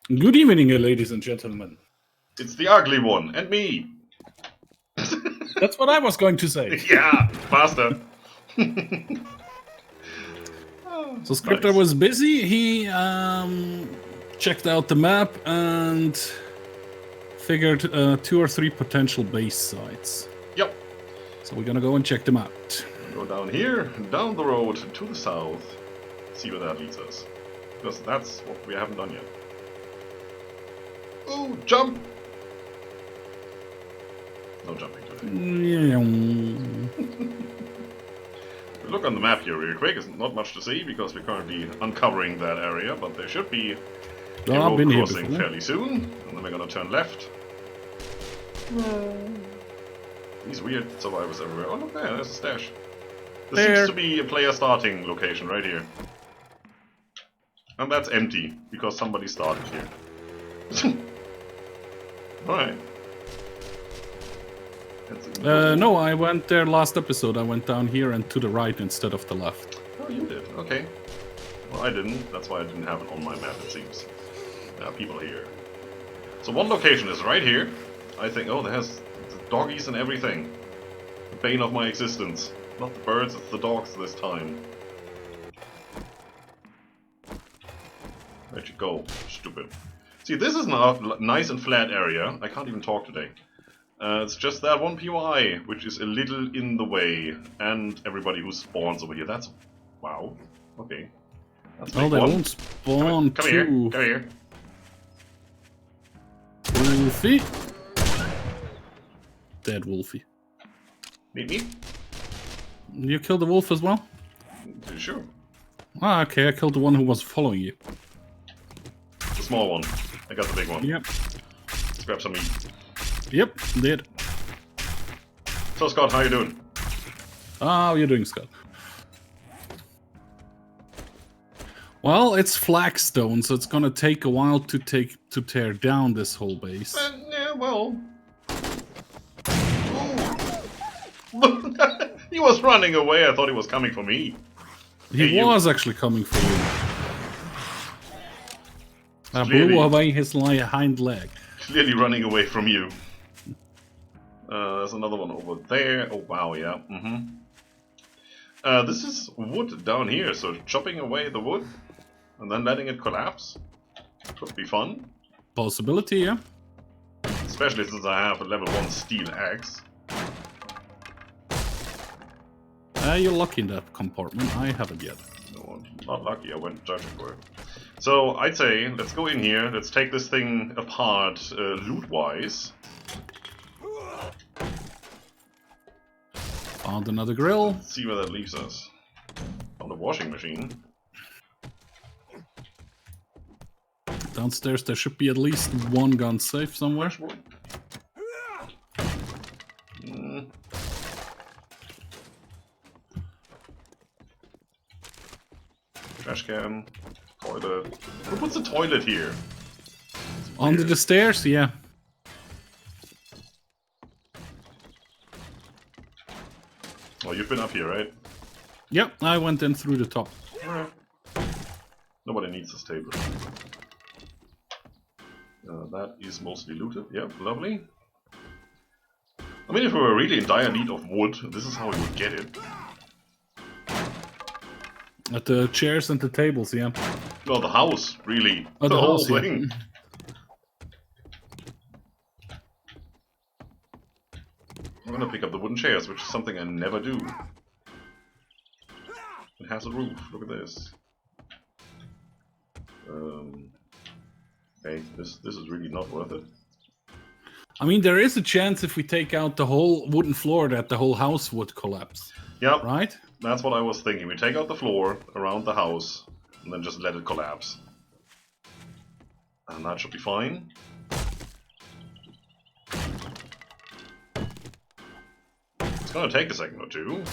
Good evening, ladies and gentlemen. It's the ugly one, and me. That's what I was going to say. Yeah, faster. So Scripter was busy. He checked out the map and figured 2 or 3 potential base sites. Yep. So we're gonna go and check them out. Go down here, down the road to the south. See where that leads us. Because that's what we haven't done yet. Oh, jump! No jumping today. Look on the map here real quick. There's not much to see because we're currently uncovering that area, but there should be a road crossing fairly soon. And then we're gonna turn left. These weird survivors everywhere. Oh, look there, there's a stash. This seems to be a player starting location right here. And that's empty, because somebody started here. Alright. No, I went there last episode. I went down here and to the right instead of the left. Oh, you did? Okay. Well, I didn't. That's why I didn't have it on my map, it seems. People here. So one location is right here. I think, oh, there's the doggies and everything. The bane of my existence. Not the birds, it's the dogs this time. Where'd you go? Stupid. See, this is a nice and flat area. I can't even talk today. It's just that one POI, which is a little in the way. And everybody who spawns over here. That's... wow. Okay. That's they won't spawn come here. Come here. Wolfie. Dead Wolfie. Meet me? You killed the wolf as well? Sure. Ah, okay, I killed the one who was following you. The small one. I got the big one. Yep. Let's grab some meat. Yep, did. So Scott, how you doing? How are you doing, Scott? Well, it's flagstone, so it's gonna take a while to tear down this whole base. Yeah, well... He was running away, I thought he was coming for me. He was actually coming for you. I blew away his hind leg. Clearly running away from you. There's another one over there. Oh wow, yeah. This is wood down here, so chopping away the wood and then letting it collapse could be fun. Possibility, yeah. Especially since I have a level 1 steel axe. You're lucky in that compartment. I haven't yet. No, not lucky. I went searching for it. So I'd say let's go in here. Let's take this thing apart loot-wise. Found another grill. Let's see where that leaves us. On the washing machine. Downstairs there should be at least one gun safe somewhere. Trash can, toilet. Who puts a toilet here? Under the stairs, yeah. Oh, you've been up here, right? Yep, I went in through the top. Alright. Nobody needs this table. That is mostly looted. Yep, lovely. I mean, if we were really in dire need of wood, this is how we would get it. At the chairs and the tables, yeah. Well, the house, really. Oh, the whole house, thing. Yeah. I'm gonna pick up the wooden chairs, which is something I never do. It has a roof. Look at this. Okay, this is really not worth it. I mean, there is a chance if we take out the whole wooden floor that the whole house would collapse. Yep. Right? That's what I was thinking. We take out the floor around the house and then just let it collapse. And that should be fine. It's gonna take a second or two.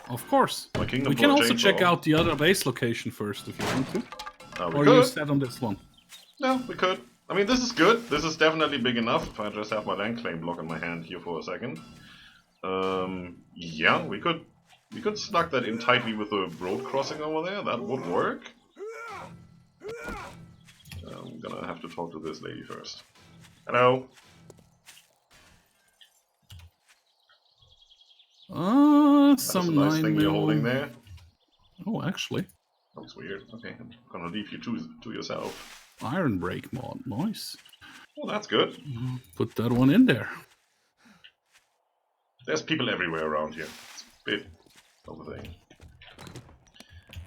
Of course. My kingdom we can also check out the other base location first if you want to. Or could. you set on this one. No, we could. I mean, this is good. This is definitely big enough. If I just have my land claim block in my hand here for a second. Yeah, we could snug that in tightly with the road crossing over there. That would work. I'm gonna have to talk to this lady first. Hello? That's a Some nice 9 thing you're holding mil. there. Oh, actually. Looks weird. Okay, I'm gonna leave you to yourself. Iron brake mod. Nice. Well, that's good. Put that one in there. There's people everywhere around here. It's a bit of a thing.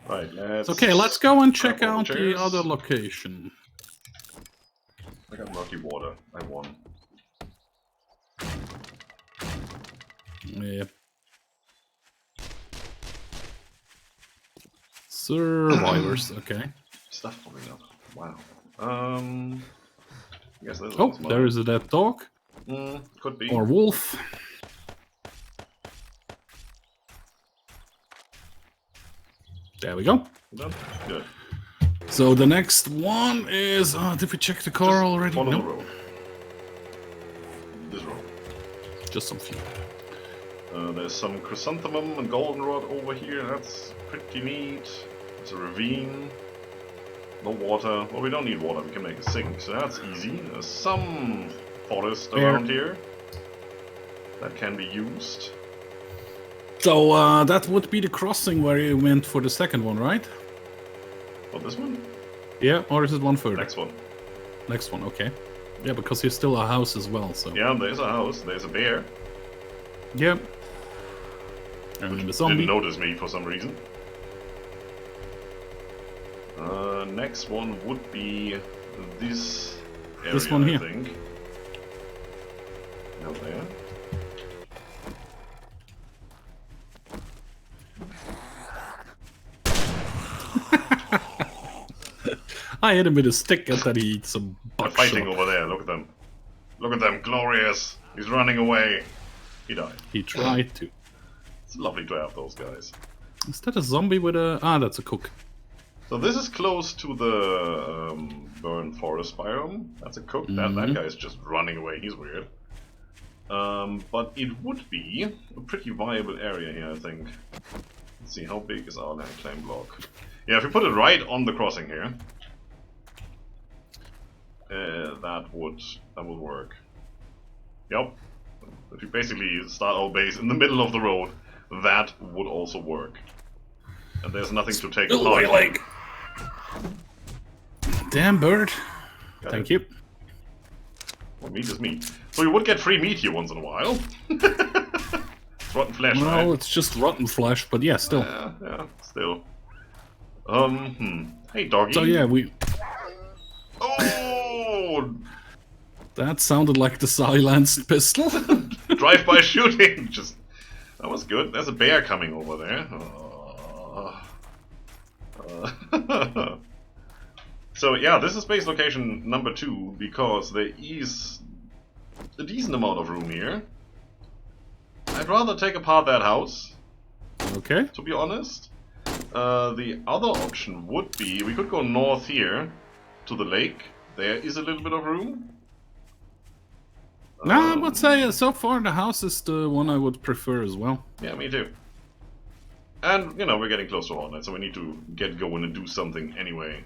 Right, let's... Okay, let's go and check grab all out the the chairs. other location. I got murky water. I won. Yeah. Survivors, okay. Stuff popping up. Wow. I guess this Oh, one's mine. there is a dead dog. Could be. Or wolf. There we go. Done? Good. So the next one is... did we check the car Just already? follow the No. road. This road. Just some few. There's some chrysanthemum and goldenrod over here. That's pretty neat. There's a ravine. No water. Well, we don't need water. We can make a sink, so that's easy. There's some forest around here that can be used. So that would be the crossing where you went for the second one, right? Oh, this one? Yeah, or is it one further? Next one. Next one, okay. Yeah, because there's still a house as well, so... Yeah, there's a house. There's a bear. Yep. And the zombie. Didn't notice me for some reason. Next one would be this area, This one here. I think. No, there. I hit him with a stick and then he eats some They're buckshot. fighting over there. Look at them. Look at them. Glorious. He's running away. He died. He tried to. It's lovely to have those guys. Is that a zombie with a... Ah, that's a cook. So this is close to the burned forest biome. That's a cook. That guy's just running away. He's weird. But it would be a pretty viable area here, I think. Let's see, how big is our land claim block? Yeah, if we put it right on the crossing here, that would work. Yep. If you basically start our base in the middle of the road, that would also work. And there's nothing to take apart. Like... Damn bird. Got Thank it. you. Well, meat is meat. So you would get free meat here once in a while. It's rotten flesh, Well, right? it's just rotten flesh, but yeah, still. Yeah, still. Hey, doggy. So yeah, we... Oh! That sounded like the silenced pistol. Drive-by shooting! Just... That was good. There's a bear coming over there. So yeah, this is base location number 2 because there is a decent amount of room here. I'd rather take apart that house, Okay. to be honest. The other option would be, we could go north here to the lake. There is a little bit of room. Nah, I would say so far the house is the one I would prefer as well. Yeah, me too. And, you know, we're getting close to all night, so we need to get going and do something anyway.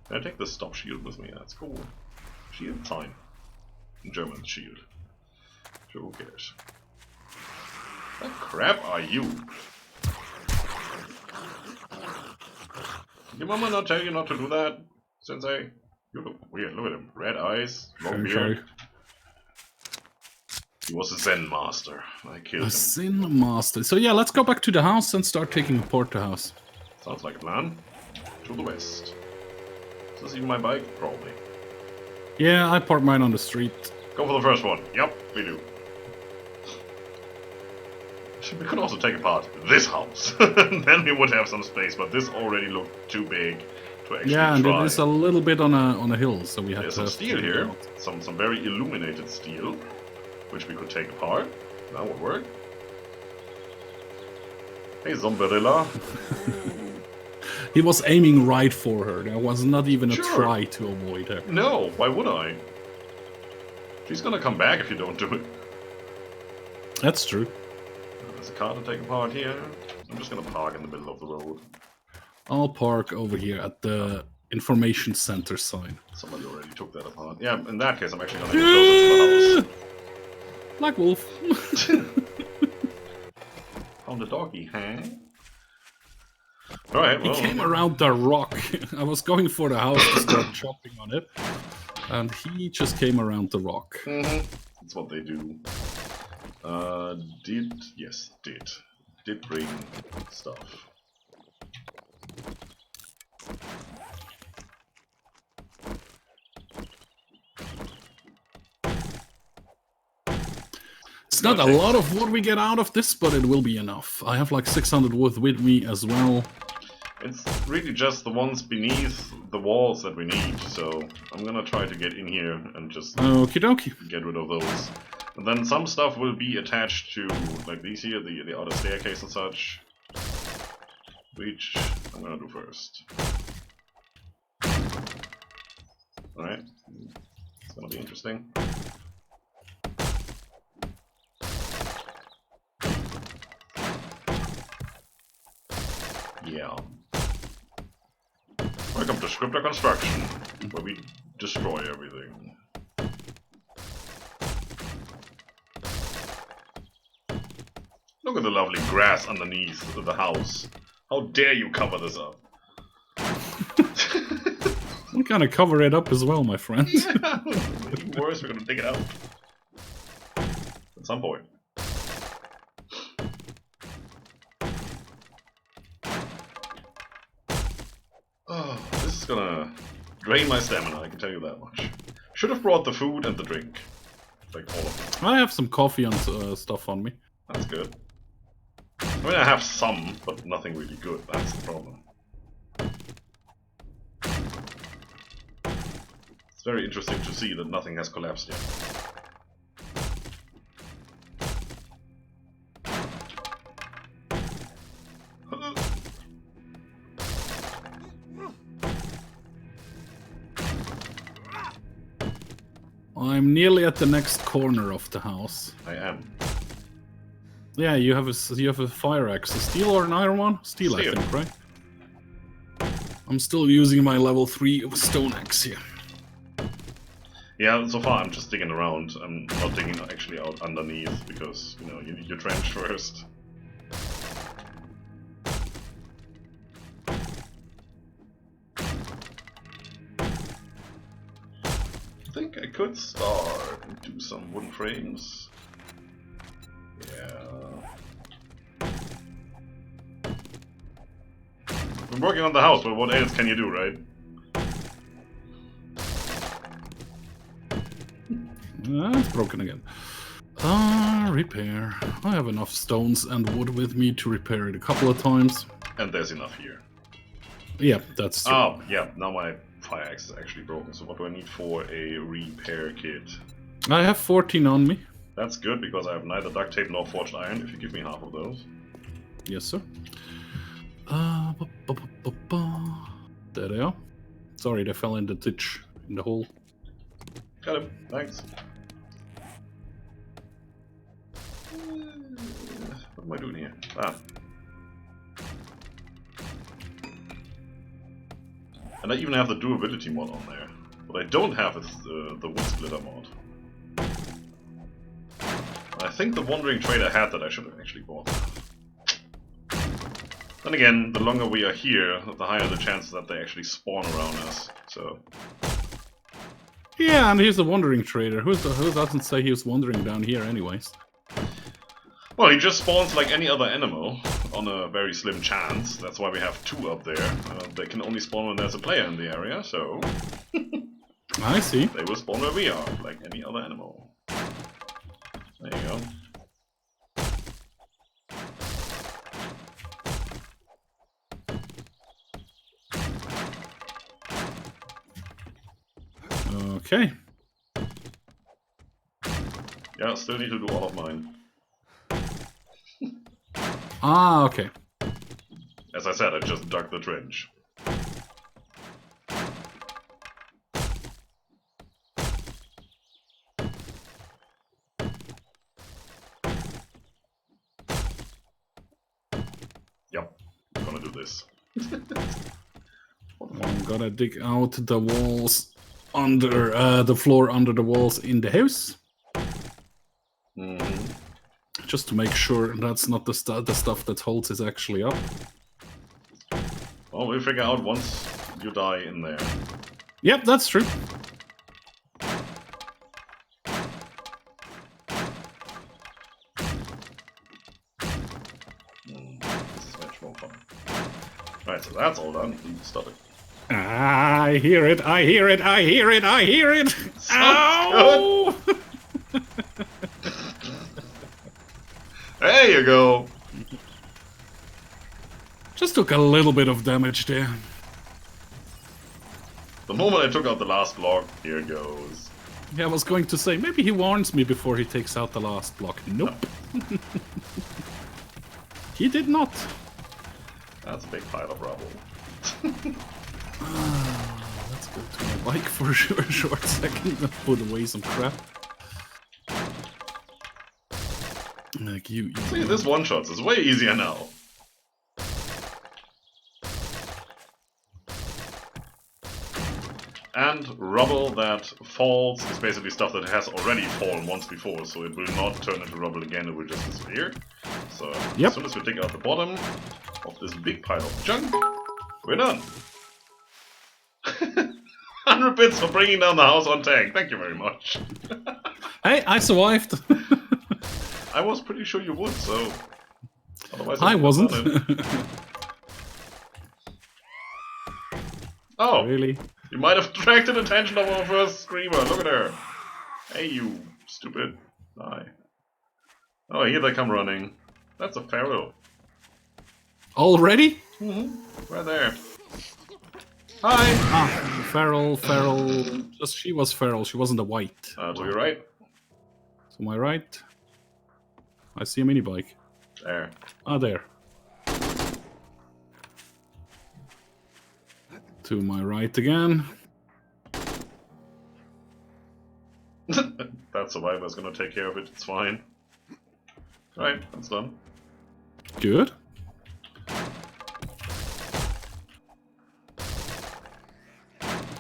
Can I take the stop shield with me? That's cool. Shield time. In German, shield. Sure, who cares? What crap are you? Did your mama not tell you not to do that, Sensei? You look weird, look at him. Red eyes, long beard. He was a Zen master. I killed A him. Sin Master. So yeah, let's go back to the house and start taking apart the house. Sounds like a plan. To the west. Is this even my bike? Probably. Yeah, I parked mine on the street. Go for the first one. Yep, we do. We could also take apart this house. Then we would have some space, but this already looked too big to actually Yeah, and try. it is a little bit on a hill, so we have There's to... some steel here. Some very illuminated steel, which we could take apart. That would work. Hey, Zomberilla. He was aiming right for her. There was not even a Sure. try to avoid her. No, why would I? She's gonna come back if you don't do it. That's true. There's a car to take apart here. I'm just gonna park in the middle of the road. I'll park over here at the information center sign. Somebody already took that apart. Yeah, in that case, I'm actually gonna go closer to the house. Black wolf. Found the doggy, huh? Alright, well... He came around the rock. I was going for the house to start chopping on it. And he just came around the rock. That's what they do. Did bring stuff. It's not a lot of wood we get out of this, but it will be enough. I have like 600 wood with me as well. It's really just the ones beneath the walls that we need, so I'm gonna try to get in here and just Okie dokie. get rid of those. And then some stuff will be attached to, like these here, the outer staircase and such, which I'm gonna do first. Alright, it's gonna be interesting. Yeah. Welcome to Scripter Construction, where we destroy everything. Look at the lovely grass underneath the house. How dare you cover this up? I'm gonna cover it up as well, my friend. Yeah, even worse, we're gonna dig it out. At some point. Oh, this is gonna drain my stamina, I can tell you that much. Should have brought the food and the drink. Like all of it. I have some coffee and stuff on me. That's good. I mean, I have some, but nothing really good, that's the problem. It's very interesting to see that nothing has collapsed yet. I'm nearly at the next corner of the house. I am. Yeah, you have a fire axe, a steel or an iron one? Steel, I think, right? I'm still using my level 3 stone axe here. Yeah, so far I'm just digging around. I'm not digging actually out underneath because, you know, you need your trench first. I think I could start and do some wooden frames. Yeah. I'm working on the house, but what else can you do, right? It's broken again. Repair. I have enough stones and wood with me to repair it a couple of times. And there's enough here. Yeah, that's true. Oh, yeah, now my fire axe is actually broken, so what do I need for a repair kit? I have 14 on me. That's good, because I have neither duct tape nor forged iron, if you give me half of those. Yes, sir. There they are. Sorry, they fell in the ditch, in the hole. Got him, thanks. What am I doing here? Ah. And I even have the durability mod on there. What I don't have is the wood splitter mod. I think the wandering trader had that. I should have actually bought that. Then again, the longer we are here, the higher the chances that they actually spawn around us, so... Yeah, and here's the wandering trader. Who doesn't say he was wandering down here anyways? Well, he just spawns like any other animal, on a very slim chance. That's why we have 2 up there. They can only spawn when there's a player in the area, so... I see. They will spawn where we are, like any other animal. There you go. Okay. Yeah, still need to do all of mine. Ah, okay. As I said, I just dug the trench. Yep, I'm gonna do this. I'm gonna dig out the walls under the floor under the walls in the house. Mm-hmm. Just to make sure that's not the stuff that holds is actually up. Well, we'll figure out once you die in there. Yep, that's true. This is much more fun. Right, so that's all done. Stop it. I hear it, I hear it, I hear it, I hear it! Ow! Good. There you go! Just took a little bit of damage there. The moment I took out the last block, here goes. Yeah, I was going to say, maybe he warns me before he takes out the last block. Nope. No. He did not. That's a big pile of rubble. Let's go to my bike for a short second and put away some crap. Like you See, this one-shots is way easier now. And rubble that falls is basically stuff that has already fallen once before, so it will not turn into rubble again, it will just disappear. So, yep. As soon as we dig out the bottom of this big pile of junk, we're done. 100 bits for bringing down the house on tank, thank you very much. Hey, I survived. I was pretty sure you would, so... Otherwise I wasn't. Oh, really? You might have attracted attention of our first screamer. Look at her. Hey, you stupid. Die. Oh, here they come running. That's a feral. Already? Mm-hmm. Right there. Hi. Ah, feral. Just she was feral. She wasn't a white. To your right. To my right. I see a mini bike. There. Ah, there. To my right again. That survivor's gonna take care of it, it's fine. Right, that's done. Good.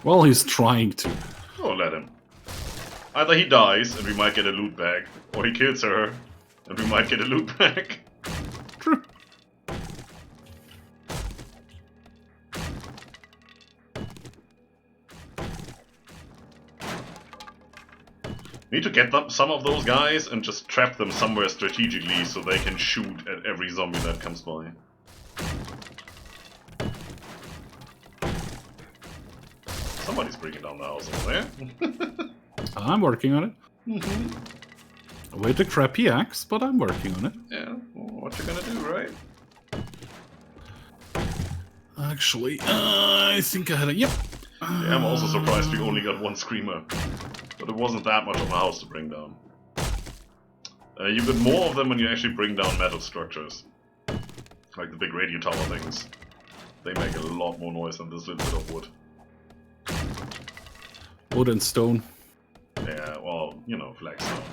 Well, he's trying to. Oh, let him. Either he dies and we might get a loot bag, or he kills her and we might get a loot bag. True. Need to get some of those guys and just trap them somewhere strategically so they can shoot at every zombie that comes by. Somebody's breaking down the house over there. I'm working on it. Mm-hmm. With a crappy axe, but I'm working on it. Yeah, well, what you gonna do, right? Actually, I think I had a... Yep. Yeah, I'm also surprised we only got one screamer. But it wasn't that much of a house to bring down. You get more of them when you actually bring down metal structures. Like the big radio tower things. They make a lot more noise than this little bit of wood. Wood and stone. Yeah, well, you know, flagstone.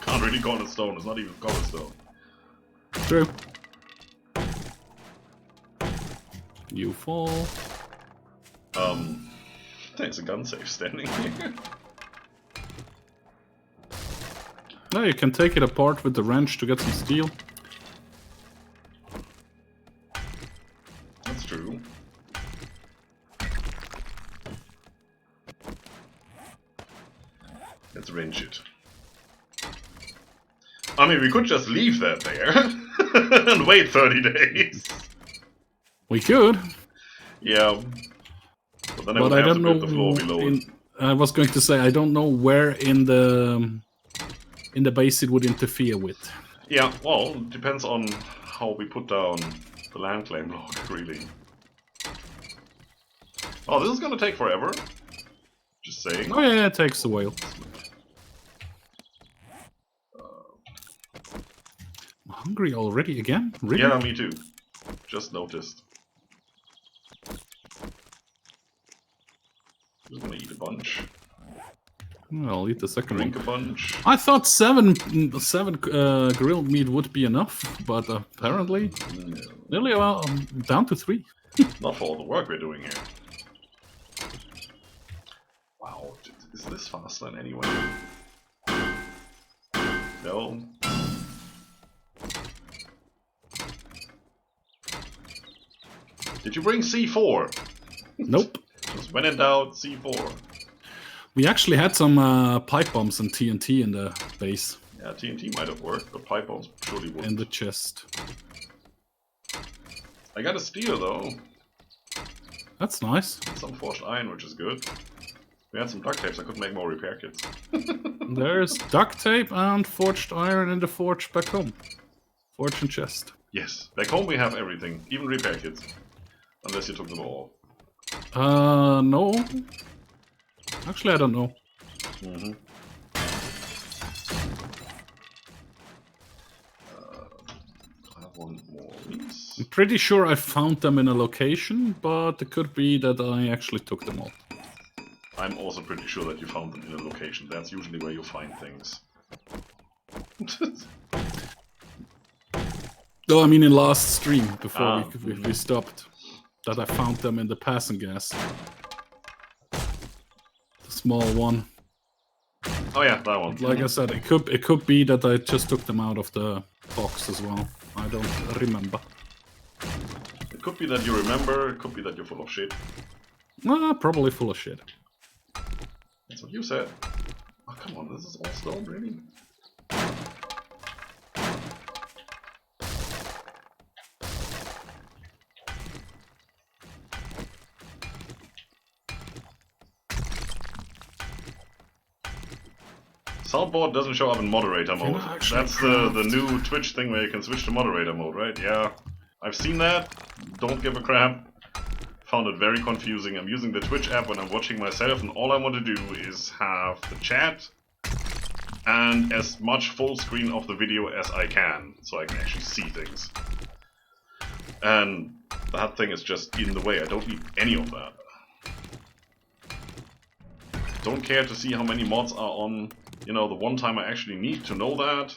Can't really call it stone, it's not even cobblestone. True. You fall. There's a gun safe standing here. No, you can take it apart with the wrench to get some steel. That's true. Let's wrench it. I mean, we could just leave that there and wait 30 days. We could. Yeah. But then But I I would have don't to know. build the floor below it. I was going to say I don't know where in the base it would interfere with. Yeah, well, it depends on how we put down the land claim block, really. Oh, this is gonna take forever. Just saying. Oh yeah, it takes a while. I'm hungry already again? Really? Yeah, me too. Just noticed. Just gonna eat a bunch. I'll eat the second Drink one. a bunch. I thought seven grilled meat would be enough, but apparently nearly down to 3. Not for all the work we're doing here. Wow, is this faster than anyone? No. Did you bring C4? Nope. Just when in doubt, C4. We actually had some pipe bombs and TNT in the base. Yeah, TNT might have worked, but pipe bombs surely wouldn't. In the chest. I got a steel though. That's nice. Some forged iron, which is good. We had some duct tapes, I could make more repair kits. There's duct tape and forged iron in the forge back home. Forge and chest. Yes, back home we have everything, even repair kits. Unless you took them all. No. Actually, I don't know. I have one more piece. I'm pretty sure I found them in a location, but it could be that I actually took them all. I'm also pretty sure that you found them in a location. That's usually where you find things. No, I mean in last stream, before we stopped. That I found them in the passing gas. The small one. Oh yeah, that one. Like I said, it could be that I just took them out of the box as well. I don't remember. It could be that you remember, it could be that you're full of shit. Probably full of shit. That's what you said. Oh come on, this is all stone, really? Soundboard doesn't show up in moderator mode. That's the new Twitch thing where you can switch to moderator mode, right? Yeah, I've seen that. Don't give a crap. Found it very confusing. I'm using the Twitch app when I'm watching myself, and all I want to do is have the chat and as much full screen of the video as I can, so I can actually see things. And that thing is just in the way. I don't need any of that. Don't care to see how many mods are on. You know, the one time I actually need to know that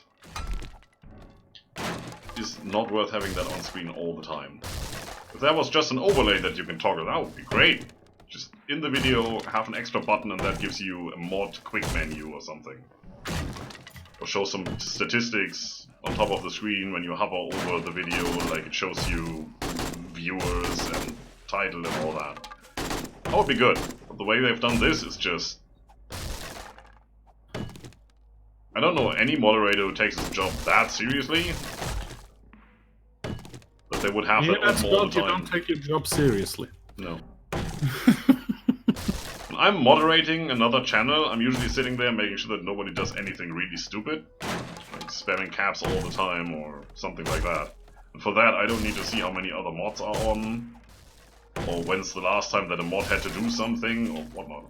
is not worth having that on screen all the time. If that was just an overlay that you can toggle, that would be great. Just in the video, have an extra button and that gives you a mod quick menu or something. Or show some statistics on top of the screen when you hover over the video, like it shows you viewers and title and all that. That would be good. But the way they've done this is just... I don't know any moderator who takes his job that seriously. But they would have that on all the time. You don't take your job seriously. No. When I'm moderating another channel, I'm usually sitting there making sure that nobody does anything really stupid. Like spamming caps all the time or something like that. And for that I don't need to see how many other mods are on. Or when's the last time that a mod had to do something or whatnot.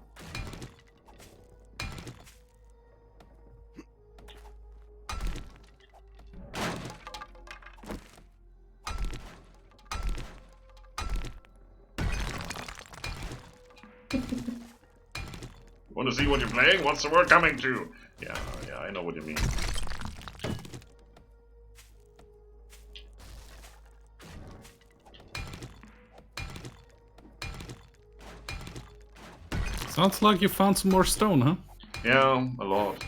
Want to see what you're playing? What's the word coming to? Yeah, I know what you mean. Sounds like you found some more stone, huh? Yeah, a lot.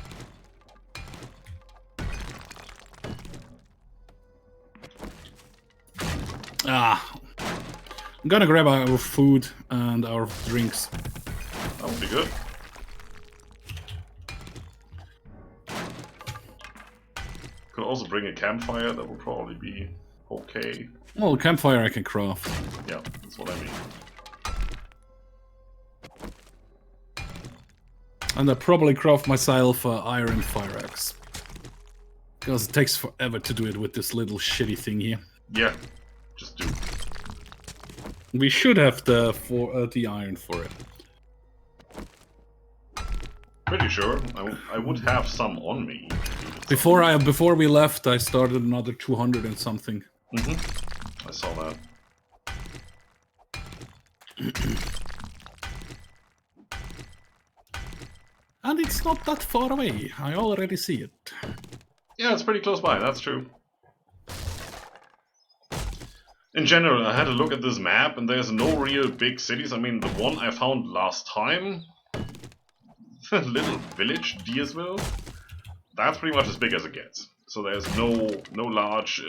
I'm gonna grab our food and our drinks. That would be good. Could also bring a campfire, that would probably be okay. Well, campfire I can craft. Yeah, that's what I mean. And I probably craft myself an iron fire axe. Because it takes forever to do it with this little shitty thing here. Yeah, just do. We should have the iron for it. Pretty sure. I would have some on me. Before we left, I started another 200 and something. I saw that. And And it's not that far away. I already see it. Yeah, it's pretty close by, that's true. In general, I had a look at this map, and there's no real big cities. I mean, the one I found last time, little village, Deersville, that's pretty much as big as it gets. So there's no large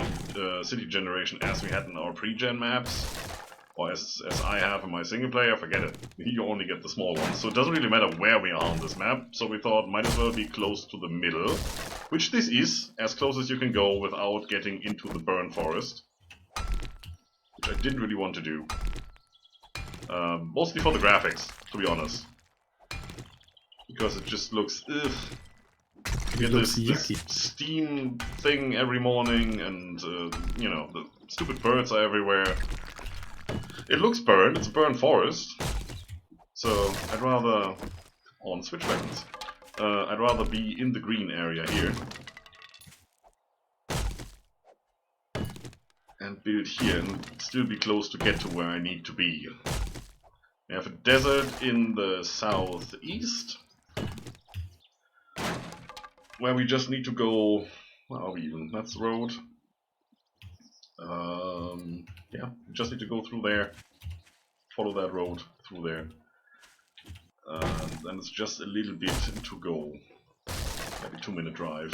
city generation as we had in our pre-gen maps, or as I have in my single player. Forget it. You only get the small ones. So it doesn't really matter where we are on this map. So we thought might as well be close to the middle, which this is, as close as you can go without getting into the burn forest. Which I didn't really want to do. Mostly for the graphics, to be honest. Because it just looks, ugh. You get this steam thing every morning, and, you know, the stupid birds are everywhere. It looks burned, it's a burned forest. So, I'd rather, on switch weapons, I'd rather be in the green area here. And build here and still be close to get to where I need to be. We have a desert in the southeast, where we just need to go. Where are we even? That's the road. Yeah, we just need to go through there, follow that road through there. Then it's just a little bit to go, maybe 2-minute drive.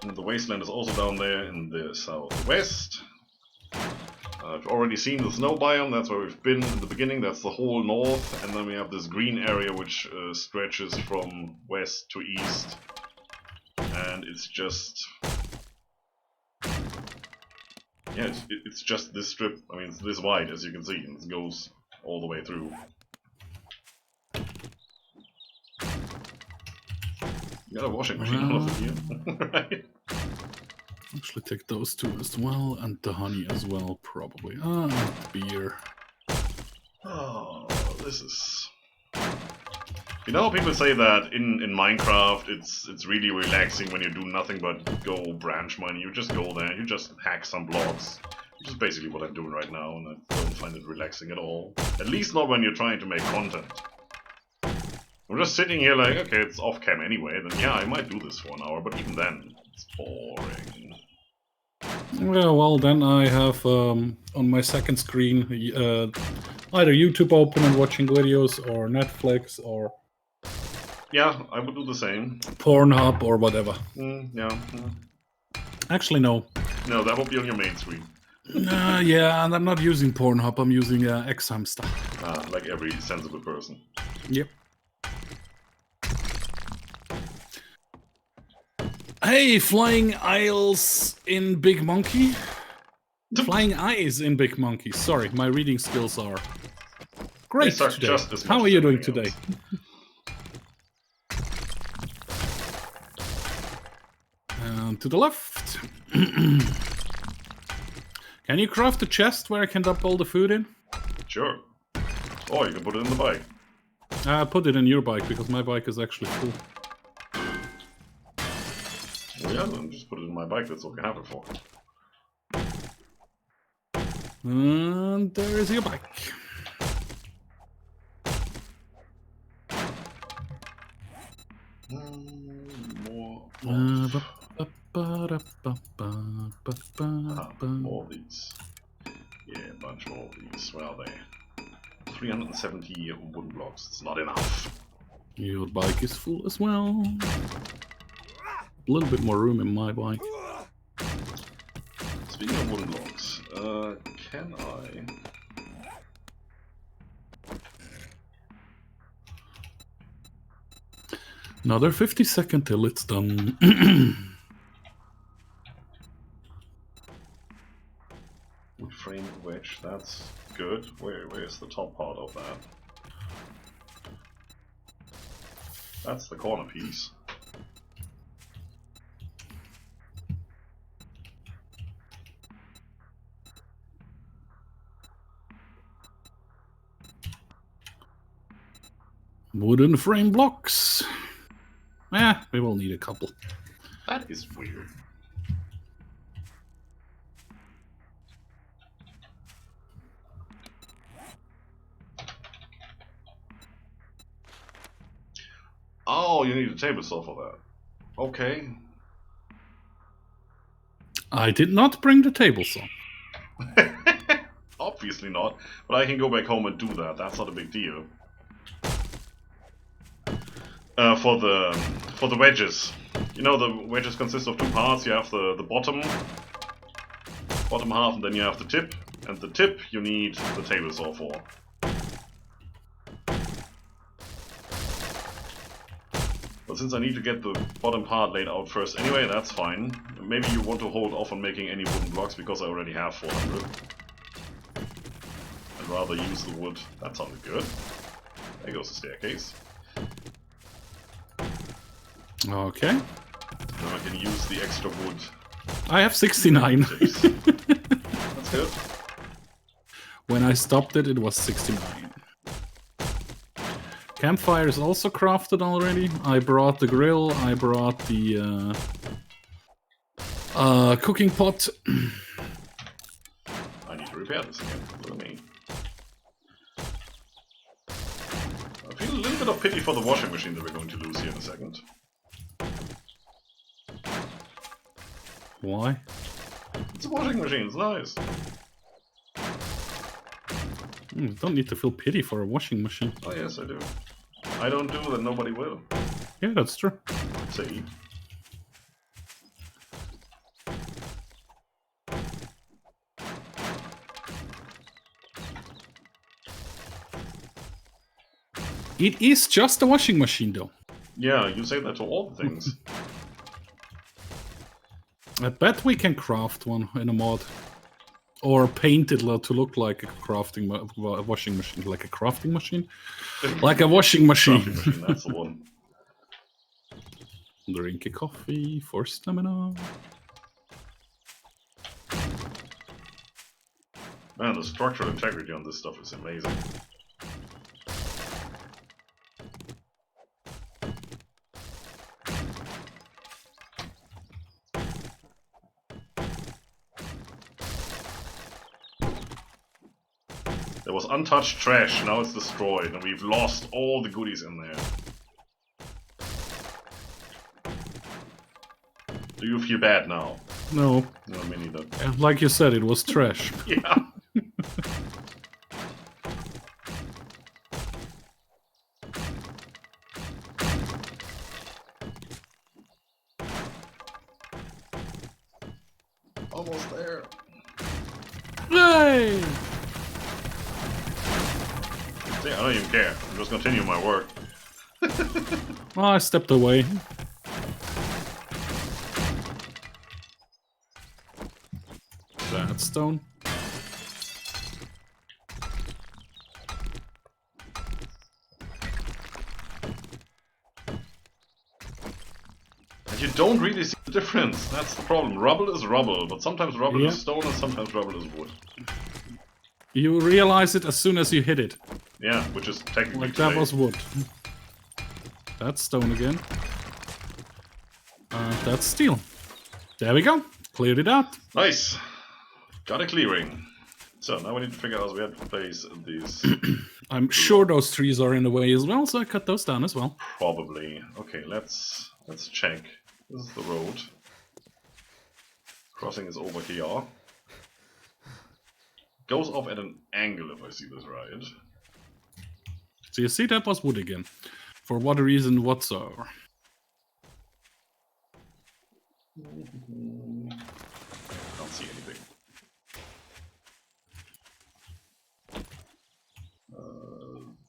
And the wasteland is also down there in the southwest. I've already seen the snow biome, that's where we've been in the beginning, that's the whole north, and then we have this green area which stretches from west to east. And it's just... yeah, it's just this strip. I mean, it's this wide, as you can see, and it goes all the way through. You got a washing machine all over here, right? Actually take those two as well, and the honey as well, probably. And beer. Oh, this is... You know, people say that in Minecraft it's really relaxing when you do nothing but go branch mine. You just go there, you just hack some blocks. Which is basically what I'm doing right now, and I don't find it relaxing at all. At least not when you're trying to make content. I'm just sitting here like, okay, it's off cam anyway, then yeah, I might do this for an hour, but even then, it's boring. Yeah, well, then I have on my second screen either YouTube open and watching videos, or Netflix, or Yeah, I would do the same. Pornhub, or whatever. Yeah. Actually, no. No, that would be on your main screen. Yeah, and I'm not using Pornhub, I'm using X-Hamster. Like every sensible person. Yep. Hey, flying isles in Big Monkey? Flying eyes in Big Monkey. Sorry, my reading skills are great today. Just as How are you doing today? And to the left. Can you craft a chest where I can dump all the food in? Sure. Oh, you can put it in the bike. Put it in your bike, because my bike is actually full. Well, yeah, then just put it in my bike, that's what we have it for. And there is your bike. More of these. Yeah, a bunch more of these. Where are they? 370 wooden blocks. It's not enough. Your bike is full as well. A little bit more room in my bike. Speaking of wooden blocks, can I... Another 50 seconds till it's done. Wood frame wedge, that's good. Where's the top part of that? That's the corner piece. Wooden frame blocks. We will need a couple. That is weird. Oh, you need a table saw for that. Okay. I did not bring the table saw. Obviously not, but I can go back home and do that. That's not a big deal. For the wedges, you know, the wedges consist of 2 parts. You have the bottom half, and then you have the tip. And the tip you need the table saw for. But since I need to get the bottom part laid out first anyway, that's fine. Maybe you want to hold off on making any wooden blocks because I already have 400. I'd rather use the wood. That sounded good. There goes the staircase. Okay. Now I can use the extra wood. I have 69. That's good. When I stopped it, it was 69. Campfire is also crafted already. I brought the grill. I brought the cooking pot. I need to repair this again. Look at me. I feel a little bit of pity for the washing machine that we're going to lose here in a second. Why? It's a washing machine, it's nice. Don't need to feel pity for a washing machine. Oh yes, I do. I don't do, then nobody will. Yeah, that's true. See? It is just a washing machine, though. Yeah, you say that to all the things. I bet we can craft one in a mod. Or paint it to look like a washing machine. Like a crafting machine? Like a washing machine. Crafting machine, that's the one. Drink a coffee for stamina. Man, the structural integrity on this stuff is amazing. There was untouched trash, now it's destroyed, and we've lost all the goodies in there. Do you feel bad now? No. No, me neither. Like you said, it was trash. Yeah. Almost there. Yay! See, I don't even care. I'm just continuing my work. Oh, I stepped away. That stone. And you don't really see the difference. That's the problem. Rubble is rubble, but sometimes rubble is stone and sometimes rubble is wood. You realize it as soon as you hit it. Yeah, which is technically like that was wood. That's stone again. That's steel. There we go. Cleared it out. Nice. Got a clearing. So now we need to figure out how we have to place these. I'm sure those trees are in the way as well, so I cut those down as well. Probably. Okay, let's check. This is the road. Crossing is over here. Goes off at an angle if I see this right. So you see that was wood again. For what reason whatsoever. Can't see anything.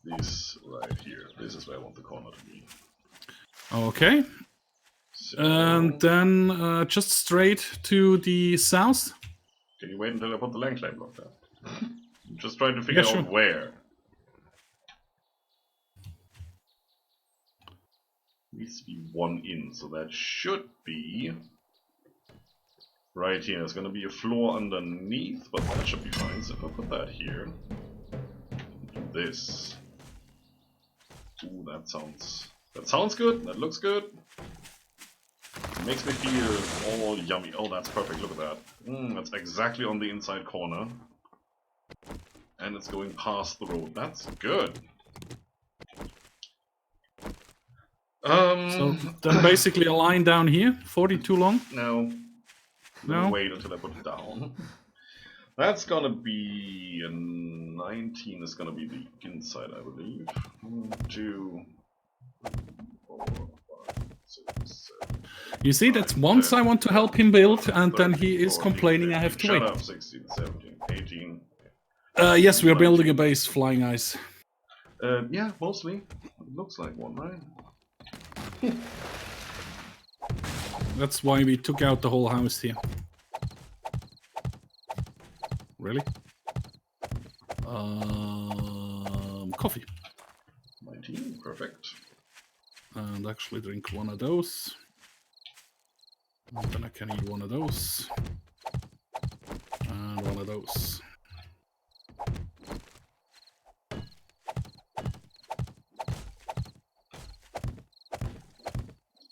This right here. This is where I want the corner to be. Okay. So, And then just straight to the south. can you wait until I put the land claim block down? I'm just trying to figure Yeah, sure. out where. Needs to be 1 in, so that should be right here. There's going to be a floor underneath, but that should be fine. So if I put that here, do this. Ooh, that sounds good. That looks good. It makes me feel all yummy. Oh, that's perfect. Look at that. That's exactly on the inside corner. And it's going past the road. That's good. So then basically a line down here, 42 long? No. No? Wait until I put it down. That's gonna be a 19 is gonna be the inside, I believe. 1, 2, 4, 5, 6, 7. You see, that's once I want to help him build, and then he is complaining I have to wait. Shut up, 16, 17, 18. Yes, we are building a base, Flying Ice. Yeah, mostly. It looks like one, right? That's why we took out the whole house here. Really? Coffee. 19, perfect. And actually drink one of those. And then I can eat one of those. And one of those.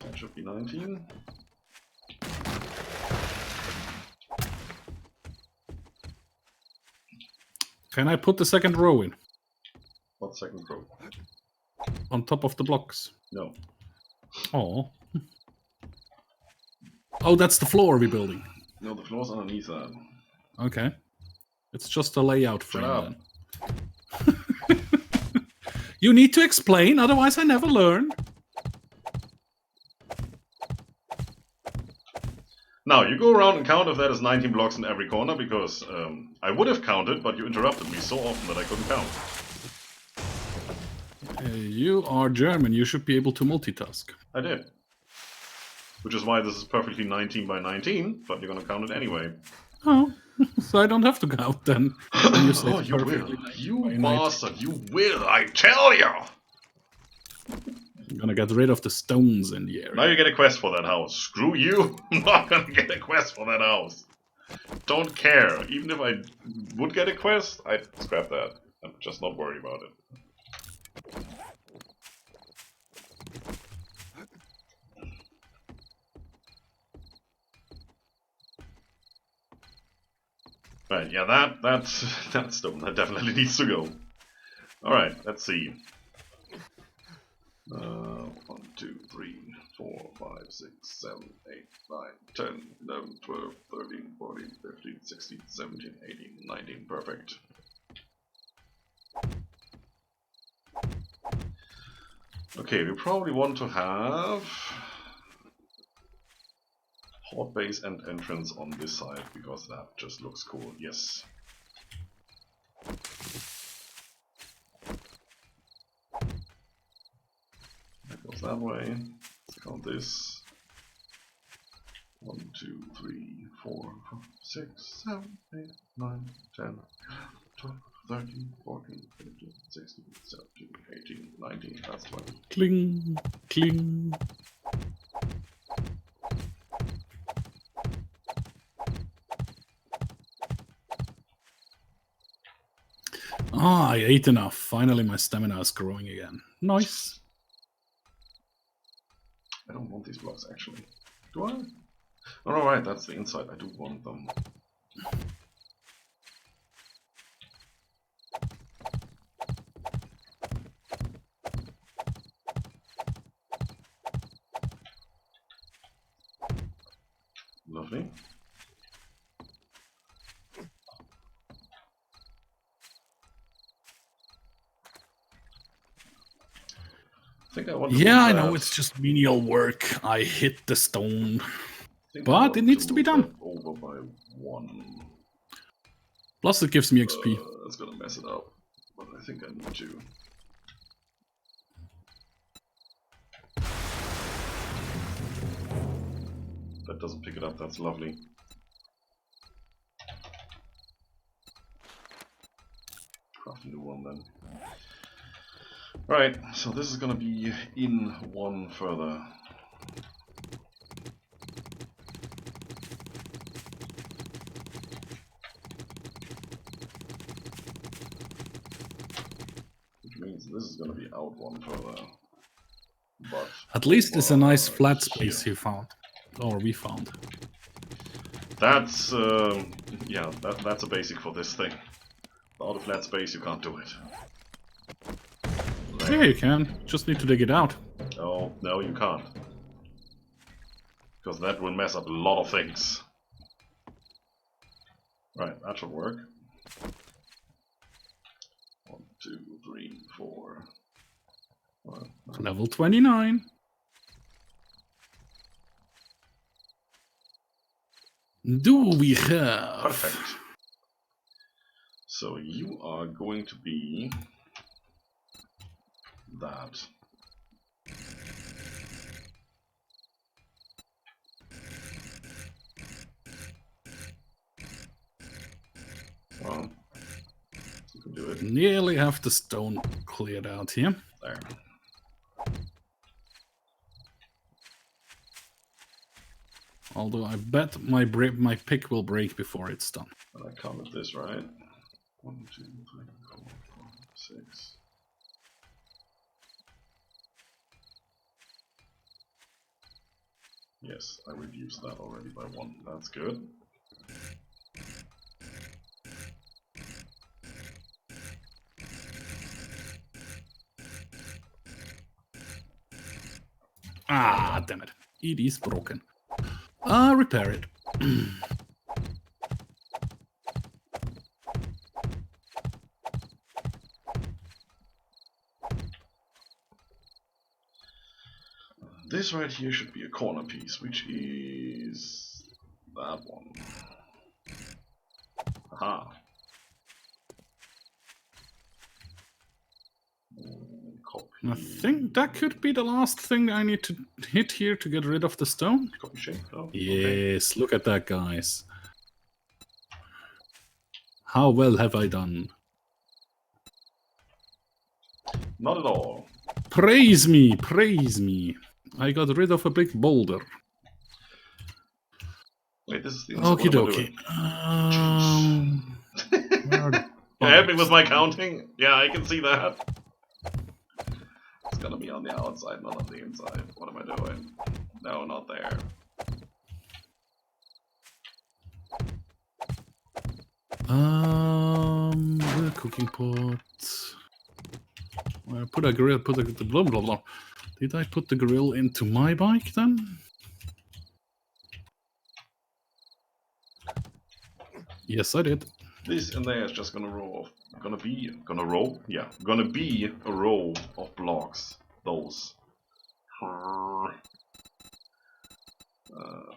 That should be 19. Can I put the second row in? What second row? On top of the blocks. No. Oh. Oh, that's the floor we're building. No, the floor's underneath that. Okay. It's just a layout frame then. You need to explain, otherwise I never learn. Now, you go around and count if that is 19 blocks in every corner, because I would have counted, but you interrupted me so often that I couldn't count. You are German, you should be able to multitask. I did. Which is why this is perfectly 19 by 19, but you're gonna count it anyway. Oh, so I don't have to count then. You say oh, you will. You bastard, you will, I tell you! I'm gonna get rid of the stones in the area. Now you get a quest for that house. Screw you! I'm not gonna get a quest for that house. Don't care. Even if I would get a quest, I'd scrap that. I'm just not worried about it. Right, yeah, that's stone. That definitely needs to go. Alright, let's see. 1, 2, 3, 4, 5, 6, 7, 8, 9, 10, 11, 12, 13, 14, 15, 16, 17, 18, 19. Perfect. Okay, we probably want to have hot base and entrance on this side, because that just looks cool. Yes. That goes that way. Let's count this. 1, 2, 3, 4, 5, 6, 7, 8, 9, 10, 12, 13, 14, 15, 16, 17, 18, 19. That's 20. Cling, cling. Ah, I ate enough. Finally, my stamina is growing again. Nice. I don't want these blocks, actually. Do I? Oh, alright, that's the inside. I do want them. Lovely. Yeah, I know, it's just menial work. I hit the stone. But it needs to be done. Over by 1. Plus it gives me XP. That's gonna mess it up. But I think I need to. That doesn't pick it up, that's lovely. Craft a new one then. Right, so this is gonna be in 1 further. Which means this is gonna be out 1 further. But at least it's a nice flat space you found. Or we found. That's yeah, that's a basic for this thing. Without a flat space you can't do it. Yeah, you can. Just need to dig it out. Oh, no, you can't. Because that will mess up a lot of things. Right, that should work. 1, 2, 3, 4. Level 29. Do we have? Perfect. So you are going to be that. Well, you can do it. Nearly have the stone cleared out here. There. Although I bet my pick will break before it's done. And I counted this right. 1, 2, 3, 4, 5, 6. Yes, I reduced that already by 1. That's good. Ah, damn it. It is broken. Repair it. This right here should be a corner piece, which is that one. Aha. Copy. I think that could be the last thing I need to hit here to get rid of the stone. Copy shape. Oh, okay. Yes, look at that, guys. How well have I done? Not at all. Praise me, praise me. I got rid of a big boulder. Wait, this is the Okie dokie. Can you help me with my counting? Yeah, I can see that. It's gonna be on the outside, not on the inside. What am I doing? No, not there. The cooking pot. I put a grill, put a blah blah blah. Did I put the grill into my bike then? Yes, I did. This in there is just gonna be a row of blocks. Those. There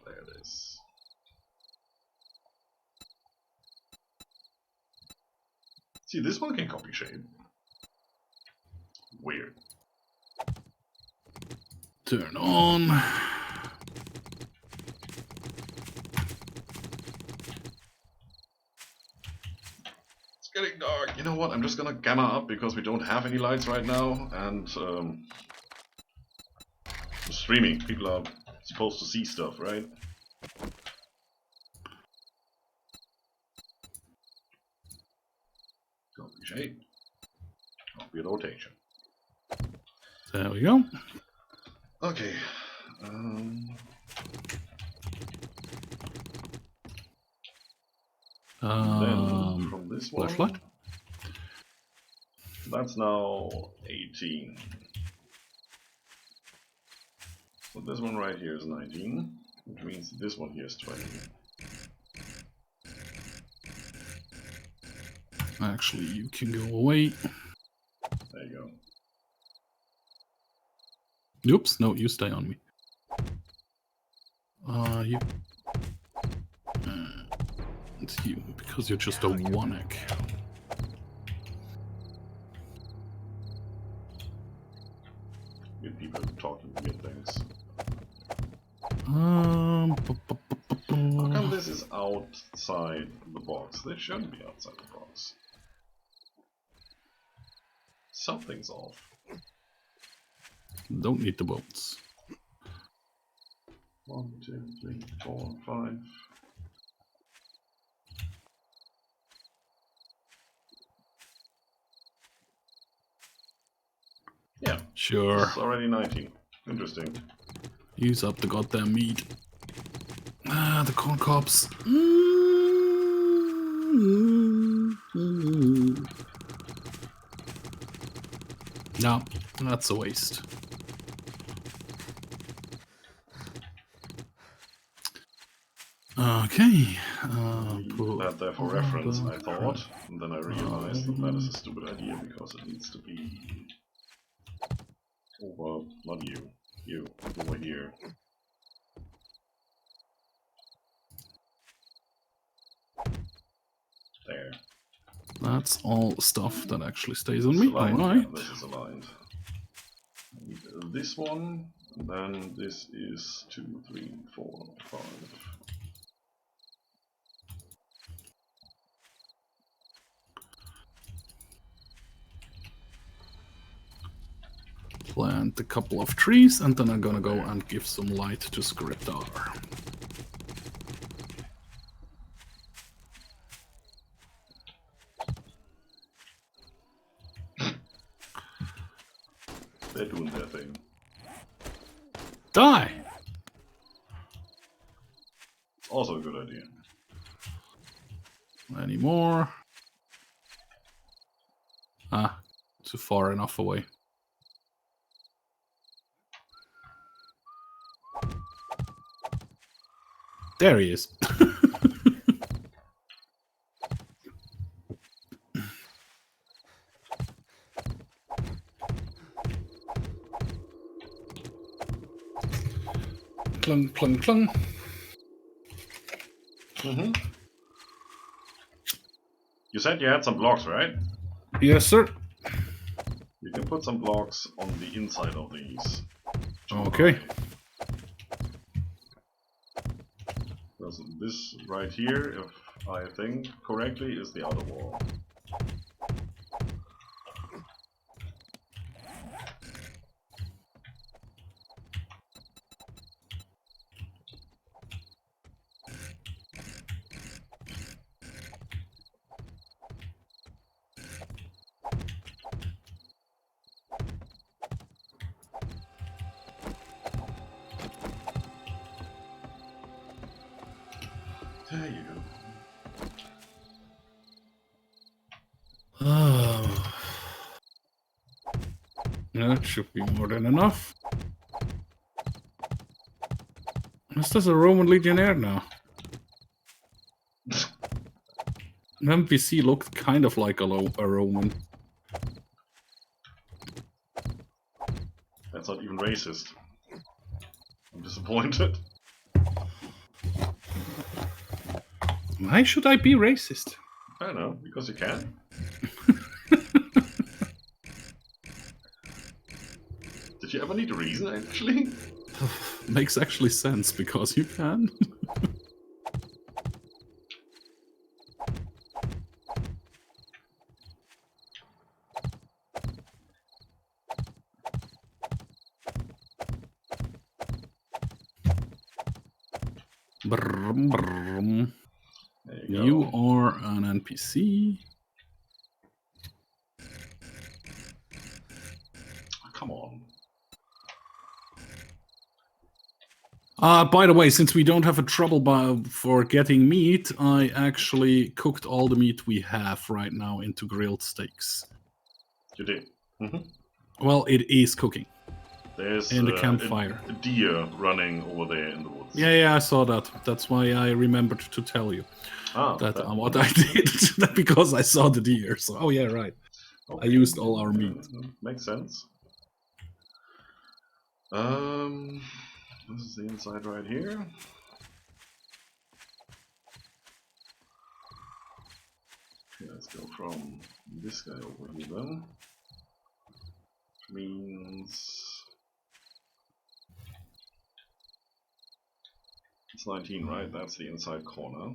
it is. See, this one can copy shape. Weird. Turn on. It's getting dark. You know what? I'm just gonna gamma up because we don't have any lights right now, and streaming. People are supposed to see stuff, right? Copy shape. Copy rotation. There we go. Okay. Then from this one, flashlight. that's now 18. So this one right here is 19, which means this one here is 20. Actually, you can go away. There you go. Oops, no, you stay on me. You. It's you, because you're just a one-egg. Weird people talking weird things. How How come this is outside the box? This shouldn't be outside the box. Something's off. Don't need the bolts. 1, 2, 3, 4, 5. Yeah, Sure. it's already 19. Interesting. Use up the goddamn meat. Ah, the corn cobs. No, that's a waste. Okay. Leave that there for reference, I thought. And then I realized that that is a stupid idea because it needs to be over, not you, over here. There. That's all stuff that actually stays on It's me. aligned, All right. yeah, this is aligned. I need this one, and then this is 2, 3, 4, 5. Plant a couple of trees, and then I'm gonna go and give some light to Scriptar. They're doing their thing. Die! Also a good idea. Any more? Ah, too far enough away. There he is. Clung, clung, clung. You said you had some blocks, right? Yes, sir. You can put some blocks on the inside of these. Okay. Because this right here, if I think correctly, is the outer wall. There you go. Oh. That should be more than enough. Is this a Roman legionnaire now? An NPC looked kind of like a Roman. That's not even racist. I'm disappointed. Why should I be racist? I don't know, because you can. Did you ever need a reason, actually? Makes actually sense, because you can. Brum, brum. You are an NPC. Come on. By the way, since we don't have a trouble for getting meat, I actually cooked all the meat we have right now into grilled steaks. You did. Well, it is cooking. There's in the campfire. A deer running over there in the woods. Yeah, I saw that. That's why I remembered to tell you that what I did because I saw the deer. So, oh yeah, right. Okay. I used all our meat. Makes sense. This is the inside right here. Okay, let's go from this guy over here then. Which means it's 19, right? That's the inside corner.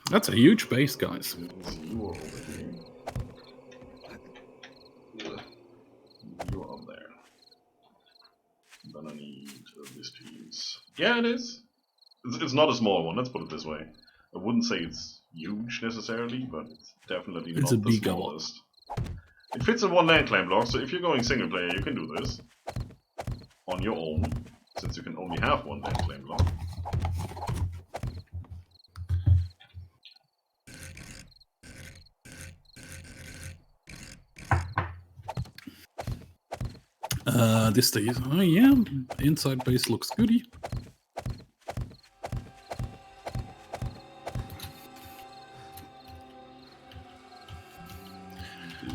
That's a huge base, guys. You are over here. You are up there. Then I need this piece. Yeah, it is. It's not a small one, let's put it this way. I wouldn't say it's huge necessarily, but it's definitely not the smallest. It fits in one land claim block, so if you're going single player, you can do this on your own, since you can only have one land claim block. This stays. Oh yeah, inside base looks goody.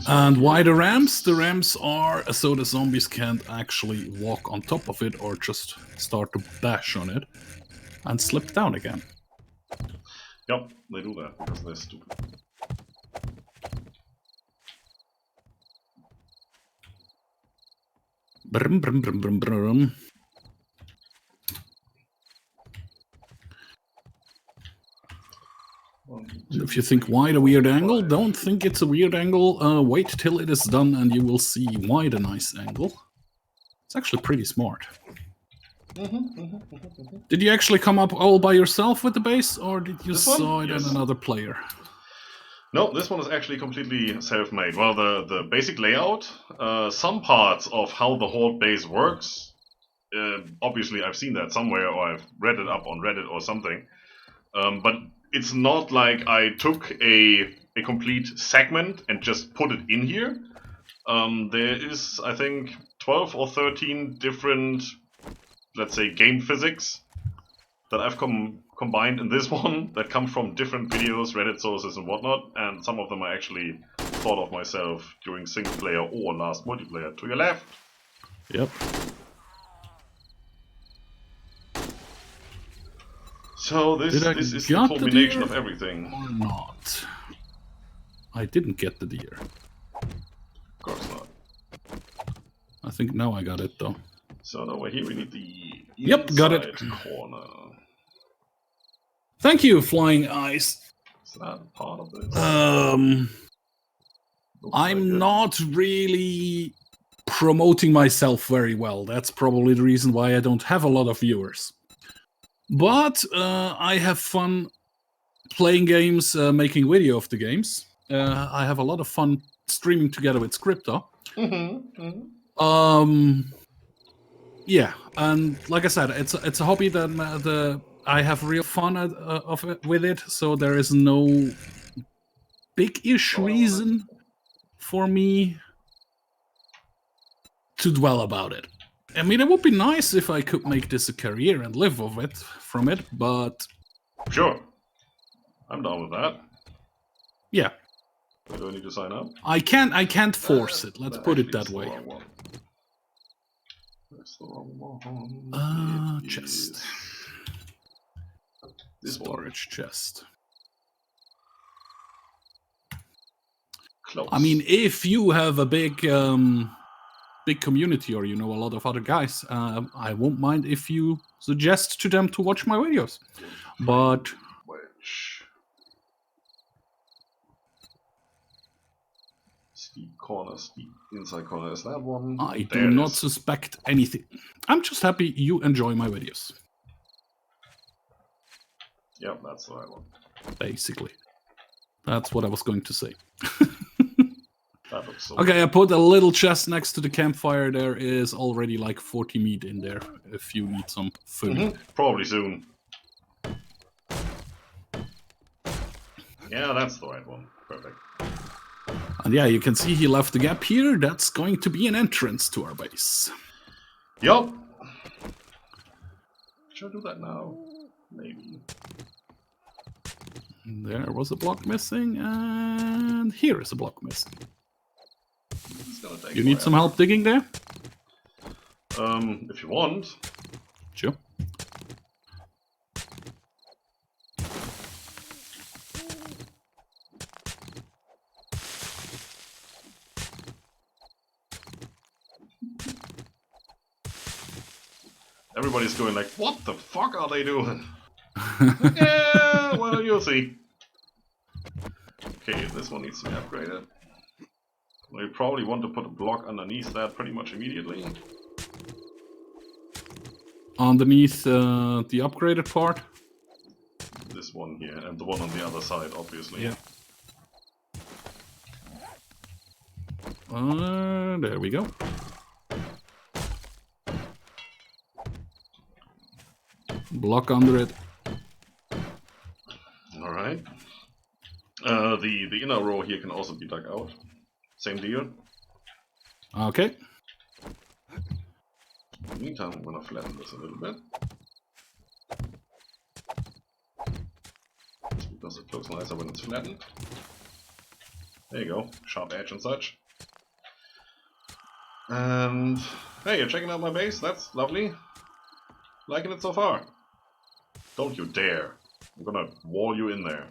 And why the ramps? The ramps are so the zombies can't actually walk on top of it or just start to bash on it and slip down again. Yep, they do that because they're stupid. Brum, brum, brum, brum, brum. If you think why the weird angle, don't think it's a weird angle. Wait till it is done and you will see why the nice angle. It's actually pretty smart. Did you actually come up all by yourself with the base, or did you saw it in another player? No, this one is actually completely self-made. Well, the basic layout, some parts of how the whole base works, obviously I've seen that somewhere, or I've read it up on Reddit or something, but it's not like I took a complete segment and just put it in here. There is, I think, 12 or 13 different, let's say, game physics that I've combined in this one that come from different videos, Reddit sources and whatnot, and some of them I actually thought of myself during single player or last multiplayer. To your left. Yep. So this is the culmination of everything. Or not? I didn't get the deer. Of course not. I think now I got it though. So now here we need the yep, got it. Corner. Thank you, Flying Eyes. Is that part of this? I'm not really promoting myself very well. That's probably the reason why I don't have a lot of viewers. But I have fun playing games, making video of the games. I have a lot of fun streaming together with Scripta. Yeah, and like I said, it's a hobby that I have real fun with it. So there is no big-ish reason for me to dwell about it. I mean, it would be nice if I could make this a career and live from it, but... Sure. I'm down with that. Yeah. Do I need to sign up? I can't force it, let's put it that way. That's the wrong one. Chest. Storage chest. Close. I mean, if you have a big community or you know a lot of other guys, I won't mind if you suggest to them to watch my videos. But steep corner, steep inside corner, is that one? I do not suspect anything. I'm just happy you enjoy my videos. Yep, that's the right one. Basically. That's what I was going to say. That looks so okay, I put a little chest next to the campfire. There is already like 40 meat in there if you need some food. Probably soon. Yeah, that's the right one. Perfect. And yeah, you can see he left the gap here. That's going to be an entrance to our base. Yup. Should I do that now? Maybe. There was a block missing, and here is a block missing. You need some help digging there? If you want. Sure. Everybody's going like, what the fuck are they doing? Yeah, well, you'll see. Okay, this one needs to be upgraded. We probably want to put a block underneath that pretty much immediately. Underneath the upgraded part? This one here, and the one on the other side, obviously. Yeah. There we go. Block under it. Alright. The inner row here can also be dug out. Same deal. Okay. the meantime, I'm gonna flatten this a little bit. Just because it looks nicer when it's flattened. There you go, sharp edge and such. And hey, you're checking out my base? That's lovely. Liking it so far? Don't you dare. I'm gonna wall you in there.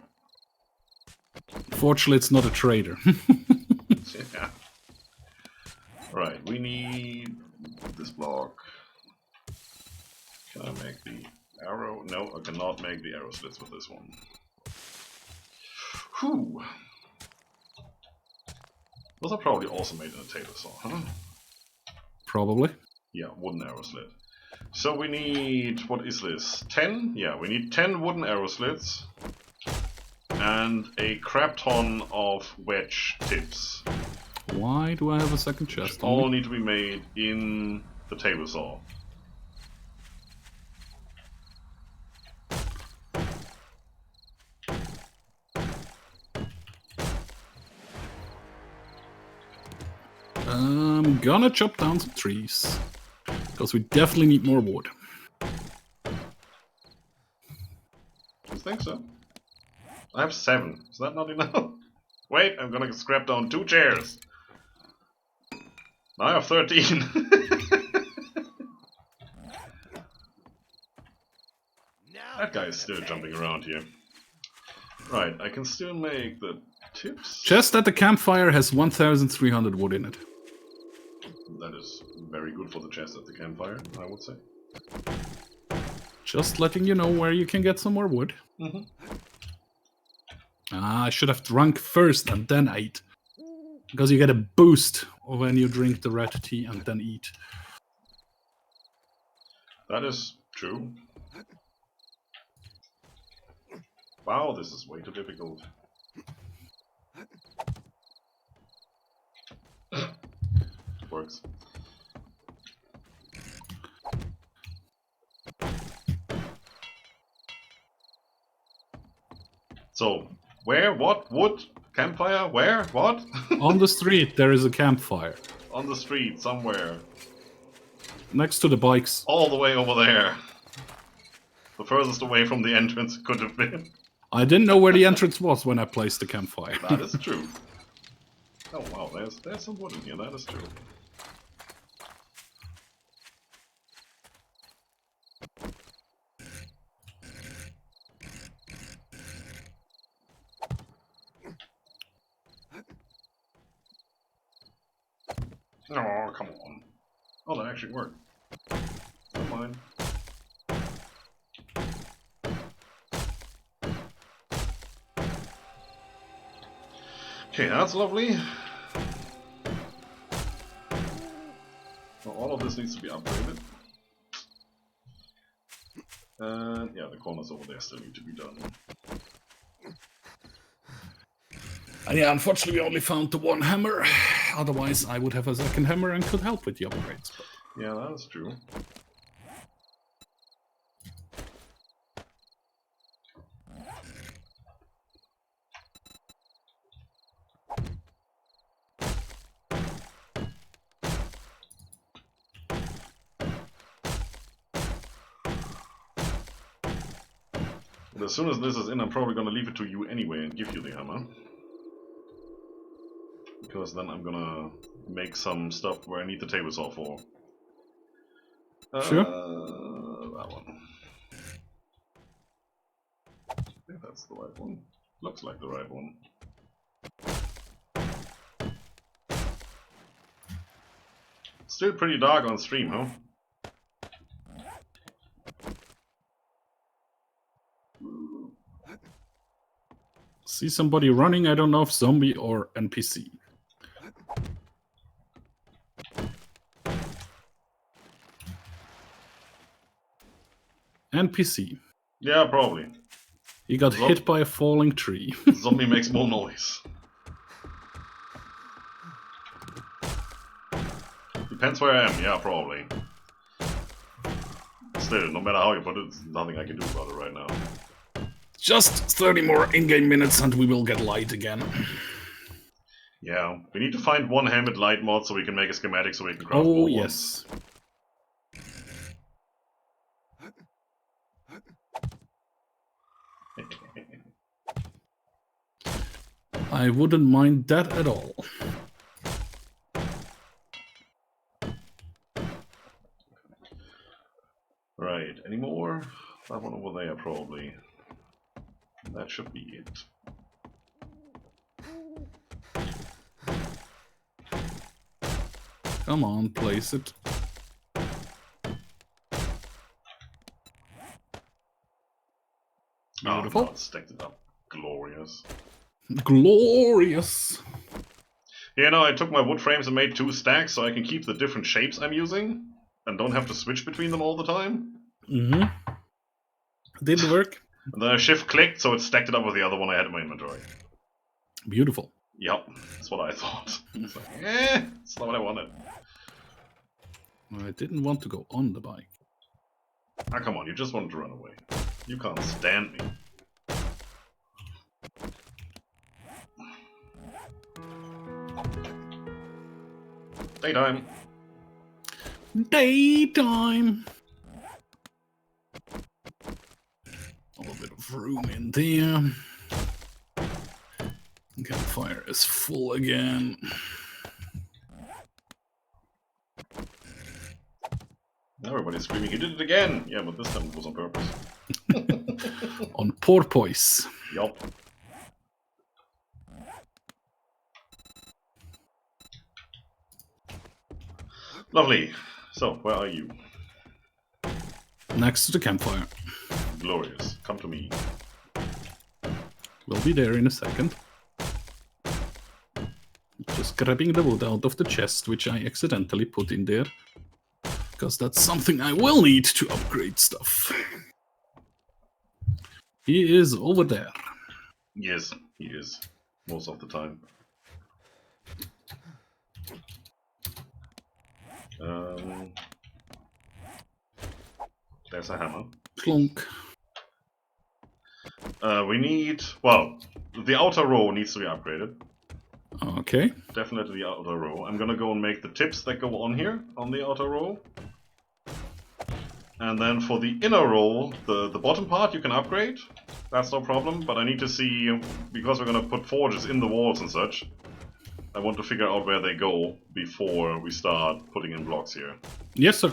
Fortunately, it's not a trader. Yeah. Right, we need this block. Can I make the arrow? No, I cannot make the arrow slits with this one. Whew. Those are probably also made in a table saw, huh? Probably. Yeah, wooden arrow slit. So we need, what is this? 10? Yeah, we need 10 wooden arrow slits. And a crap ton of wedge tips. Why do I have a second chest? All need to be made in the table saw. I'm gonna chop down some trees. Because we definitely need more wood. I think so. I have 7. Is that not enough? Wait, I'm gonna scrap down 2 chairs. Now I have 13. That guy is still jumping around here. Right, I can still make the tips. Chest at the campfire has 1,300 wood in it. That is very good for the chest at the campfire, I would say. Just letting you know where you can get some more wood. Mm-hmm. I should have drunk first and then ate. Because you get a boost when you drink the red tea and then eat. That is true. Wow, this is way too difficult. Works. So, where? What? Wood? Campfire? Where? What? On the street there is a campfire. On the street, somewhere. Next to the bikes. All the way over there. The furthest away from the entrance it could have been. I didn't know where the entrance was when I placed the campfire. That is true. Oh wow, there's some wood in here, that is true. Oh, come on. Oh, that actually worked. Never mind. Okay, that's lovely. Well, all of this needs to be upgraded. And yeah, the corners over there still need to be done. And yeah, unfortunately we only found the one hammer. Otherwise I would have a second hammer and could help with the upgrades. But... yeah, that is true. But as soon as this is in, I'm probably gonna leave it to you anyway and give you the hammer. Because then I'm gonna make some stuff where I need the table saw for. Sure. That one. I think that's the right one. Looks like the right one. Still pretty dark on stream, huh? See somebody running, I don't know if zombie or NPC. NPC. Yeah, probably. He got hit by a falling tree. Zombie makes more noise. Depends where I am, yeah, probably. Still, no matter how you put it, there's nothing I can do about it right now. Just 30 more in-game minutes and we will get light again. Yeah, we need to find one Helmet Light mod so we can make a schematic so we can craft more yes. ones. I wouldn't mind that at all. Right, any more? That one over there, probably. That should be it. Come on, place it. Beautiful. Oh, no, it's stacked it up. Glorious. Glorious. Yeah, no, I took my wood frames and made 2 stacks so I can keep the different shapes I'm using and don't have to switch between them all the time. Mm-hmm. Did work. And then I shift-clicked, so it stacked it up with the other one I had in my inventory. Beautiful. Yep, that's what I thought. It's like, it's not what I wanted. I didn't want to go on the bike. Ah, come on, you just wanted to run away. You can't stand me. Daytime. Daytime. A little bit of room in there. Campfire is full again. Everybody's screaming, he did it again! Yeah, but this time it was on purpose. On porpoise. Yup. Lovely. So, where are you? Next to the campfire. Glorious. Come to me. We'll be there in a second. Just grabbing the wood out of the chest, which I accidentally put in there. Because that's something I will need to upgrade stuff. He is over there. Yes, he is. Most of the time. There's a hammer. Clunk. We need... Well, the outer row needs to be upgraded. Okay. Definitely the outer row. I'm gonna go and make the tips that go on here, on the outer row. And then for the inner row, the bottom part you can upgrade. That's no problem, but I need to see, because we're gonna put forges in the walls and such, I want to figure out where they go before we start putting in blocks here. Yes, sir.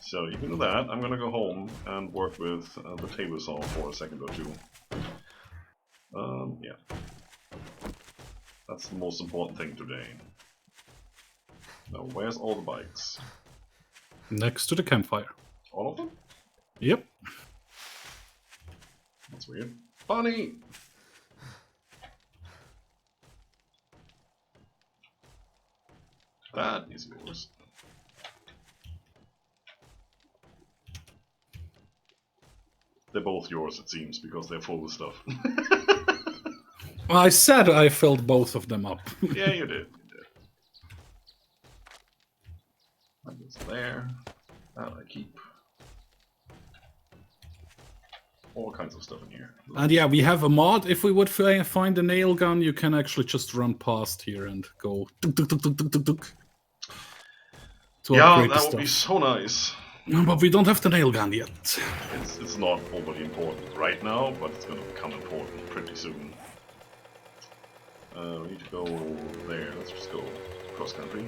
So you can do that. I'm gonna go home and work with the table saw for a second or two. Yeah. That's the most important thing today. Now, where's all the bikes? Next to the campfire. All of them? Yep. That's weird. Bunny! That is yours. They're both yours, it seems, because they're full of stuff. Well, I said I filled both of them up. Yeah, you did. That is there. That I keep. All kinds of stuff in here. And yeah, we have a mod. If we would find a nail gun, you can actually just run past here and go tuk, tuk, tuk, tuk, tuk, tuk, tuk, to Yeah, upgrade the that would stuff. be so nice. No, but we don't have the nail gun yet. It's not overly important right now, but it's gonna become important pretty soon. We need to go there. Let's just go cross country.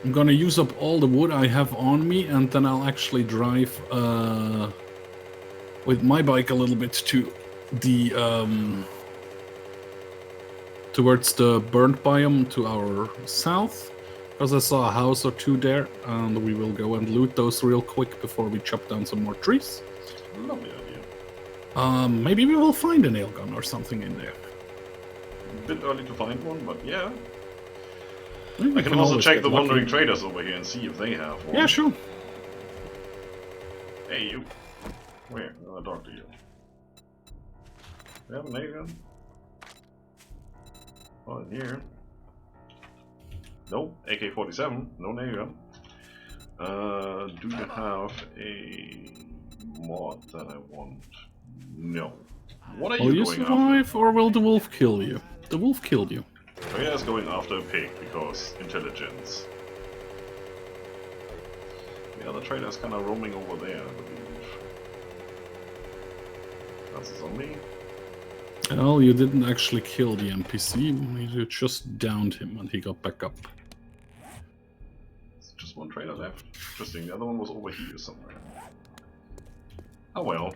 I'm gonna use up all the wood I have on me, and then I'll actually drive with my bike a little bit to the towards the burnt biome to our south, because I saw a house or two there, and we will go and loot those real quick before we chop down some more trees. Lovely idea. Maybe we will find a nail gun or something in there. A bit early to find one, but yeah. We I can also always check get the lucky. wandering traders over here and see if they have one. Yeah, sure. Hey, you. Where? I want to talk to you. You have a nail gun? Oh, in here. Nope. AK-47. No nail gun. Do you have a mod that I want? No. What are Will you you going survive, after? or will the wolf kill you? The wolf killed you. Freya is going after a pig because intelligence. The other trader is kind of roaming over there, I believe. That's a zombie. Well, you didn't actually kill the NPC. You just downed him and he got back up. There's just one trainer left. Interesting, the other one was over here somewhere. Oh well.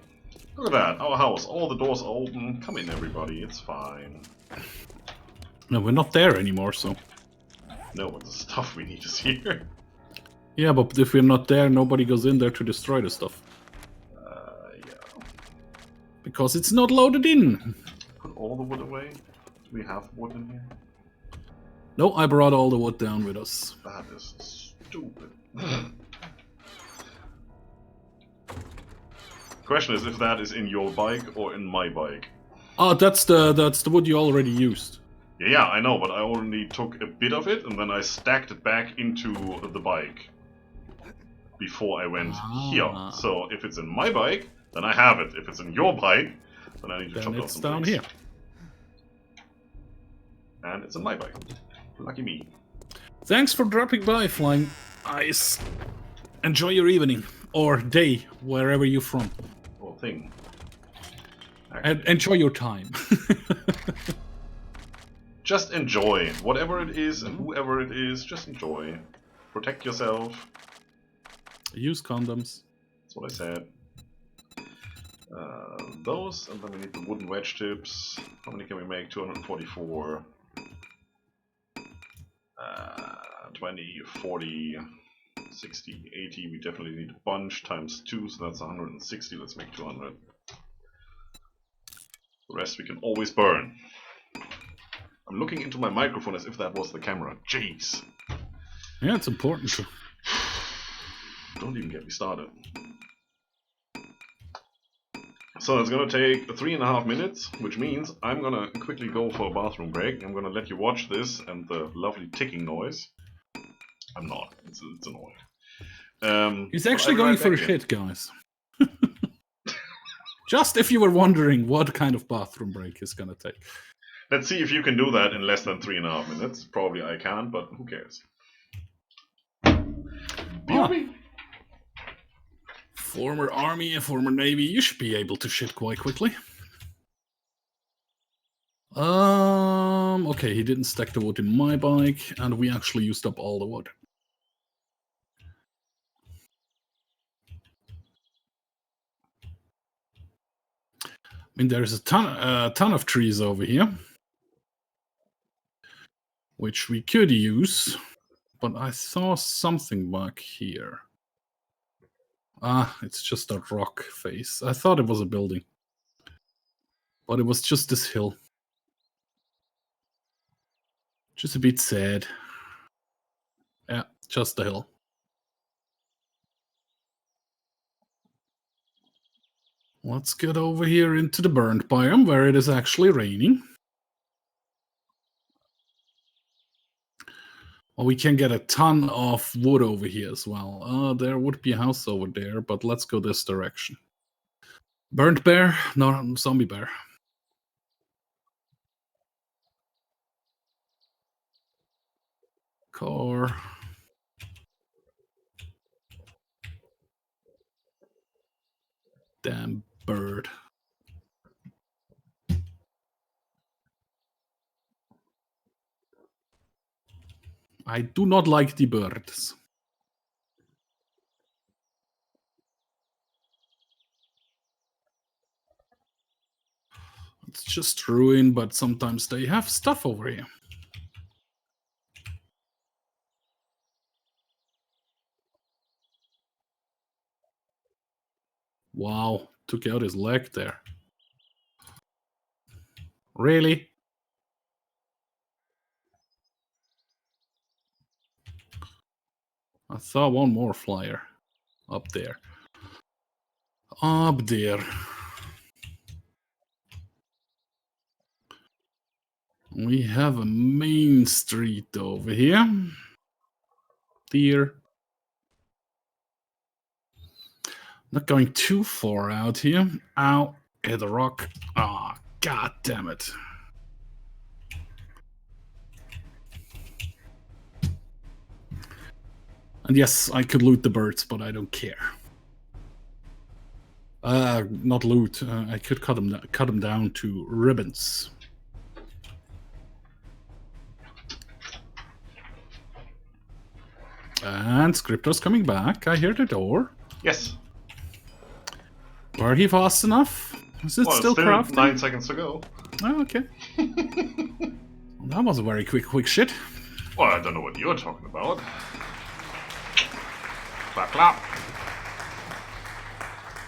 Look at that, our house. All the doors are open. Come in, everybody. It's fine. No, we're not there anymore, so... No, but the stuff we need is here. Yeah, but if we're not there, nobody goes in there to destroy the stuff. Yeah. Because it's not loaded in. Put all the wood away. Do we have wood in here? No, I brought all the wood down with us. That is stupid. Question is if that is in your bike or in my bike. Oh, that's the wood you already used. Yeah, I know, but I only took a bit of it and then I stacked it back into the bike before I went here. So if it's in my bike, then I have it. If it's in your bike, then I need to chop down some down trees. here. And it's in my bike. Lucky me. Thanks for dropping by, Flying Ice. Enjoy your evening or day, wherever you're from. Or thing. And enjoy your time. Just enjoy. Whatever it is and whoever it is, just enjoy. Protect yourself. Use condoms. That's what I said. Those, and then we need the wooden wedge tips. How many can we make? 244. 20, 40, 60, 80. We definitely need a bunch times 2, so that's 160. Let's make 200. The rest we can always burn. I'm looking into my microphone as if that was the camera. Jeez. Yeah, it's important to. Don't even get me started. So it's gonna take 3.5 minutes, which means I'm gonna quickly go for a bathroom break. I'm gonna let you watch this and the lovely ticking noise. I'm not. It's annoying. He's actually going for a shit, guys. Just if you were wondering what kind of bathroom break he's gonna take. Let's see if you can do that in less than 3.5 minutes. Probably I can, but who cares? Former Army and former Navy, you should be able to shit quite quickly. Okay, he didn't stack the wood in my bike, and we actually used up all the wood. I mean, there's a ton of trees over here, which we could use, but I saw something back here. Ah, it's just a rock face. I thought it was a building, but it was just this hill. Just a bit sad. Yeah, just a hill. Let's get over here into the burnt biome where it is actually raining. Well, we can get a ton of wood over here as well. There would be a house over there, but let's go this direction. Burnt bear? No, zombie bear. Car. Damn bird. I do not like the birds. It's just ruin, but sometimes they have stuff over here. Wow, took out his leg there. Really? I saw one more flyer up there. Up there. We have a main street over here. Deer. Not going too far out here. Ow. Hit a rock. Ah, oh, god damn it. And yes, I could loot the birds, but I don't care. Not loot. I could cut them down to ribbons. And Scriptor's coming back. I hear the door. Yes. Were he fast enough? Is it Well, still it's still crafting? 9 seconds to go. Oh, okay. Well, that was a very quick shit. Well, I don't know what you're talking about. Clap, clap.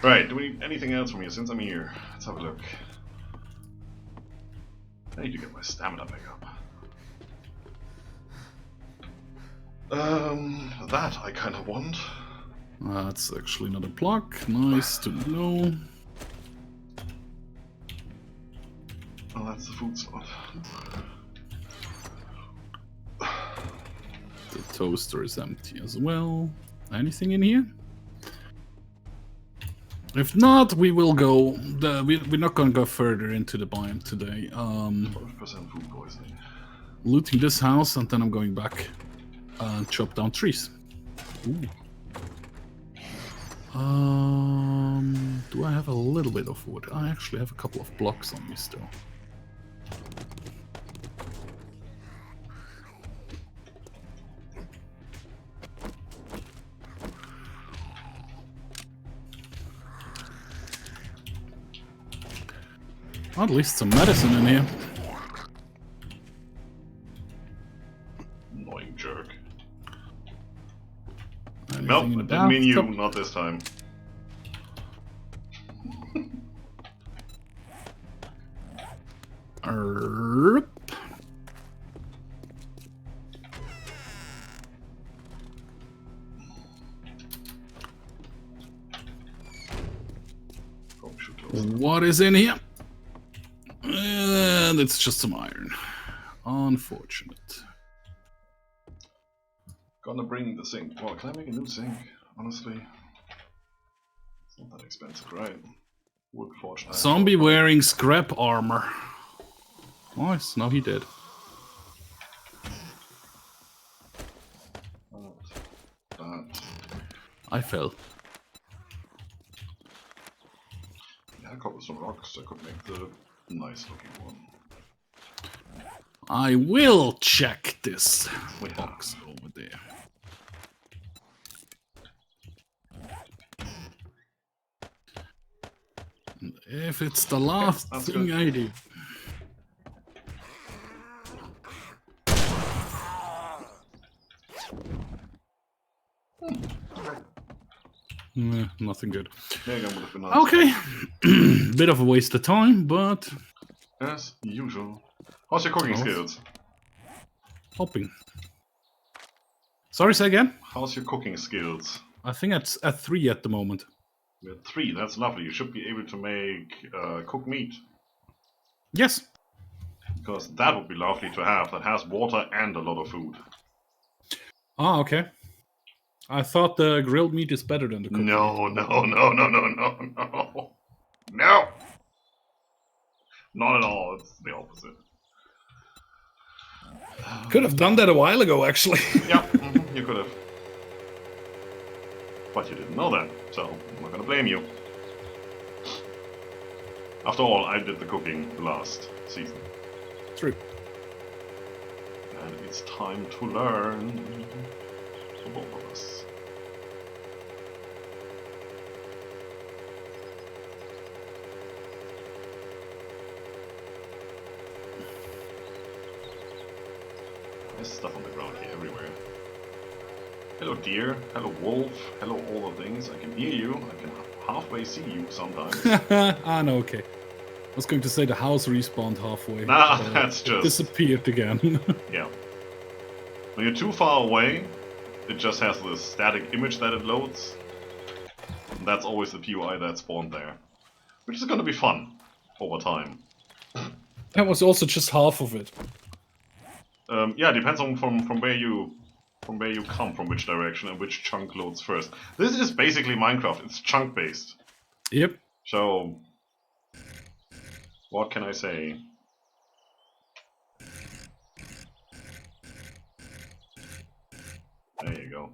Right, do we need anything else from you since I'm here? Let's have a look. I need to get my stamina back up. That I kind of want. That's actually not a block. Nice to know. Oh, that's the food slot. The toaster is empty as well. Anything in here? If not, we will go. We're not going to go further into the biome today. 12% food poisoning. Looting this house, and then I'm going back and chop down trees. Ooh. Do I have a little bit of wood? I actually have a couple of blocks on me still. At least some medicine in here. Annoying jerk. Anything Nope, in I the didn't mean you, bathtub? not this time. Erp. Probably should close that. What is in here? And it's just some iron. Unfortunate. Gonna bring the sink. Well, can I make a new sink? Honestly, it's not that expensive, right? Wood forged iron. Zombie wearing scrap armor. Nice, now he did. That. I fell. Yeah, cobblestone rocks. I could make the nice looking one. I will check this We have. box over there. And if it's the last that's thing good. I do. Nothing good. There you go, would have been nice. Okay. Bit of a waste of time, but As usual. How's your cooking Oh. skills? hoping. Sorry, say again? How's your cooking skills? I think it's at 3 at the moment. You're at 3, that's lovely. You should be able to make cooked meat. Yes. Because that would be lovely to have. That has water and a lot of food. Ah, okay. I thought the grilled meat is better than the cooked meat. No. No! Not at all. It's the opposite. Could have done that a while ago, actually. Yeah, you could have. But you didn't know that, so I'm not gonna blame you. After all, I did the cooking last season. True. And it's time to learn for both of us. There's stuff on the ground here everywhere. Hello deer, hello wolf, hello all the things. I can hear you, I can halfway see you sometimes. Ah, no, okay. I was going to say the house respawned halfway. Nah, but that's it just... disappeared again. Yeah. When you're too far away, it just has this static image that it loads. And that's always the POI that spawned there. Which is gonna be fun over time. That was also just half of it. Yeah, it depends on from where you come, from which direction, and which chunk loads first. This is basically Minecraft. It's chunk based. Yep. So, what can I say? There you go.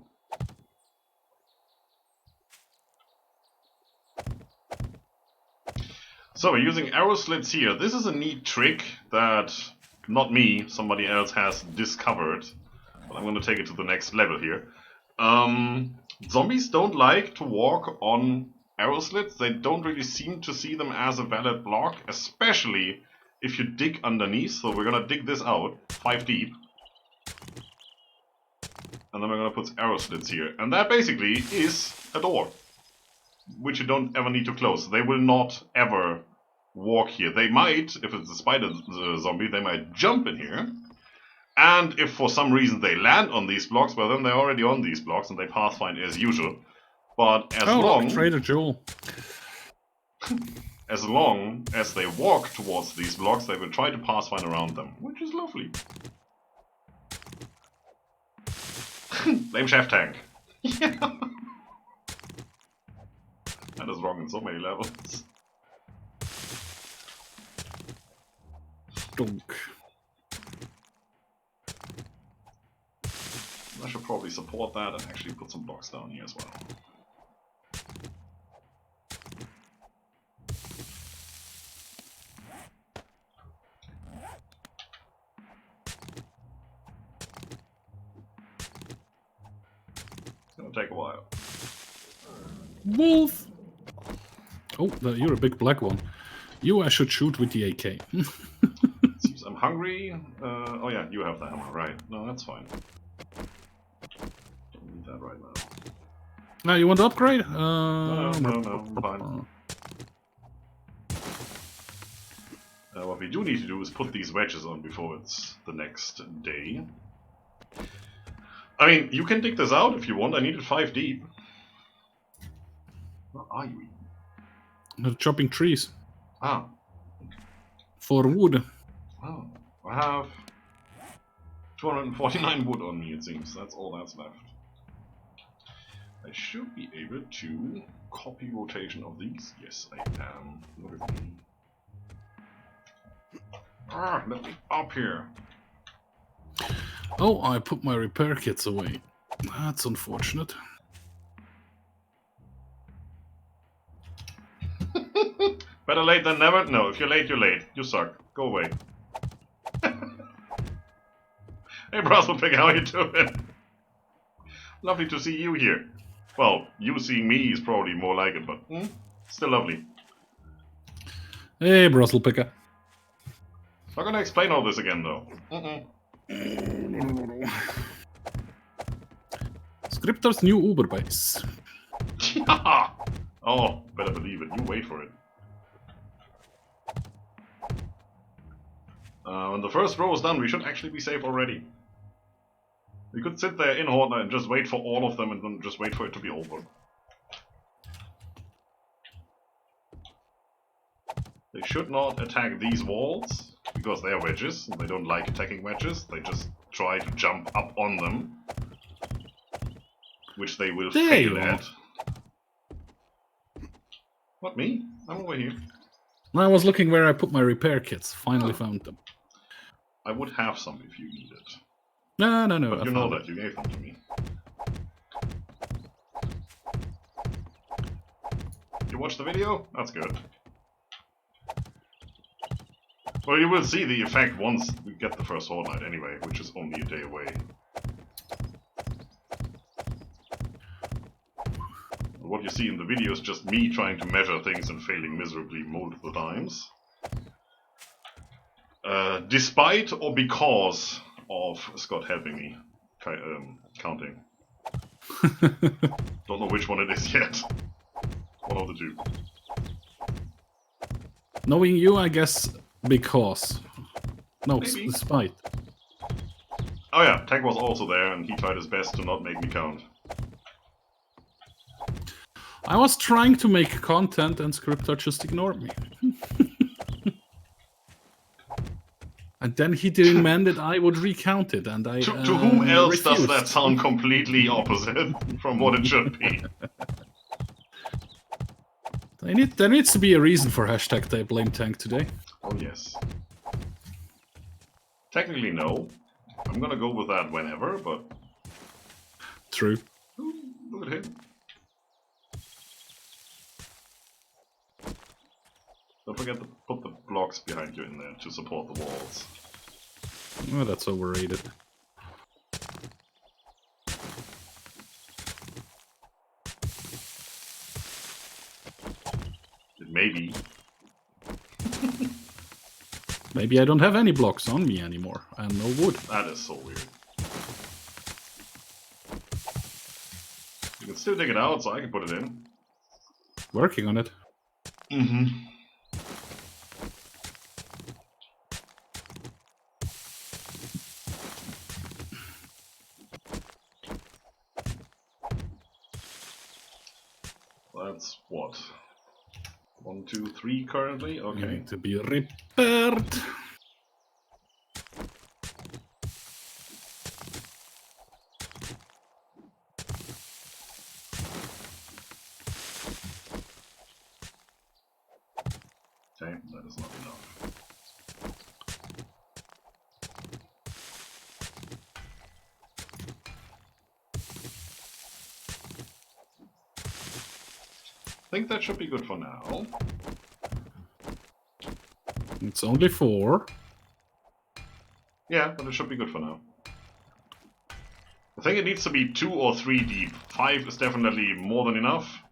So we're using arrow slits here. This is a neat trick that not me, somebody else has discovered. But I'm going to take it to the next level here. Zombies don't like to walk on arrow slits. They don't really seem to see them as a valid block, especially if you dig underneath. So we're going to dig this out, 5 deep. And then we're going to put arrow slits here. And that basically is a door, which you don't ever need to close. They will not ever walk here. They might, if it's a spider zombie, they might jump in here. And if for some reason they land on these blocks, well then they're already on these blocks and they pathfind as usual. But as long... Trader Joel. As long as they walk towards these blocks, they will try to pathfind around them, which is lovely. Blame Chef Tank. Yeah. That is wrong in so many levels. Dunk. I should probably support that and actually put some blocks down here as well. It's gonna take a while. Wolf! Oh, you're a big black one. You I should shoot with the AK. Seems I'm hungry. Oh yeah, you have the hammer, right. No, that's fine. Don't need that right now. Now you want to upgrade? No, I'm fine. What we do need to do is put these wedges on before it's the next day. I mean, you can dig this out if you want. I need it 5 deep. Where are you? They're chopping trees. Ah. For wood. Oh, I have 249 wood on me, it seems. That's all that's left. I should be able to copy rotation of these. Yes, I am. Look at me. Ah, let me up here. Oh, I put my repair kits away. That's unfortunate. Better late than never? No, if you're late, you're late. You suck. Go away. Hey, Brosselpig, how are you doing? Lovely to see you here. Well, you seeing me is probably more like it, but still lovely. Hey, Brussels picker. Not gonna explain all this again, though. Scripter's new Uber base. Yeah. Oh, better believe it. You wait for it. When the first row is done, we should actually be safe already. We could sit there in Hortner and just wait for all of them and then just wait for it to be over. They should not attack these walls, because they are wedges, and they don't like attacking wedges. They just try to jump up on them, which they will fail at. What, me? I'm over here. I was looking where I put my repair kits. Finally found them. I would have some if you need it. No. But you know that, you gave them to me. You watched the video? That's good. Well, you will see the effect once we get the first Horde Night anyway, which is only a day away. What you see in the video is just me trying to measure things and failing miserably multiple times. Despite or because of Scott helping me counting. Don't know which one it is yet. One of the two. Knowing you, I guess, because. No, Maybe. despite. Oh yeah, Tech was also there and he tried his best to not make me count. I was trying to make content and Scripter just ignored me. And then he demanded I would recount it, and I To whom else refused. does that sound completely opposite from what it should be? There needs to be a reason for hashtag they blame tank today. Oh yes. Technically no. I'm gonna go with that whenever, but... True. Ooh, look at him. The Don't forget to put the blocks behind you in there to support the walls. Oh, that's overrated. It may be. Maybe I don't have any blocks on me anymore, and no wood. That is so weird. You can still dig it out, so I can put it in. Working on it. Mm-hmm. That's what? 1, 2, 3 currently? Okay. Need to be repaired. Okay, that is not enough. I think that should be good for now. It's only 4. Yeah, but it should be good for now. I think it needs to be 2 or 3 deep. 5 is definitely more than enough.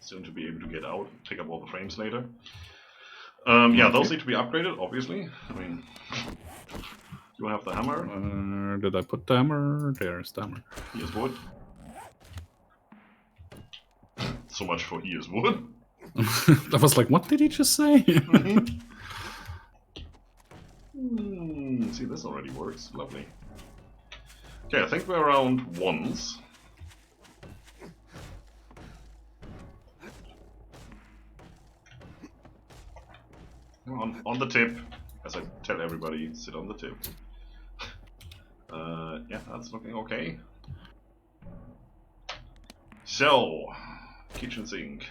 Soon to be able to get out, pick up all the frames later. Yeah, those need to be upgraded, obviously. I mean, you have the hammer. Did I put the hammer? There's the hammer. Here's wood. So much for here's wood. I was like, what did he just say? See, this already works. Lovely. Okay, I think we're around ones. On the tip. As I tell everybody, sit on the tip. Yeah, that's looking okay. So, kitchen sink.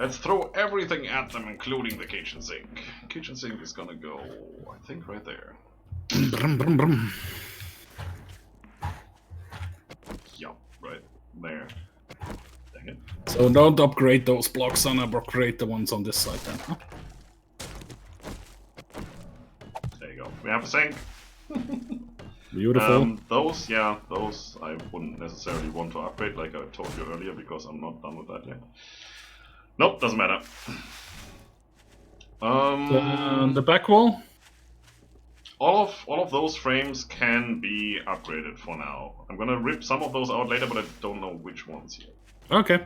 Let's throw everything at them, including the kitchen sink. Kitchen sink is gonna go, I think, right there. Brum, brum, brum. Yup, right there. Dang it. So don't upgrade those blocks and upgrade the ones on this side then. Huh? There you go. We have a sink. Beautiful. Those, yeah, those I wouldn't necessarily want to upgrade, like I told you earlier, because I'm not done with that yet. Nope, doesn't matter. The back wall? All of those frames can be upgraded for now. I'm gonna rip some of those out later, but I don't know which ones yet. Okay.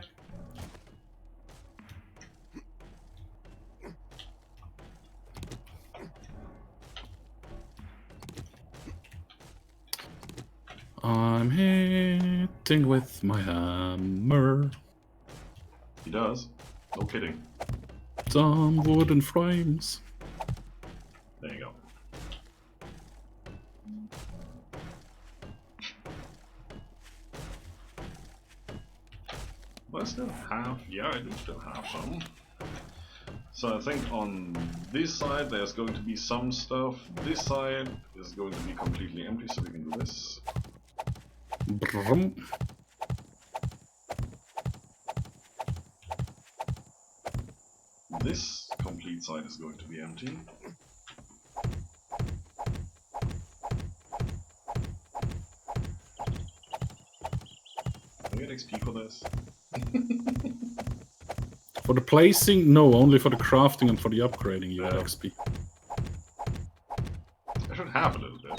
I'm hitting with my hammer. He does. No kidding. Some wooden frames. There you go. Well, I still have... Yeah, I do still have some. So I think on this side there's going to be some stuff. This side is going to be completely empty, so we can do this. Brum. This complete side is going to be empty. Do I get XP for this? For the placing, no, only for the crafting and for the upgrading you have XP. I should have a little bit.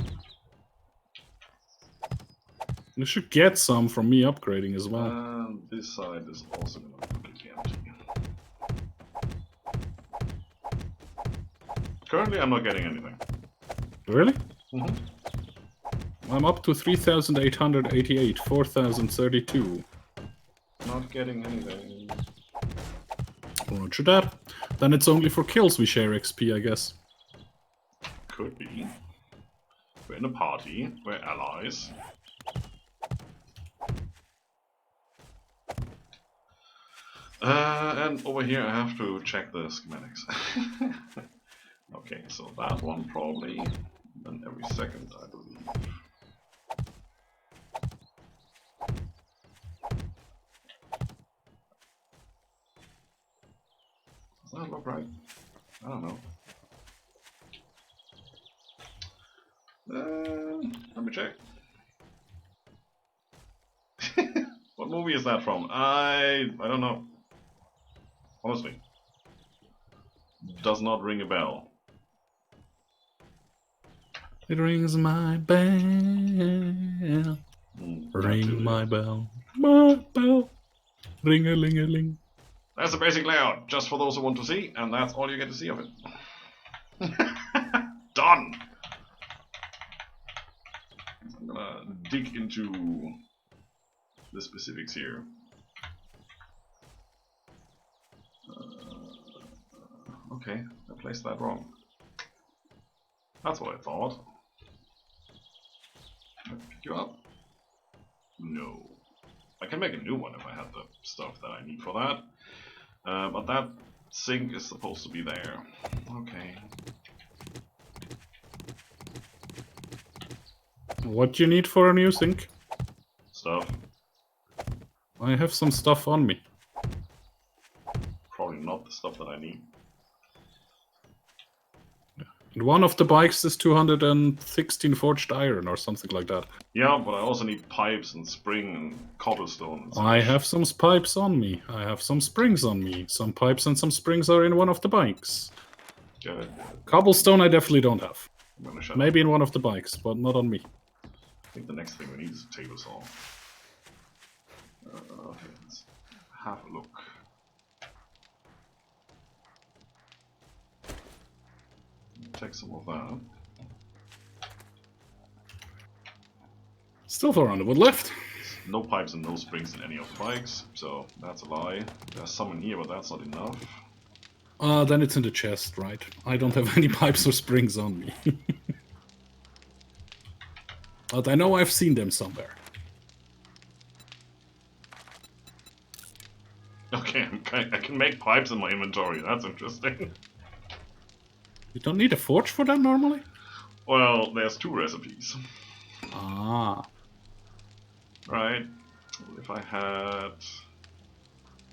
You should get some from me upgrading as well. And this side is also going to be completely empty. Currently I'm not getting anything. Really? Mm-hmm. I'm up to 3,888, 4,032. Not getting anything. Roger that. Then it's only for kills we share XP, I guess. Could be. We're in a party. We're allies. And over here I have to check the schematics. Okay, so that one probably And every second, I believe. Does that look right? I don't know. Let me check. What movie is that from? I don't know. Honestly. Does not ring a bell. It rings my bell. Ring my bell. My bell. Ring-a-ling-a-ling. That's the basic layout, just for those who want to see, and that's all you get to see of it. Done! I'm gonna dig into the specifics here. Okay, I placed that wrong. That's what I thought. Can I pick you up? No. I can make a new one if I have the stuff that I need for that. But that sink is supposed to be there. Okay. What do you need for a new sink? Stuff. I have some stuff on me. Probably not the stuff that I need. And one of the bikes is 216 forged iron or something like that. Yeah, but I also need pipes and spring and cobblestone and such. I have some pipes on me. I have some springs on me. Some pipes and some springs are in one of the bikes. Good. Cobblestone I definitely don't have. I'm gonna shut Maybe up. in one of the bikes, but not on me. I think the next thing we need is a table saw. Okay, let's have a look. Take some of that. Still 400 wood left. No pipes and no springs in any of the bikes, so that's a lie. There's some in here, but that's not enough. Then it's in the chest, right? I don't have any pipes or springs on me. But I know I've seen them somewhere. Okay, I can make pipes in my inventory. That's interesting. You don't need a forge for them normally? Well, there's two recipes. Ah. Right. If I had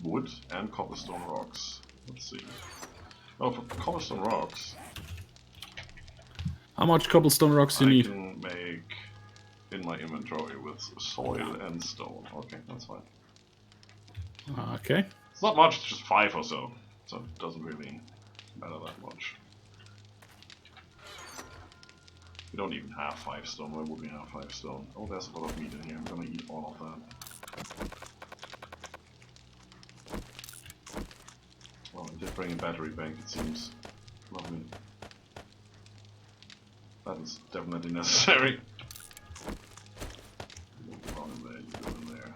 wood and cobblestone rocks. Let's see. Oh, for cobblestone rocks, How much cobblestone rocks you I need? can make in my inventory with soil and stone. Okay, that's fine. Okay. It's not much, it's just 5 or so. So it doesn't really matter that much. We don't even have 5 stone. Why would we have 5 stone? Oh, there's a lot of meat in here. I'm gonna eat all of that. Well, I did bring a battery bank, it seems. Lovely. That is definitely necessary. You go in there, you go in there.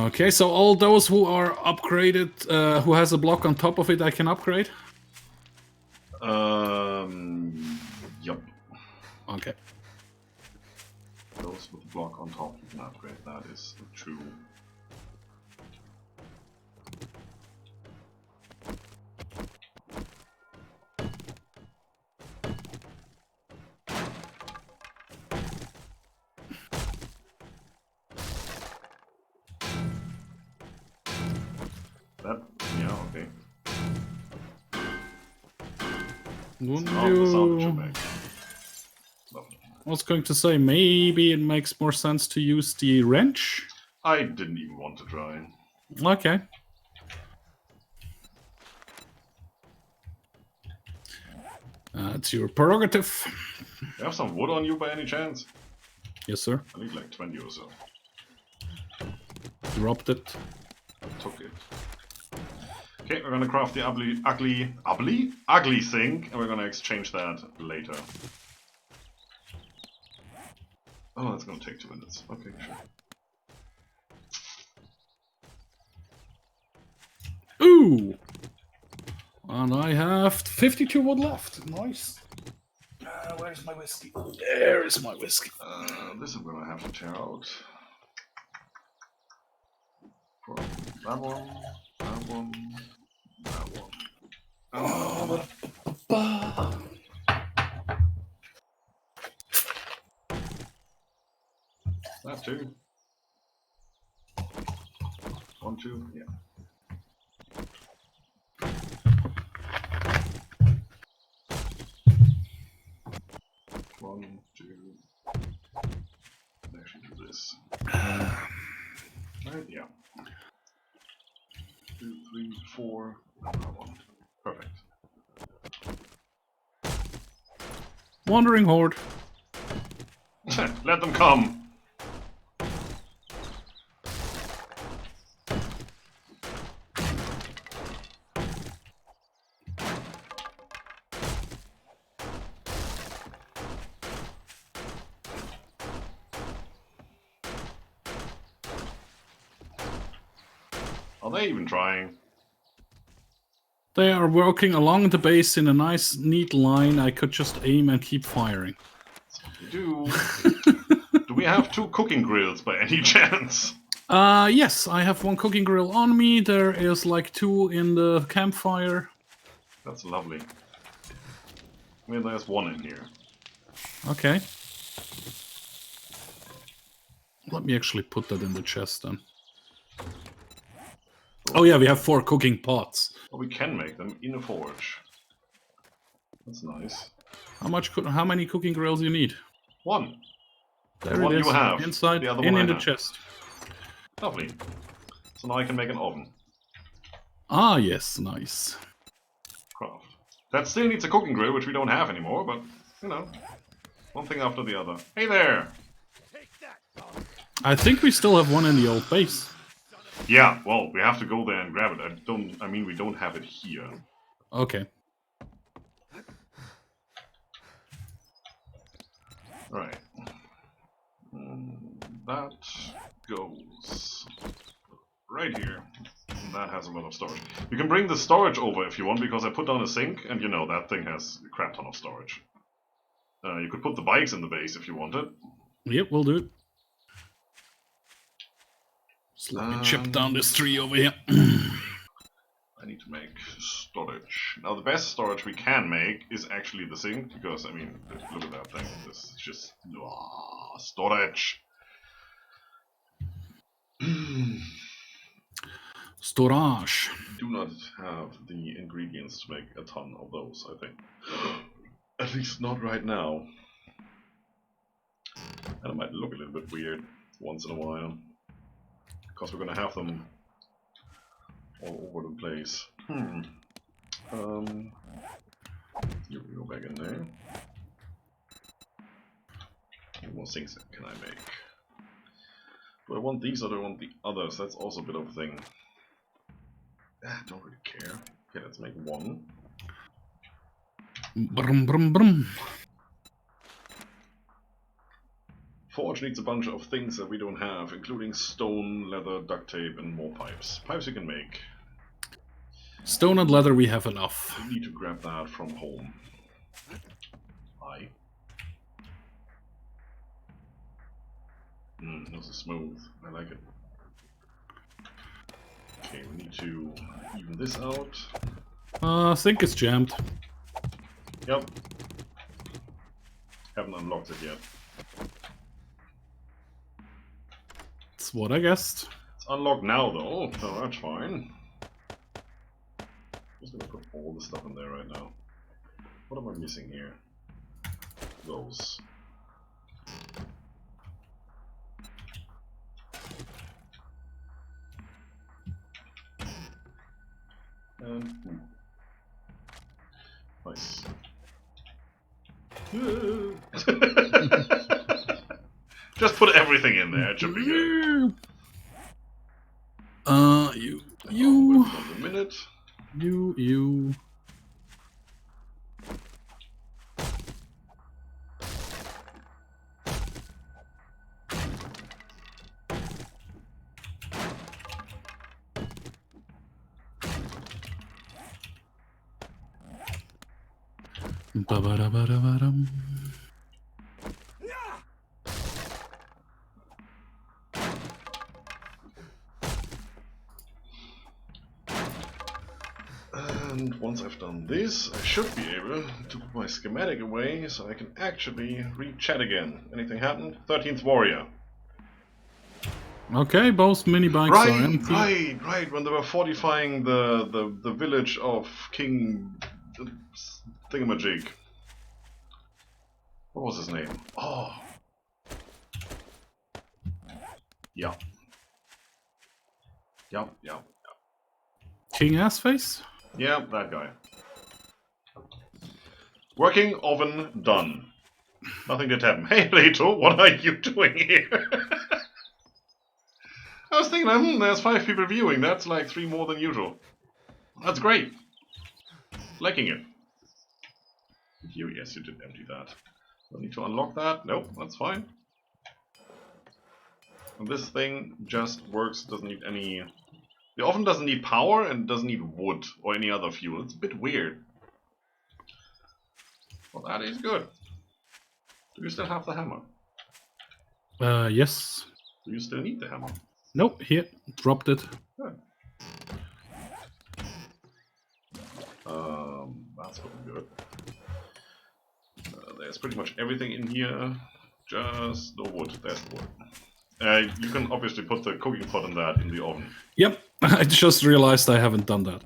Okay, so all those who are upgraded, who has a block on top of it, I can upgrade? Yup. Okay. Those with the block on top you can upgrade, that is true. That, yeah, okay. Wouldn't Not the sound it should you... make. Lovely. I was going to say, maybe it makes more sense to use the wrench? I didn't even want to try. Okay. It's your prerogative. You have some wood on you by any chance? Yes, sir. I need like 20 or so. Dropped it. Took it. Okay, we're gonna craft the ugly sink, and we're gonna exchange that later. Oh, that's gonna take 2 minutes. Okay, sure. Ooh! And I have 52 wood left. Nice. Where's my whiskey? There is my whiskey. This I'm gonna have to tear out. From that one, That too. 1, 2, yeah. One, two. Actually do this. Right, yeah. 2, 3, 4. Another one. Perfect. Wandering horde. Let them come. Are they even trying? They are working along the base in a nice, neat line. I could just aim and keep firing. That's what we do. Do we have 2 cooking grills by any chance? Yes, I have 1 cooking grill on me. There is like 2 in the campfire. That's lovely. I mean, there's 1 in here. Okay. Let me actually put that in the chest then. Oh yeah, we have 4 cooking pots. Well, we can make them in a forge. That's nice. How many cooking grills do you need? 1. There The one it is. you have. Inside, The other one in I the have. chest. Lovely. So now I can make an oven. Ah, yes, nice. Craft. That still needs a cooking grill, which we don't have anymore, but, you know, one thing after the other. Hey there! I think we still have 1 in the old base. Yeah, well, we have to go there and grab it. I mean, we don't have it here. Okay. Right. That goes right here. And that has a lot of storage. You can bring the storage over if you want, because I put down a sink, and you know, that thing has a crap ton of storage. You could put the bikes in the base if you wanted. Yep, we'll do it. So let me chip down this tree over here. I need to make storage. Now, the best storage we can make is actually the sink, because, I mean, look at that thing. This is just... storage! Storage. Do not have the ingredients to make a ton of those, I think. At least not right now. And it might look a little bit weird once in a while. Because we're gonna have them all over the place. You go back in there. What more things can I make? Do I want these or do I want the others? That's also a bit of a thing. Don't really care. Okay, let's make 1. Brum, brum, brum. Forge needs a bunch of things that we don't have, including stone, leather, duct tape, and more pipes. Pipes you can make. Stone and leather we have enough. We need to grab that from home. This is smooth. I like it. Okay, we need to even this out. I think it's jammed. Yep. Haven't unlocked it yet. That's what I guessed. It's unlocked now though, so that's fine. I'm just gonna put all the stuff in there right now. What am I missing here? Those. And nice. Just put everything in there, it should be good. You. A minute. You. Ba-ba-da-ba-da-ba-dum. And once I've done this, I should be able to put my schematic away so I can actually read chat again. Anything happened? 13th Warrior. Okay, both mini bikes are empty. Right. When they were fortifying the village of King Thingamajig. What was his name? Oh. Yeah. Yep. King Assface? Yeah, that guy. Working oven done. Nothing did happen. Hey, Leto, what are you doing here? I was thinking, there's 5 people viewing. That's like 3 more than usual. That's great. Liking it. Yes, you did empty that. Do I need to unlock that? Nope, that's fine. And this thing just works, doesn't need any... The oven doesn't need power and doesn't need wood or any other fuel. It's a bit weird. Well, that is good. Do you still have the hammer? Yes. Do you still need the hammer? Nope, here. Dropped it. Good. That's looking good. There's pretty much everything in here. Just no wood. There's the wood. You can obviously put the cooking pot in the oven. Yep, I just realized I haven't done that.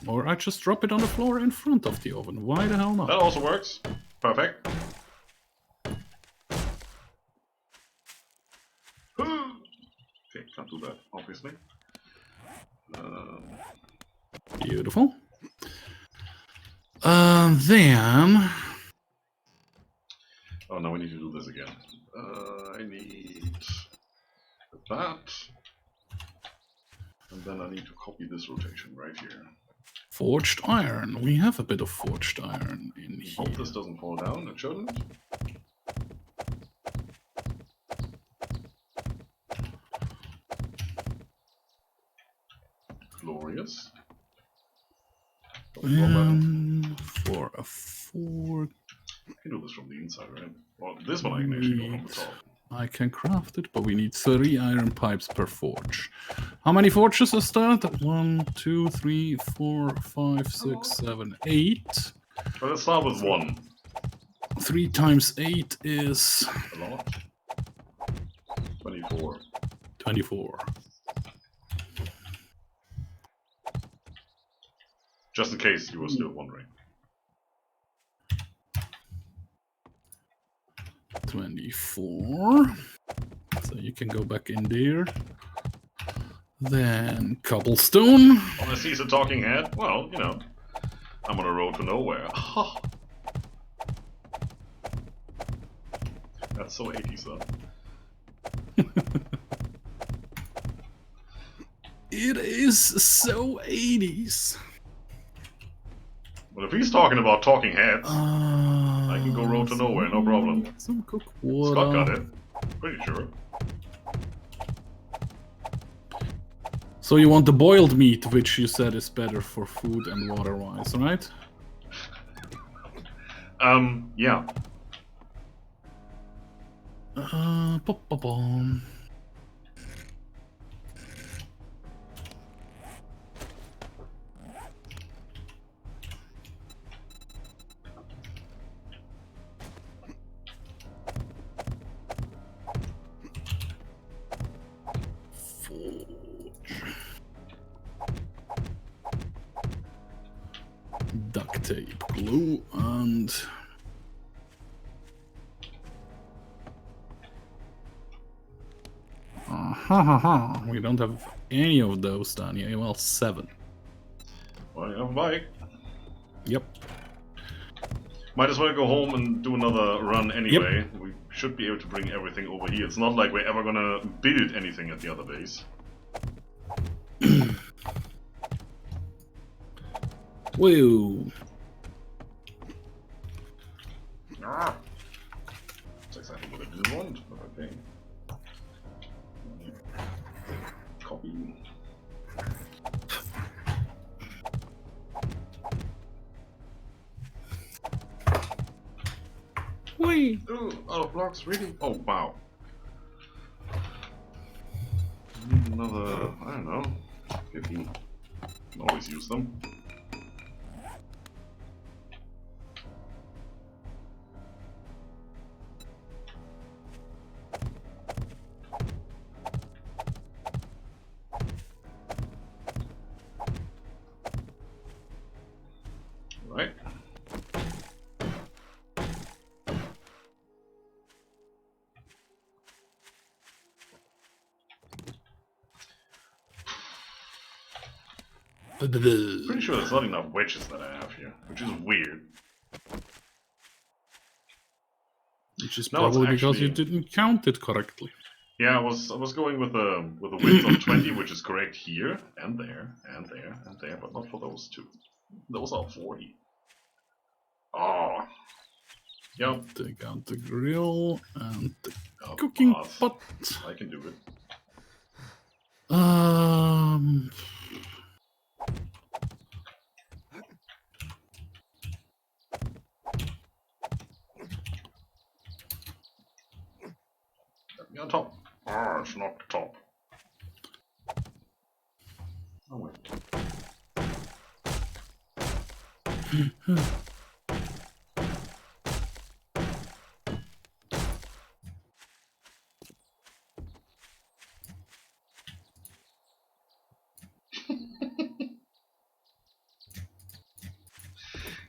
Or I just drop it on the floor in front of the oven. Why the hell not? That also works. Perfect. Okay, can't do that, obviously. Beautiful. Then... Oh, now we need to do this again. I need that. And then I need to copy this rotation right here. Forged iron. We have a bit of forged iron in here. Hope this doesn't fall down. It shouldn't. Glorious. For a fork... I can do this from the inside, right? Well, this one I can actually do from the top. I can craft it, but we need 3 iron pipes per forge. How many forges is that? 1, 2, 3, 4, 5, 6, 7, 8. Well, let's start with 1. 3 times 8 is... A lot. 24. 24. Just in case you were still wondering. 24. So you can go back in there. Then cobblestone. Wanna see the talking head? Well, you know, I'm on a road to nowhere. That's so 80s though. It is so 80s. Well, if he's talking about talking heads, I can go road to nowhere, no problem. Some cooked water. Scott got it. Pretty sure. So you want the boiled meat, which you said is better for food and water-wise, right? Yeah. Ba-ba-bum. Duct tape, glue, and we don't have any of those down here. Well, 7. Well, you have a bike. Yep. Might as well go home and do another run anyway. Yep. We should be able to bring everything over here. It's not like we're ever gonna build anything at the other base. Whoa. Ah. That's exactly what I didn't want, but okay. Copy. Wait. Ooh, out of blocks, really? Oh, wow. Another, I don't know, 15. Can always use them. Right. Pretty sure there's not enough witches that I have here, which is weird. Which is probably because you didn't count it correctly. Yeah, I was going with a width of 20, which is correct here and there and there and there, but not for those two. Those are 40. Oh. Yep. Take out the grill and the cooking pot. I can do it. Let me on top. Ah, it's not the top. Oh wait.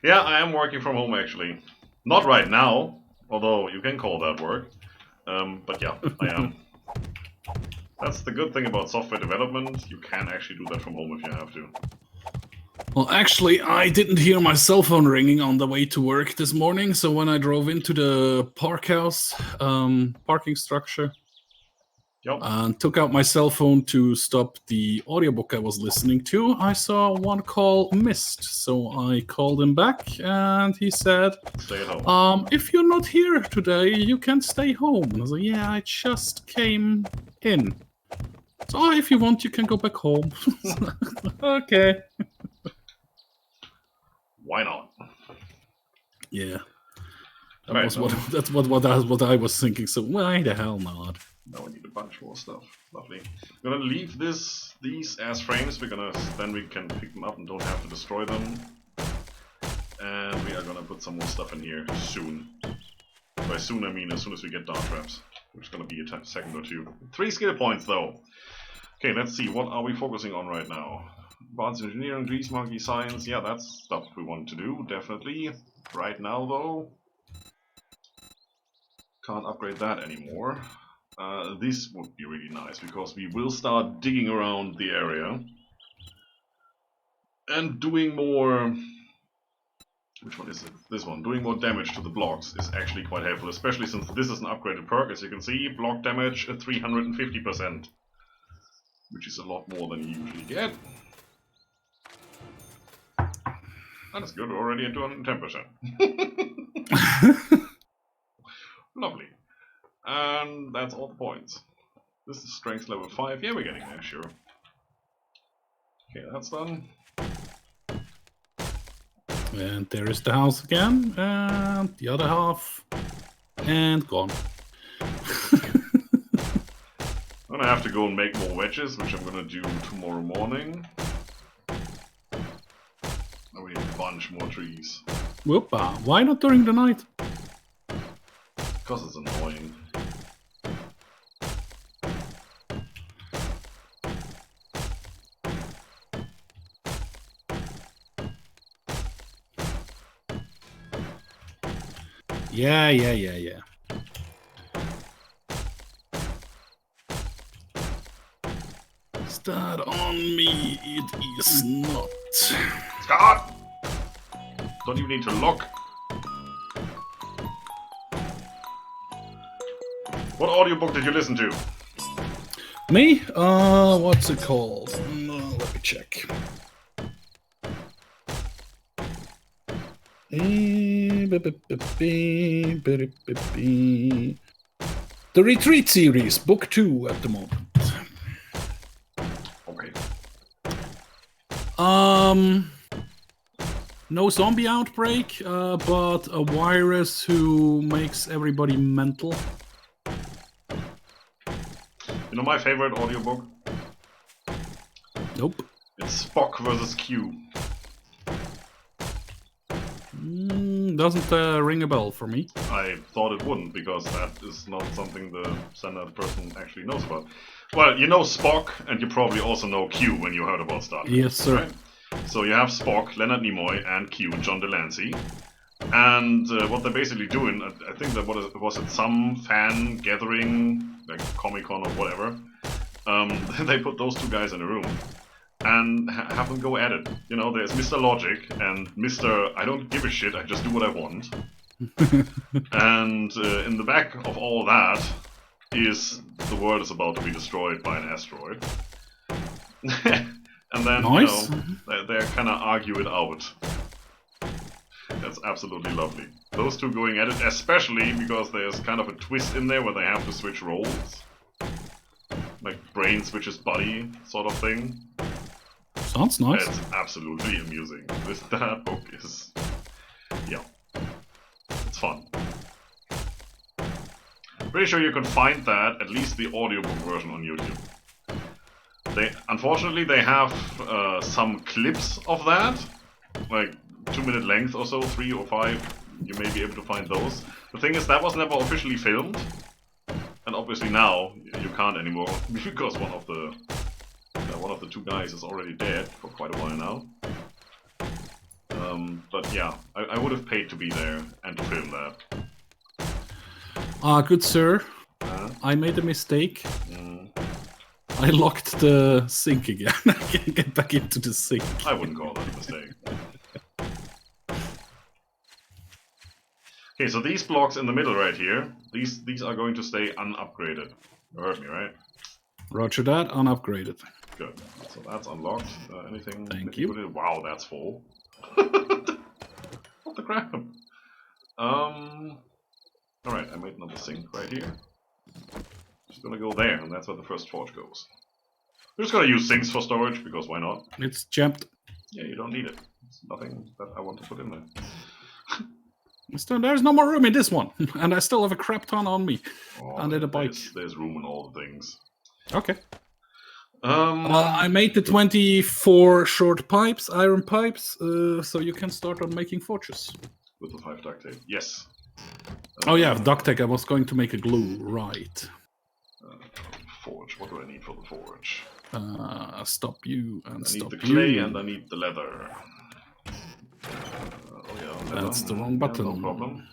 Yeah, I am working from home actually. Not right now, although you can call that work. But yeah, I am. That's the good thing about software development. You can actually do that from home if you have to. Well, actually, I didn't hear my cell phone ringing on the way to work this morning, so when I drove into the parking structure, and took out my cell phone to stop the audiobook I was listening to, I saw one call missed. So I called him back, and he said, "Stay at home. If you're not here today, you can stay home." And I was like, "Yeah, I just came in. So if you want, you can go back home." Okay. Why not? Yeah. That's what I was thinking. So why the hell not? Now we need a bunch more stuff. Lovely. We're gonna leave these as frames. Then we can pick them up and don't have to destroy them. And we are gonna put some more stuff in here soon. By soon I mean as soon as we get dart traps, which is gonna be a second or two. 3 skill points though. Okay, let's see. What are we focusing on right now? Advanced engineering, grease monkey science. Yeah, that's stuff we want to do, definitely. Right now though, can't upgrade that anymore. This would be really nice because we will start digging around the area and doing more. Which one is it? This one. Doing more damage to the blocks is actually quite helpful, especially since this is an upgraded perk. As you can see, block damage at 350%, which is a lot more than you usually get. That's good. We're already at 210%. Lovely. And that's all the points. This is strength level 5. Yeah, we're getting there, sure. Okay, that's done. And there is the house again, and the other half, and gone. I'm gonna have to go and make more wedges, which I'm gonna do tomorrow morning. And we need a bunch more trees. Whoopa, why not during the night? Because it's annoying. Yeah. Is that on me? It is not. Scott! Don't even need to look. What audiobook did you listen to? Me? What's it called? Let me check. The Retreat series, book 2 at the moment. Okay. No zombie outbreak, but a virus who makes everybody mental. You know my favorite audiobook? Nope. It's Spock versus Q. Doesn't ring a bell for me. I thought it wouldn't, because that is not something the standard person actually knows about. Well, you know Spock, and you probably also know Q when you heard about Star Trek. Yes, sir. Right? So you have Spock, Leonard Nimoy, and Q, John Delancey. And what they're basically doing, I think that was it some fan gathering, like Comic-Con or whatever, they put those two guys in a room and have them go at it. You know, there's Mr. Logic and Mr. I don't give a shit, I just do what I want. And in the back of all that is the world is about to be destroyed by an asteroid. And then, nice. you know, they're kind of argue it out. That's absolutely lovely. Those two going at it, especially because there's kind of a twist in there where they have to switch roles. Like brain switches body sort of thing. Sounds nice. It's absolutely amusing. That book is... yeah. It's fun. Pretty sure you can find that, at least the audiobook version on YouTube. Unfortunately, they have some clips of that, like 2-minute length or so, 3 or 5. You may be able to find those. The thing is, that was never officially filmed, and obviously now you can't anymore because one of the two guys is already dead for quite a while now. But yeah, I would have paid to be there and to film that. Good sir. I made a mistake. I locked the sink again. I can't get back into the sink. I wouldn't call that a mistake. Okay, so these blocks in the middle right here, these are going to stay unupgraded. You heard me, right? Roger that, unupgraded. Good. So that's unlocked. Anything? Thank you. Wow, that's full. What the crap? Alright, I made another sink right here. Just gonna go there, and that's where the first forge goes. We're just gonna use sinks for storage, because why not? It's jammed. Yeah, you don't need it. There's nothing that I want to put in there. There's no more room in this one, and I still have a crap ton on me. Oh, and a bike. There's room in all the things. Okay. I made the 24 short pipes, iron pipes, so you can start on making forges. With the 5 duct tape, yes. Oh yeah, duct tape. I was going to make a glue, right? Forge. What do I need for the forge? Stop you and stop you. I need the clay and I need the leather. Oh yeah, leather. That's the wrong button. Yeah, no problem.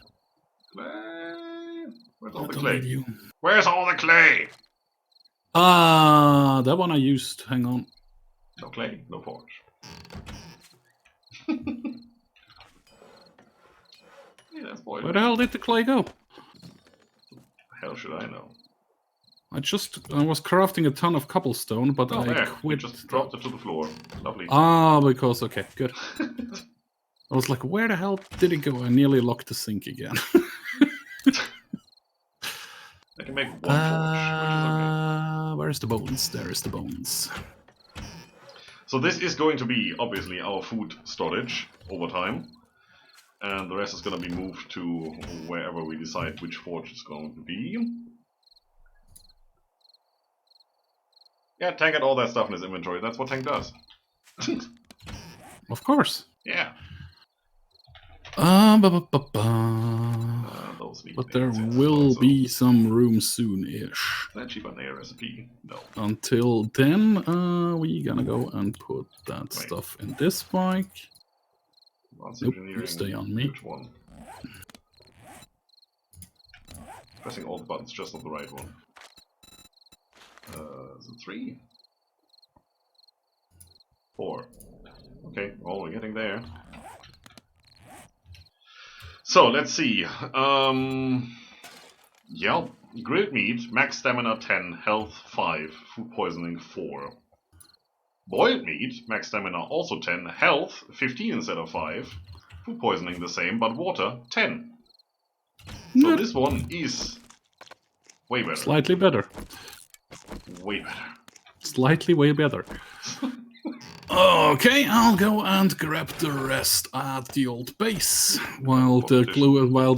Clay. Where's all the Don't clay? need you. Where's all the clay? That one I used. Hang on. No clay, no forge. Yeah, that's boiling. Where the hell did the clay go? Hell should I know? I was crafting a ton of cobblestone, but Oh, I there. quit. You just dropped it to the floor. Lovely. Because, okay, good. I was like, where the hell did it go? I nearly locked the sink again. I can make one forge, which is okay. Where's the bones? There is the bones. So this is going to be, obviously, our food storage over time. And the rest is going to be moved to wherever we decide which forge it's going to be. Yeah, Tank had all that stuff in his inventory. That's what Tank does. Of course. Yeah. But there will be some room soon-ish. That cheap on air recipe. No. Until then, we gonna go and put that stuff in this bike. Nope, you stay on me. Which one? Pressing all the buttons, just not the right one. Is it 3? 4. Okay, well, we're getting there. So, let's see. Yeah, grilled meat, max stamina 10, health 5, food poisoning 4. Boiled meat, max stamina also 10, health 15 instead of 5, food poisoning the same, but water 10. So this one is way better. Slightly better. Way better. Slightly way better. Okay, I'll go and grab the rest at the old base while the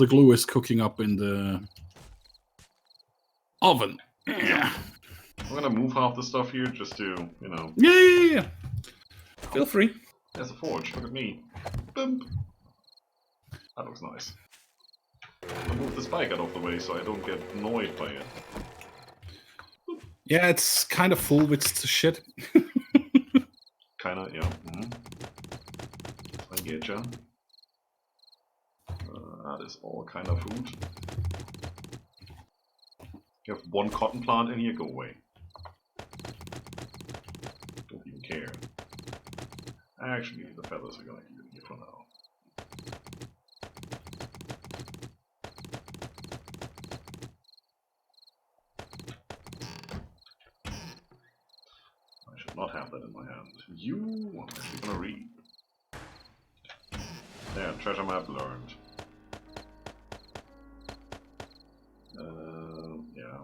glue is cooking up in the oven. Yeah. I'm gonna move half the stuff here just to, you know. Yeah. Feel free. There's a forge. Look at me. Boom. That looks nice. I'll move this bike out of the way so I don't get annoyed by it. Yeah, it's kind of full with shit. Kinda, yeah. I get ya. That is all kind of food. You have one cotton plant in here, go away. Don't even care. Actually, the feathers are gonna keep it here for now. I should not have that in my hand. You, I'm actually gonna read. There, treasure map learned. Yeah,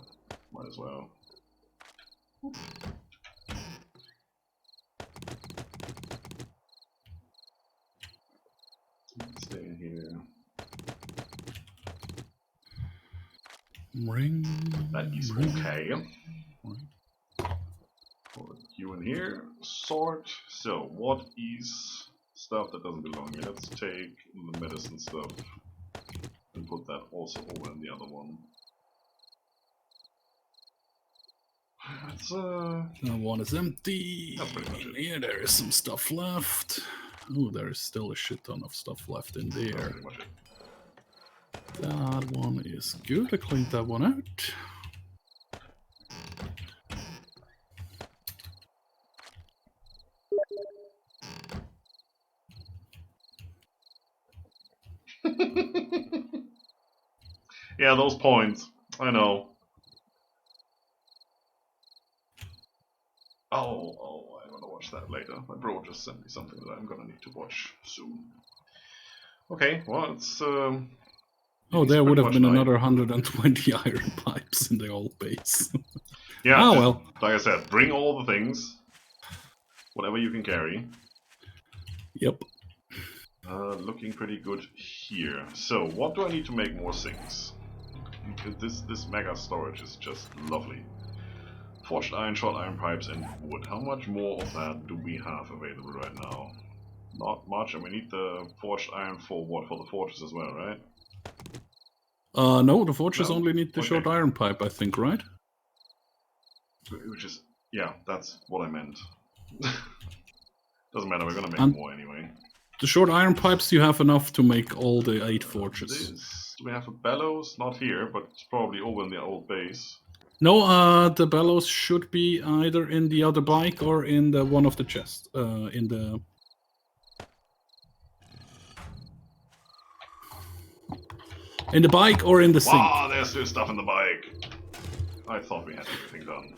might as well. Stay in here. Ring. That is okay. Put you in here. Sort. So, what is stuff that doesn't belong here? Let's take the medicine stuff and put that also over in the other one. That's That one is empty. That's pretty much it. Yeah, there is some stuff left. Oh, there is still a shit ton of stuff left in That's there. pretty much it. That one is good. I cleaned that one out. Yeah, those points. I know. Oh, I'm gonna watch that later. My bro just sent me something that I'm gonna need to watch soon. Okay, well, it's Oh, there would have been another 120 iron pipes in the old base. Yeah, oh well. Like I said, bring all the things. Whatever you can carry. Yep. Looking pretty good here. So, what do I need to make more things? This mega storage is just lovely. Forged iron, short iron pipes, and wood. How much more of that do we have available right now? Not much, and we need the forged iron for what? For the forges as well, right? No, the forges only need the Okay. short iron pipe, I think, right? Which is, yeah, that's what I meant. Doesn't matter, we're gonna make more anyway. The short iron pipes, you have enough to make all the 8 forges. Do we have a bellows? Not here, but it's probably over in the old base. No, the bellows should be either in the other bike or in the one of the chests. In the bike or in the sink. Wow, there's still stuff in the bike. I thought we had everything done.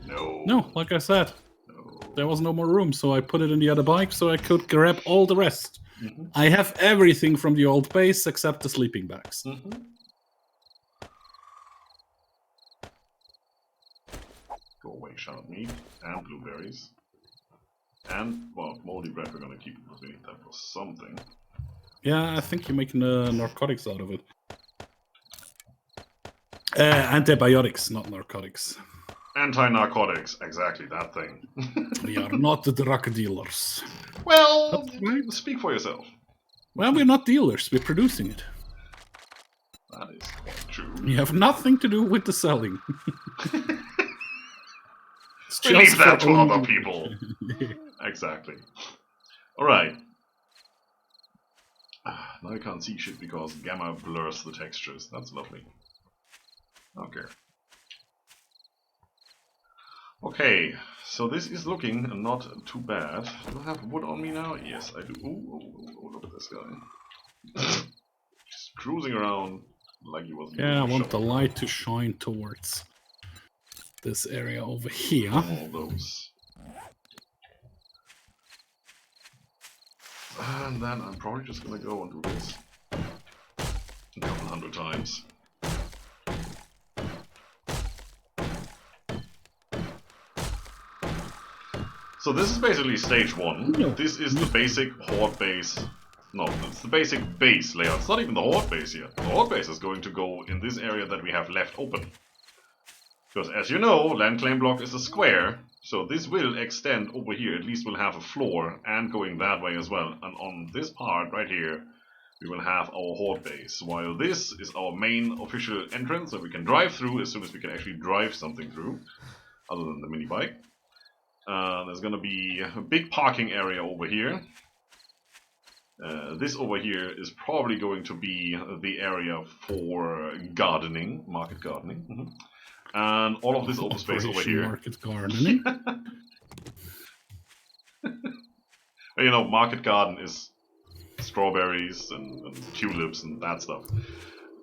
No. No, like I said, No. there was no more room, so I put it in the other bike so I could grab all the rest. Mm-hmm. I have everything from the old base except the sleeping bags. Mm-hmm. Go away, shallot meat and blueberries. And, well, moldy bread we're gonna keep because we need that for something. Yeah, I think you're making narcotics out of it. Antibiotics, not narcotics. Anti-narcotics, exactly, that thing. We are not the drug dealers. Well, right. Speak for yourself. Well, we're not dealers, we're producing it. That is quite true. We have nothing to do with the selling. We leave that to other people. Exactly. Alright. Now I can't see shit because gamma blurs the textures. That's lovely. Okay. Okay, so this is looking not too bad. Do I have wood on me now? Yes, I do. Ooh, look at this guy. Just cruising around like he was. Yeah, I want the light to shine towards this area over here. All those. And then I'm probably just gonna go and do this a couple 100 times. So this is basically stage 1. No. This is the basic horde base. No, it's the basic base layout. It's not even the horde base yet. The horde base is going to go in this area that we have left open. Because as you know, land claim block is a square, so this will extend over here. At least we'll have a floor and going that way as well. And on this part right here, we will have our horde base. While this is our main official entrance that we can drive through as soon as we can actually drive something through, other than the mini bike. There's gonna be a big parking area over here. This over here is probably going to be the area for gardening, market gardening. And all of this open space over here. Market gardening. You know, market garden is strawberries and tulips and that stuff.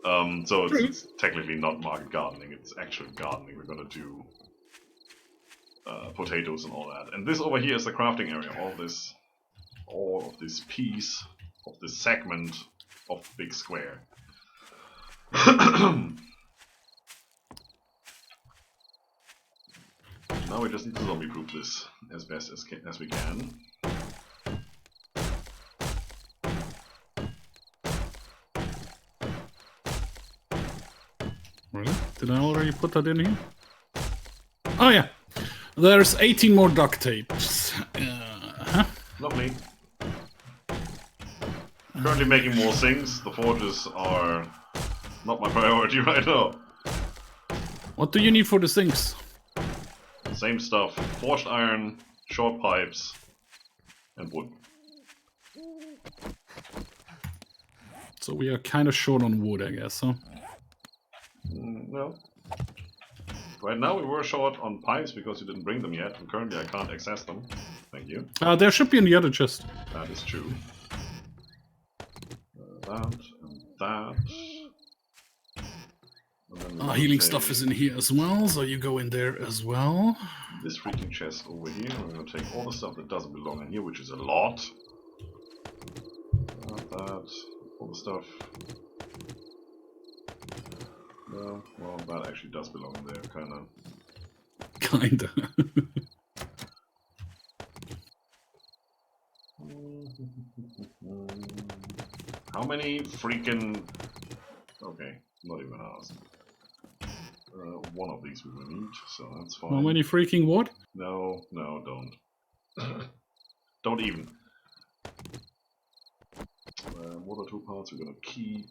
So it's technically not market gardening, it's actual gardening. We're gonna do potatoes and all that. And this over here is the crafting area. All of this piece of this segment of the big square. Now we just need to zombie-proof this as best as we can. Really? Did I already put that in here? Oh yeah. There's 18 more duct tapes. Lovely. Currently making more things. The forges are not my priority right now. What do you need for the sinks? Same stuff. Forged iron, short pipes, and wood. So we are kind of short on wood, I guess, huh? No. Right now we were short on pipes because you didn't bring them yet, and currently I can't access them. Thank you. There should be in the other chest. That is true. That and that. Healing stuff is in here as well, so you go in there as well. This freaking chest over here, we're gonna take all the stuff that doesn't belong in here, which is a lot. That, all the stuff. No, well, that actually does belong in there, kinda. Kinda. How many freaking... Okay, not even asked. One of these we will need, so that's fine. How many freaking what? No, no, don't. Don't even. One or two parts we're gonna keep.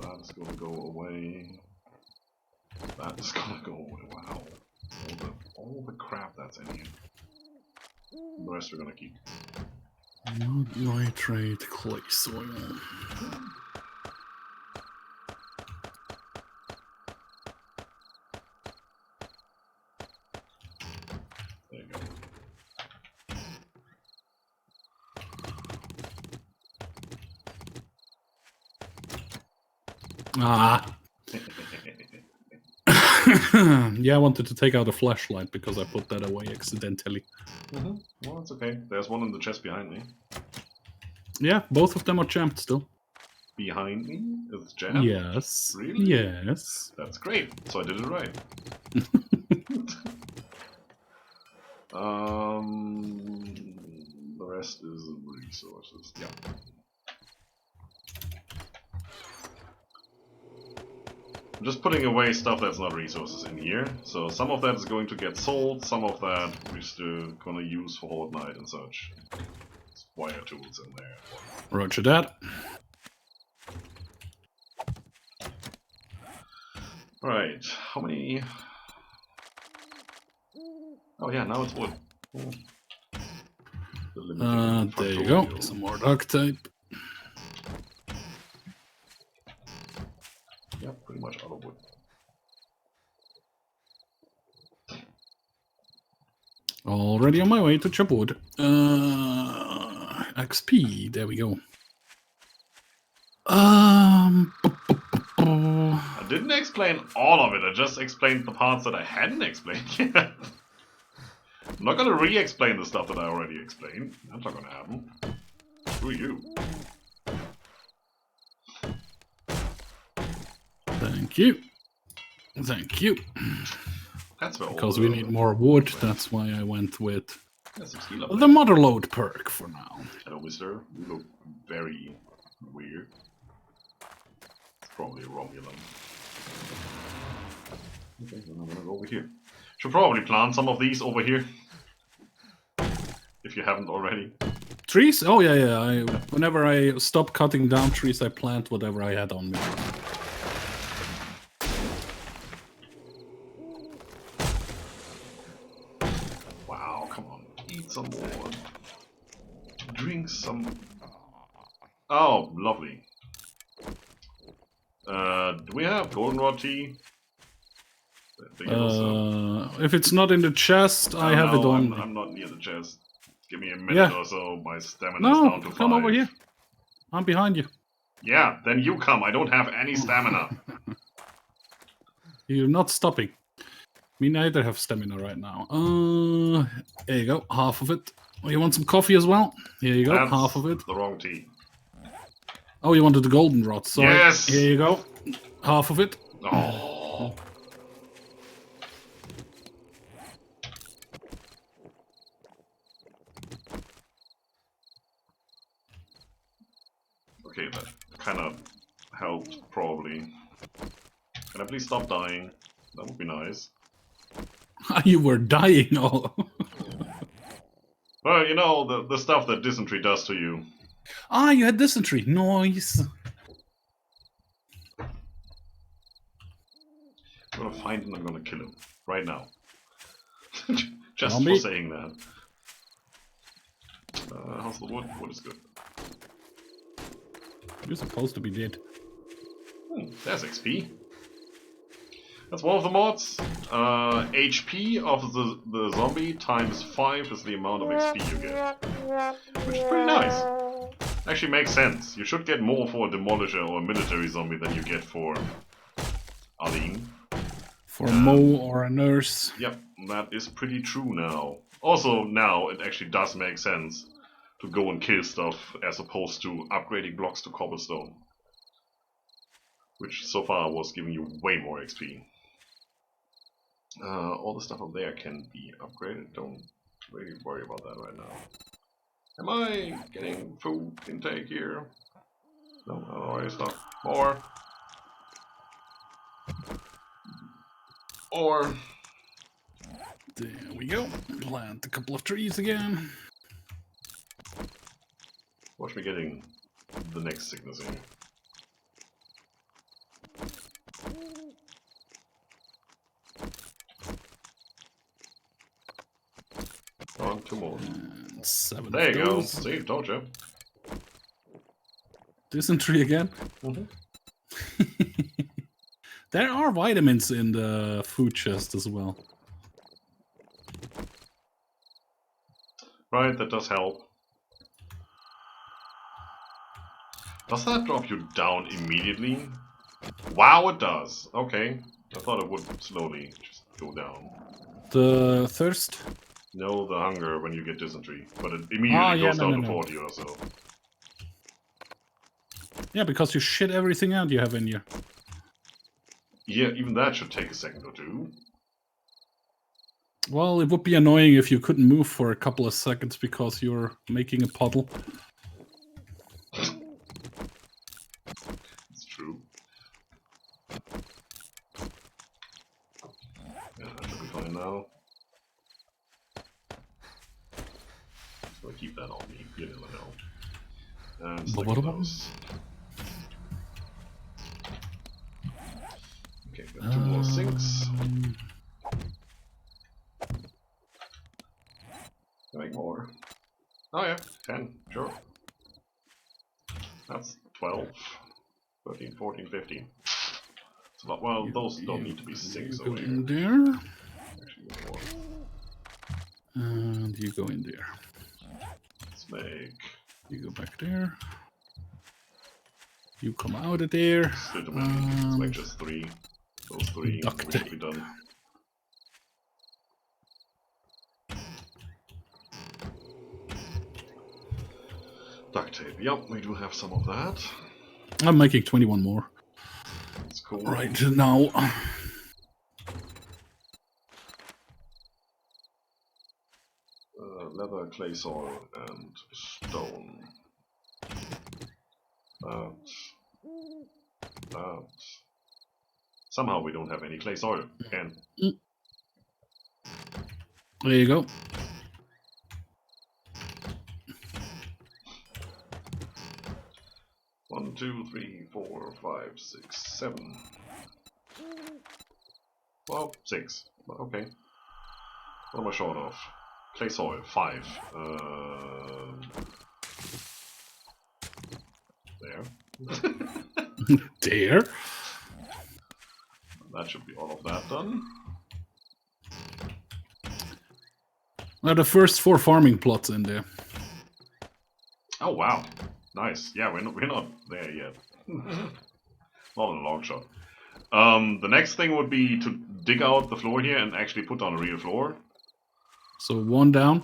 That is gonna go away. That is gonna go away. Wow. All the crap that's in here. The rest we're gonna keep. Not nitrate, clay soil. There you go. Yeah, I wanted to take out a flashlight because I put that away accidentally. Well, it's okay. There's one in the chest behind me. Yeah, both of them are jammed still. Behind me? It's jammed? Yes. Really? Yes. That's great. So I did it right. The rest is resources. Yeah. I'm just putting away stuff that's not resources in here. So some of that is going to get sold, some of that we're still gonna use for Horde Night and such. There's wire tools in there. Roger that. Alright, how many... Oh yeah, now it's wood. There you go. Some more duct tape. Yeah, pretty much out of wood. Already on my way to chop wood. XP, there we go. I didn't explain all of it, I just explained the parts that I hadn't explained yet. I'm not gonna re-explain the stuff that I already explained. That's not gonna happen. Who are you? Thank you. Thank you. That's where Because we need more wood, that's why I went with the motherload perk for now. Hello, mister. You look very weird. It's probably a Romulan. Okay, then I'm gonna go over here. Should probably plant some of these over here. If you haven't already. Trees? Oh yeah. Whenever I stop cutting down trees, I plant whatever I had on me. Wow, come on. Eat some more. Drink some... Oh, lovely. Do we have goldenrod tea? If it's not in the chest, I have it on me. I'm not near the chest. Give me a minute or so. My stamina's down to 5. Come over here. I'm behind you. Yeah, then you come. I don't have any stamina. You're not stopping. Me neither have stamina right now. There you go. Half of it. Oh, you want some coffee as well? Here you go. That's half of it. The wrong tea. Oh, you wanted the goldenrod. Sorry. Yes! Here you go. Half of it. Oh. Okay, that kind of helped, probably. Can I please stop dying? That would be nice. You were dying all. Well, you know, the stuff that dysentery does to you. Ah, you had dysentery. Nice. I'm gonna find him, I'm gonna kill him. Right now. Just for saying that. How's the wood? Wood is good. You're supposed to be dead. There's XP. That's one of the mods. HP of the zombie times 5 is the amount of XP you get. Which is pretty nice. Actually makes sense. You should get more for a demolisher or a military zombie than you get for Aline. For a Mo or a nurse. Yep, that is pretty true now. Also now it actually does make sense to go and kill stuff as opposed to upgrading blocks to cobblestone. Which so far was giving you way more XP. All the stuff up there can be upgraded, don't really worry about that right now. Am I getting food intake here? No, alright, stop. More. Or... There we go. Plant a couple of trees again. Watch me getting the next sickness in. On, 2 more. And 7 There you of go. those. See, told you. Dysentery again. There are vitamins in the food chest as well. Right, that does help. Does that drop you down immediately? Wow, it does. Okay. I thought it would slowly just go down. The thirst? No, the hunger when you get dysentery. But it immediately goes down to 40 or so. Yeah, because you shit everything out you have in you. Yeah, even that should take a second or two. Well, it would be annoying if you couldn't move for a couple of seconds because you're making a puddle. It's true. Yeah, that should be fine now. Just gonna keep that on me, you never know. And stick those. Okay, got 2 more sinks. Make more. Oh yeah, 10, sure. That's 12, 13, 14, 15. It's a lot. Well, those don't need to be sinks over here. In there. Actually, more. And you go in there. Let's make... You go back there. You come out of there. Let's make just 3. Those 3 duct should be done. Duct tape. Yep, we do have some of that. I'm making 21 more. That's cool. Right now. Leather, clay soil, and stone. That. Somehow we don't have any clay soil. Again. There you go. One, 2, 3, 4, 5, 6, 7. Well, 6. But okay. What am I short of? Clay soil, 5. There. There. That should be all of that done. Now the first 4 farming plots in there. Oh wow, nice. Yeah, we're not there yet. Not in a long shot. The next thing would be to dig out the floor here and actually put down a real floor. So 1 down.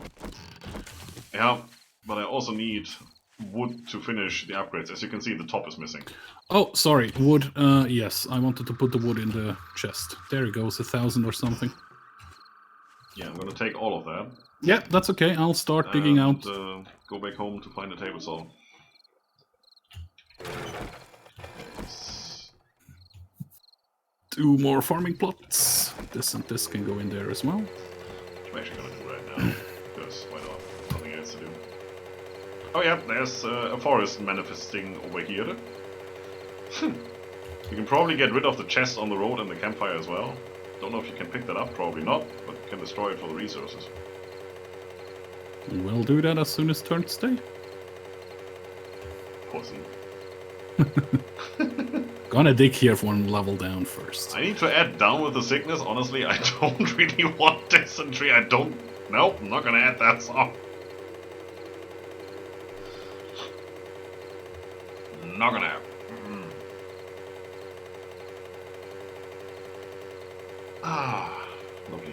Yeah, but I also need wood to finish the upgrades. As you can see, the top is missing. Oh, sorry, wood. Yes, I wanted to put the wood in the chest. There it goes, 1,000 or something. Yeah, I'm gonna take all of that. Yeah, that's okay. I'll start digging out. Go back home to find the table saw. 2 more farming plots. This and this can go in there as well. I'm actually gonna do right now, because why not? Nothing else to do. Oh yeah, there's a forest manifesting over here. You can probably get rid of the chest on the road and the campfire as well. Don't know if you can pick that up, probably not, but you can destroy it for the resources. We'll do that as soon as turn stay. Pussy. Gonna dig here for 1 level down first. I need to add down with the sickness. Honestly, I don't really want dysentery. I don't. Nope, I'm not gonna add that song. Not gonna happen. Ah, lovely.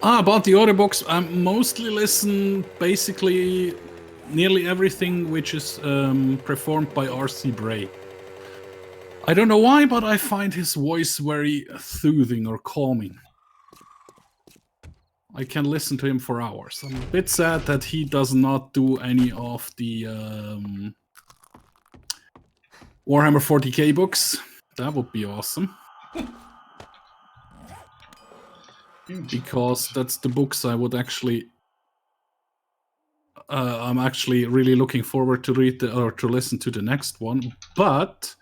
About the audiobooks, I mostly listen basically nearly everything which is performed by R.C. Bray. I don't know why, but I find his voice very soothing or calming. I can listen to him for hours. I'm a bit sad that he does not do any of the Warhammer 40k books. That would be awesome. Because that's the books I would actually... I'm actually really looking forward to read or to listen to the next one. But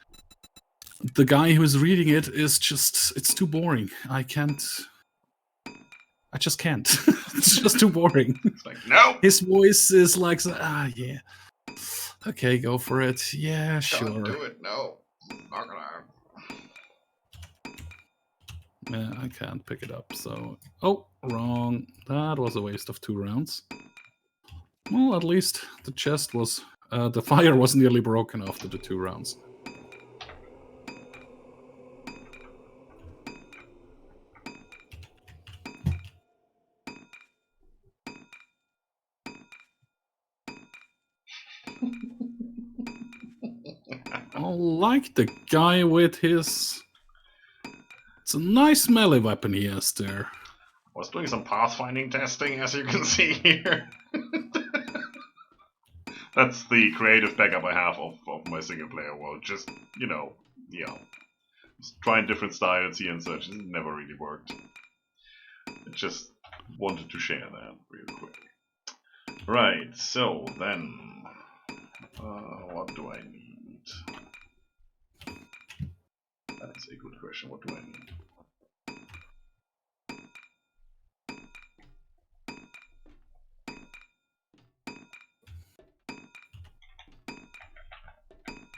the guy who's reading it is just... It's too boring. I just can't. It's just too boring. It's like, no! His voice is like, yeah. Okay, go for it. Yeah, sure. Don't do it, no. Not gonna. Yeah, I can't pick it up, so... Oh, wrong. That was a waste of 2 rounds. Well, at least the chest was... the fire was nearly broken after the 2 rounds. I like the guy with his... It's a nice melee weapon he has there. I was doing some pathfinding testing, as you can see here. That's the creative backup I have of my single player world. Just, you know, just trying different styles here and such. It never really worked. I just wanted to share that real quick. Right, so then, what do I need? That's a good question. What do I need?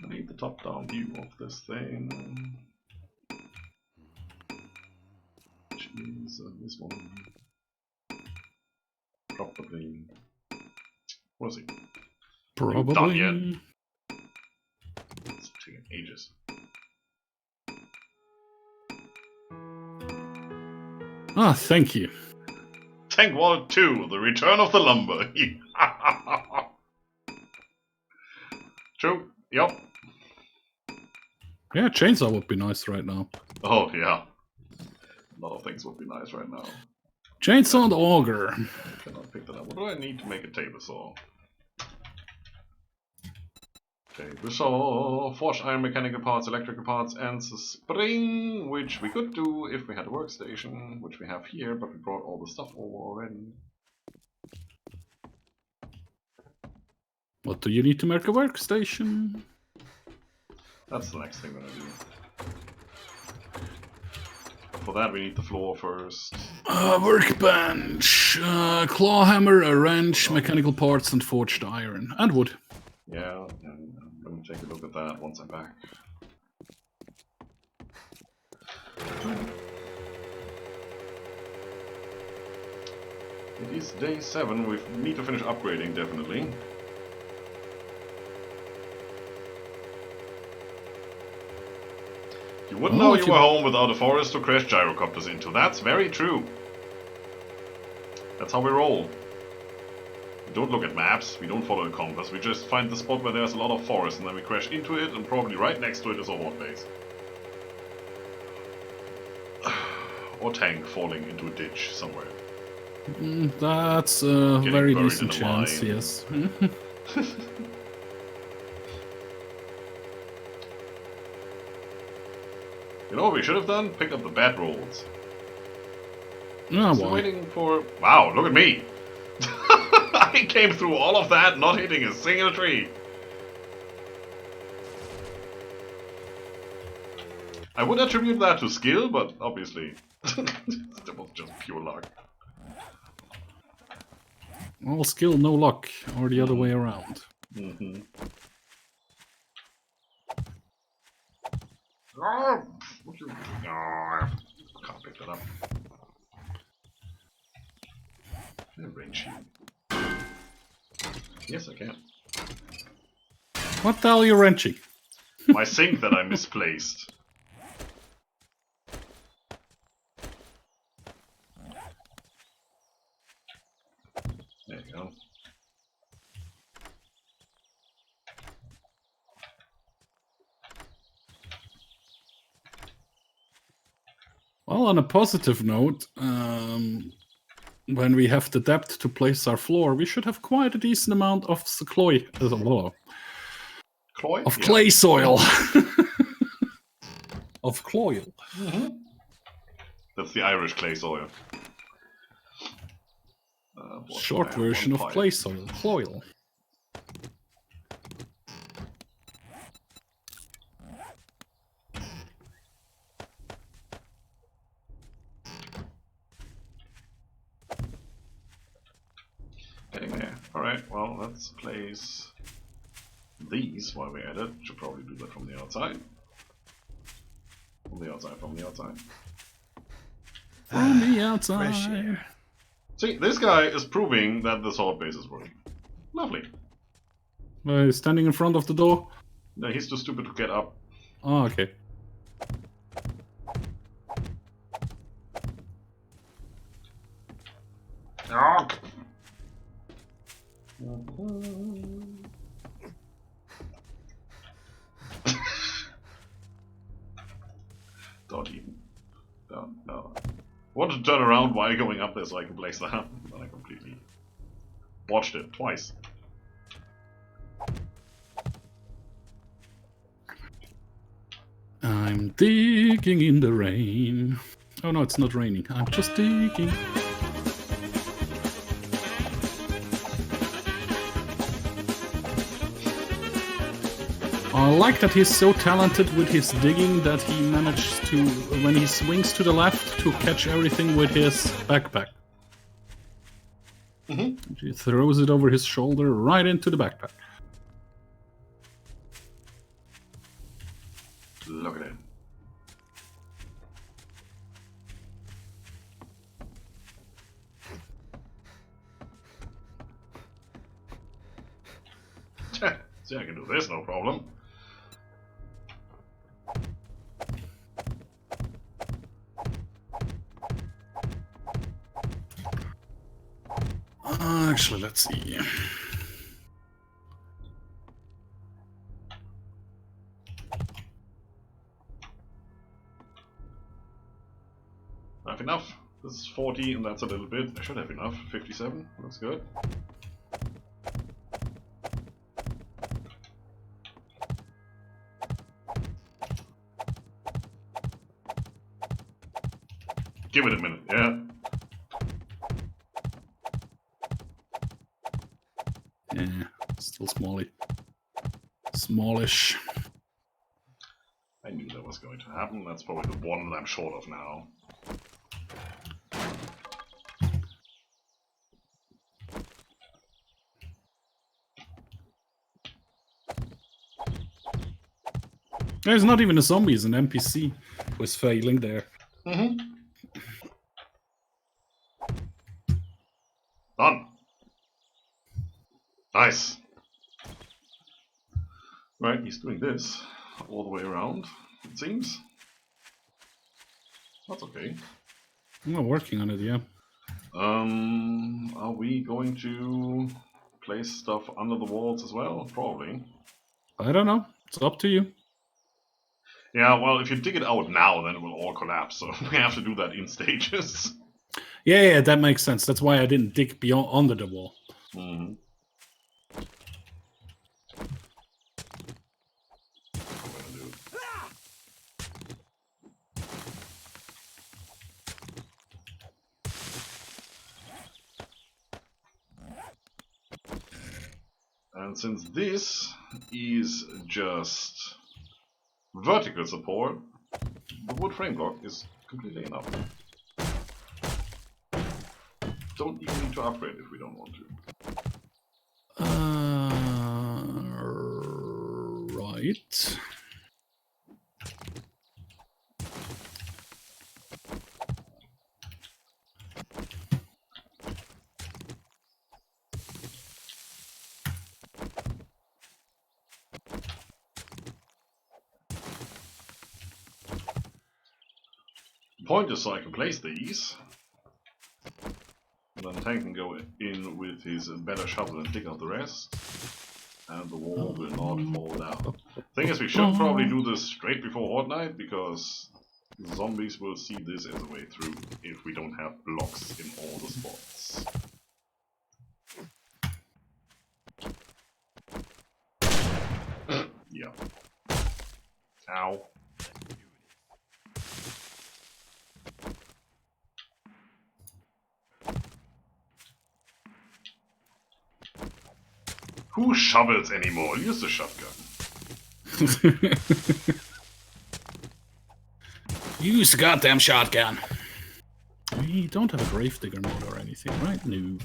I need the top-down view of this thing. Which means this one. Probably. What is it? Probably. Done yet. It's taking ages. Ah, thank you. Tank Wall 2, The Return of the Lumber. True, yep. Yeah, chainsaw would be nice right now. Oh, yeah. A lot of things would be nice right now. Chainsaw and auger. I cannot pick that up. What do I need to make a table saw? Okay, we saw forged iron, mechanical parts, electrical parts, and the spring, which we could do if we had a workstation, which we have here, but we brought all the stuff over already. What do you need to make a workstation? That's the next thing that I do. For that we need the floor first. Workbench, claw hammer, a wrench, mechanical parts, and forged iron. And wood. Yeah, and I'm going to take a look at that once I'm back. It is day 7, we need to finish upgrading, definitely. You wouldn't know you were home without a forest to crash gyrocopters into. That's very true. That's how we roll. We don't look at maps, we don't follow the compass, we just find the spot where there's a lot of forest and then we crash into it, and probably right next to it is a horde base. Or tank falling into a ditch somewhere. That's a very decent chance, mine. yes. You know what we should have done? Pick up the bat rolls. Still waiting for... Wow, look at me! I came through all of that not hitting a single tree. I would attribute that to skill, but obviously that was just pure luck. All skill, no luck, or the other way around. Mm-hmm. Can't pick that up. Can I wrench you? Yes, I can. What the hell are you wrenching? My sink that I misplaced. There you go. Well, on a positive note, when we have the depth to place our floor, we should have quite a decent amount of clay soil. Of cloyal. Mm-hmm. That's the Irish clay soil. Short version of clay soil. Cloyal. Getting there. Alright, well, let's place these while we're at it. Should probably do that from the outside. From the outside. From the outside. See, this guy is proving that the sword base is working. Lovely. He's standing in front of the door? No, he's too stupid to get up. Oh, okay. Oh. Don't even. Don't, no. I want to turn around while going up there so I can place that, but I completely watched it twice. I'm digging in the rain. Oh no, it's not raining. I'm just digging. I like that he's so talented with his digging that he managed to, when he swings to the left, to catch everything with his backpack. Mm-hmm. He throws it over his shoulder right into the backpack. Look at it. See, I can do this, no problem. Actually, let's see. I have enough. This is 40 and that's a little bit. I should have enough. 57. That's good. Give it a minute, yeah? Yeah, still smally. Smallish. I knew that was going to happen. That's probably the one that I'm short of now. There's not even a zombie, it's an NPC was failing there. Mm-hmm. Done. Nice. Right, he's doing this all the way around, it seems. That's okay. I'm not working on it, yeah. Are we going to place stuff under the walls as well? Probably. I don't know. It's up to you. Yeah, well, if you dig it out now, then it will all collapse, so we have to do that in stages. Yeah, that makes sense. That's why I didn't dig beyond under the wall. Mm-hmm. And since this is just vertical support, the wood frame block is completely enough. Don't even need to upgrade if we don't want to. Right. The point is so I can place these, and then Tank can go in with his better shovel and dig out the rest, and the wall will not fall down. Thing is, we should probably do this straight before Horde Night, because zombies will see this as a way through if we don't have blocks in all the spots. Yeah. Ow. Who shovels anymore? Use the shotgun. Use the goddamn shotgun. We don't have a gravedigger mode or anything, right? No.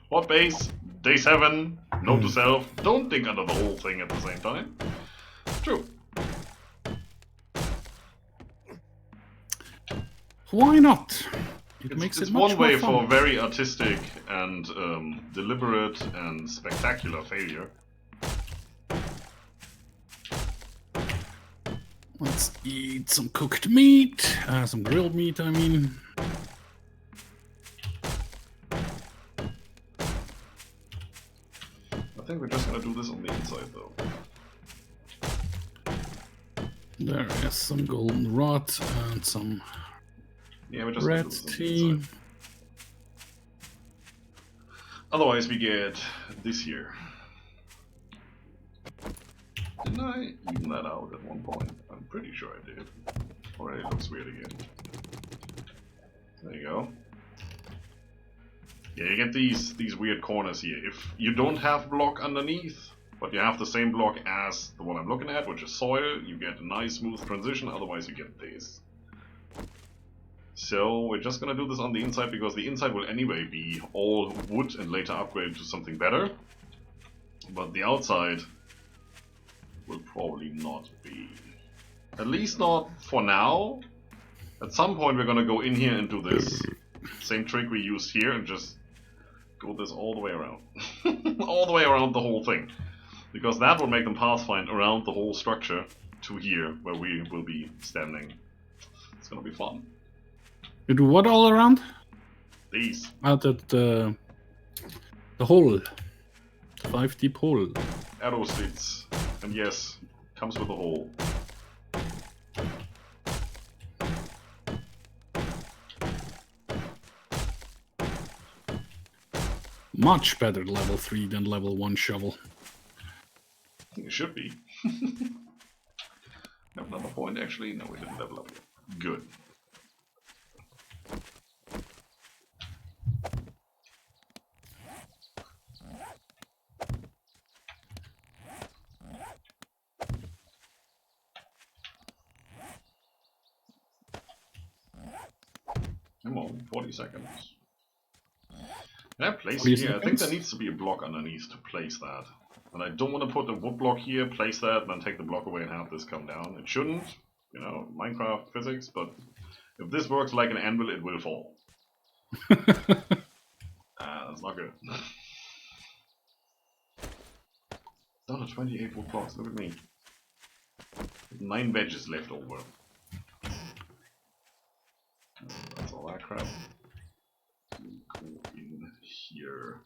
What base? Day 7. Note to self. Don't dig under the whole thing at the same time. True. Why not? It makes it's it much one way more fun. for very artistic and deliberate and spectacular failure. Let's eat some cooked meat. Some grilled meat, I mean. I think we're just gonna do this on the inside, though. There is some golden rot and some red tea. Otherwise, we get this here. Didn't I even that out at one point? I'm pretty sure I did. Already looks weird again. There you go. Yeah, you get these weird corners here. If you don't have block underneath, but you have the same block as the one I'm looking at, which is soil, you get a nice smooth transition, otherwise you get this. So we're just gonna do this on the inside, because the inside will anyway be all wood and later upgrade to something better. But the outside will probably not be. At least not for now. At some point we're gonna go in here and do this same trick we used here and just go this all the way around. All the way around the whole thing. Because that will make them pathfind around the whole structure to here, where we will be standing. It's gonna be fun. You do what all around? These. Out at the hole. The 5 deep hole. Arrow slits. And yes, comes with a hole. Much better level 3 than level 1 shovel. I think it should be. Have another point actually? No, we didn't level up yet. Good. Come on, 40 seconds. Can I place 40 here? I think there seconds? needs to be a block underneath to place that. And I don't want to put a wood block here, place that, and then take the block away and have this come down. It shouldn't, you know, Minecraft physics, but if this works like an anvil, it will fall. That's not good. Down to 28 wood blocks, look at me. 9 veggies left over. That's all that crap. Go in here.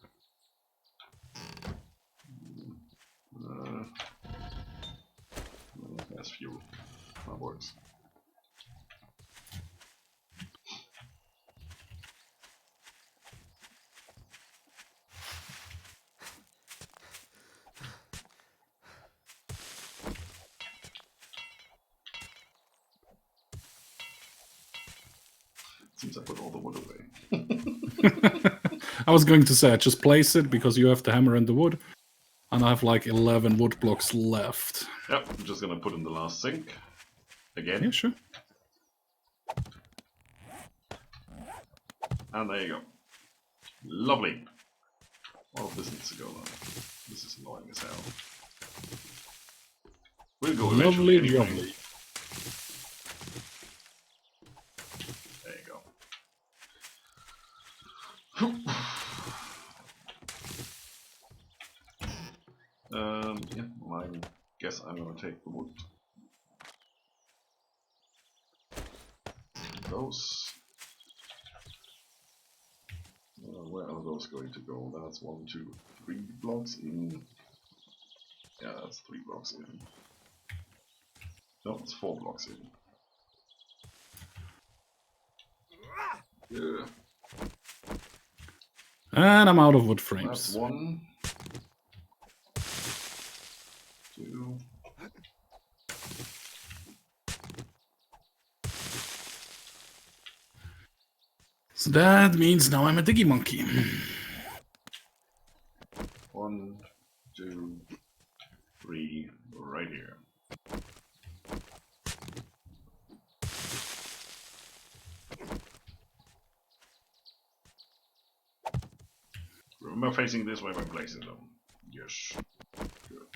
That's fuel. That works. Seems I put all the wood away. I was going to say, just place it because you have the hammer and the wood. And I have like 11 wood blocks left. Yep, I'm just gonna put in the last sink. Again. Yeah, sure. And there you go. Lovely. All of this needs to go now. This is annoying as hell. We'll go eventually anyway. Lovely. There you go. Yeah, I guess I'm gonna take the wood. Those. Where are those going to go? That's 1, 2, 3 blocks in. Yeah, that's 3 blocks in. No, it's 4 blocks in. Yeah. And I'm out of wood That's frames. 1, 2. So that means now I'm a diggy monkey. 1, 2, 3, right here. Remember facing this way when placing them. Yes. Good.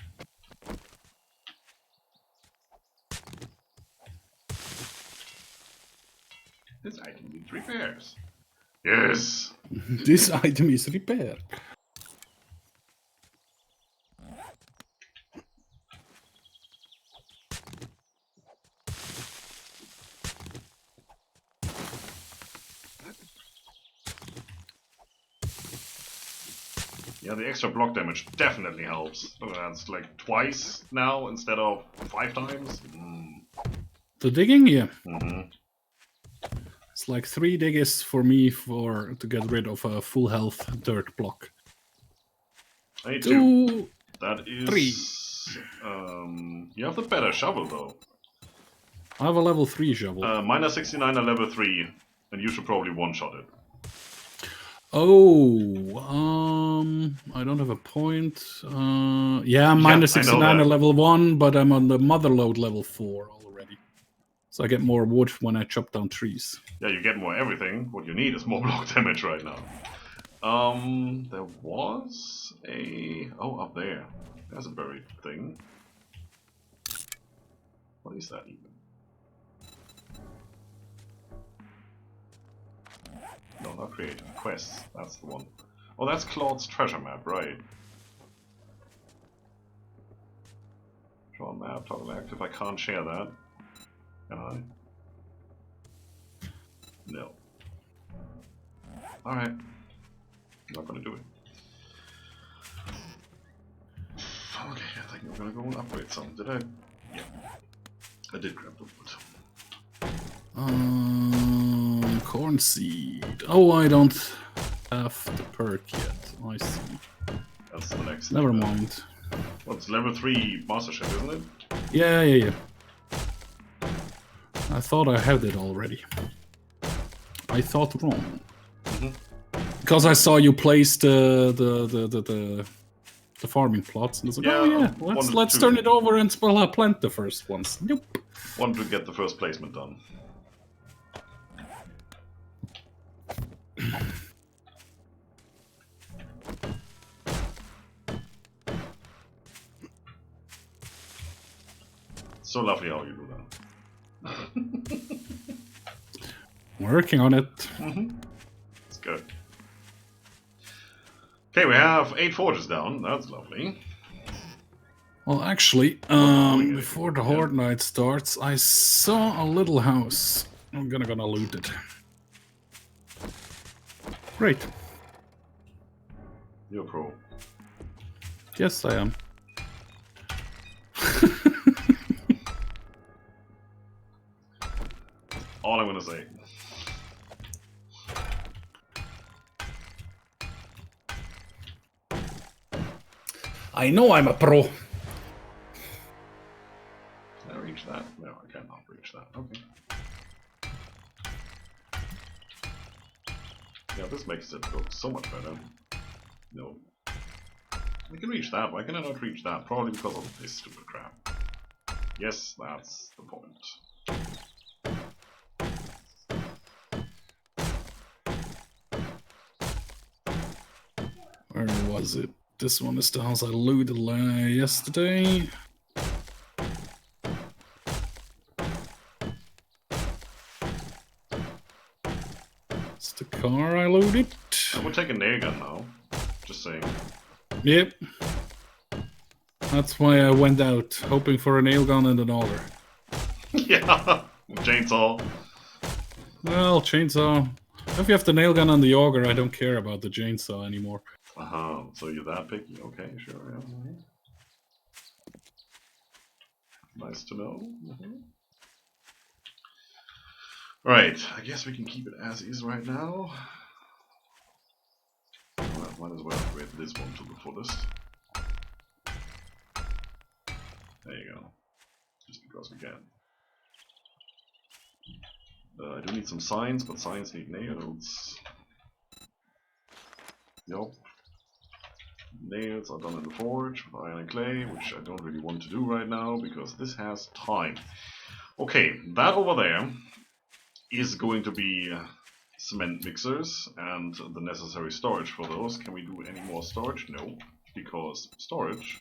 This item needs repairs. Yes! This item is repaired. Yeah, the extra block damage definitely helps. That's like twice now instead of 5 times. The digging? Yeah. Mm-hmm. It's like 3 diggers for me to get rid of a full health dirt block. I need 2. That is 3. You have the better shovel though. I have a level 3 shovel. Minus 69 at level 3, and you should probably one-shot it. Oh, I don't have a point. Yeah, I'm minus 69 at level 1, but I'm on the mother load level 4 already. So I get more wood when I chop down trees. Yeah, you get more everything. What you need is more block damage right now. There was a... Oh, up there. There's a buried thing. What is that even? No, not creative. Quests. That's the one. Oh, that's Claude's treasure map, right? Draw map, toggle active. I can't share that. Can I? No. Alright. Not gonna do it. Okay, I think we're gonna go and upgrade some. Did I? Yeah. I did grab the wood. Corn seed. Oh, I don't have the perk yet. I see. That's the next thing. Never mind. Well, it's level 3 master chef, isn't it? Yeah. thought I had it already. I thought wrong. Mm-hmm. Because I saw you place the farming plots, and it's like, Yeah, oh yeah, let's turn it over and plant the first ones. Nope. Wanted to get the first placement done. So lovely how you do that. Working on it. Mm-hmm. It's good. Okay, we have 8 forges down. That's lovely. Well, actually, before the Horde Night starts, I saw a little house. I'm gonna loot it. Great. You're a pro. Yes, I am. All I'm gonna say. I know I'm a pro. Can I reach that? No, I cannot reach that. Okay. Yeah, this makes it look so much better. No. I can reach that, why can I not reach that? Probably because of this stupid crap. Yes, that's the point. Where was it? This one is the house I looted yesterday. It's the car I looted. I would take a nail gun now. Just saying. Yep. That's why I went out, hoping for a nail gun and an auger. Yeah, chainsaw. Well, chainsaw. If you have the nail gun and the auger, I don't care about the chainsaw anymore. So you're that picky? Okay, sure, yeah. Nice to know. Right, I guess we can keep it as is right now. Well, might as well upgrade this one to the fullest. There you go. Just because we can. I do need some signs, but signs need nails. Yup. Nails are done in the forge with iron and clay, which I don't really want to do right now because this has time. Okay, that over there is going to be cement mixers and the necessary storage for those. Can we do any more storage? No, because storage,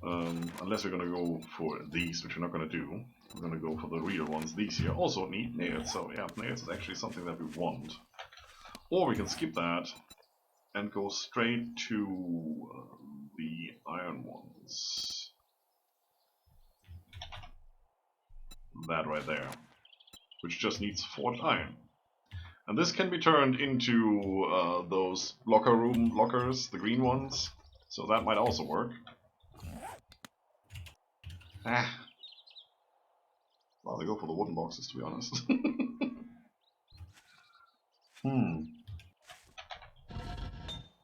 unless we're going to go for these, which we're not going to do. We're going to go for the real ones. These here also need nails, so yeah, nails is actually something that we want. Or we can skip that and go straight to the iron ones. That right there, which just needs forged iron. And this can be turned into those locker room lockers, the green ones, so that might also work. Well, they go for the wooden boxes, to be honest.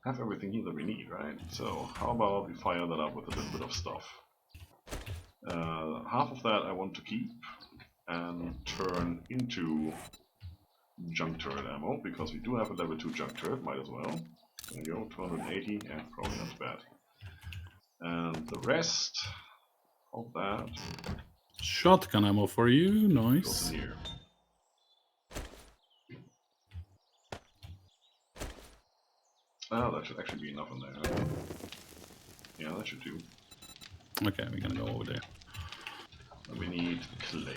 Have everything here that we need, right? So how about we fire that up with a little bit of stuff. Half of that I want to keep and turn into junk turret ammo, because we do have a level 2 junk turret, might as well. There you go, 280, yeah, probably not bad. And the rest of that Shotgun ammo for you, goes nice. in here. Oh, that should actually be enough in there. Yeah, that should do. Okay, we're gonna go over there. And we need clay.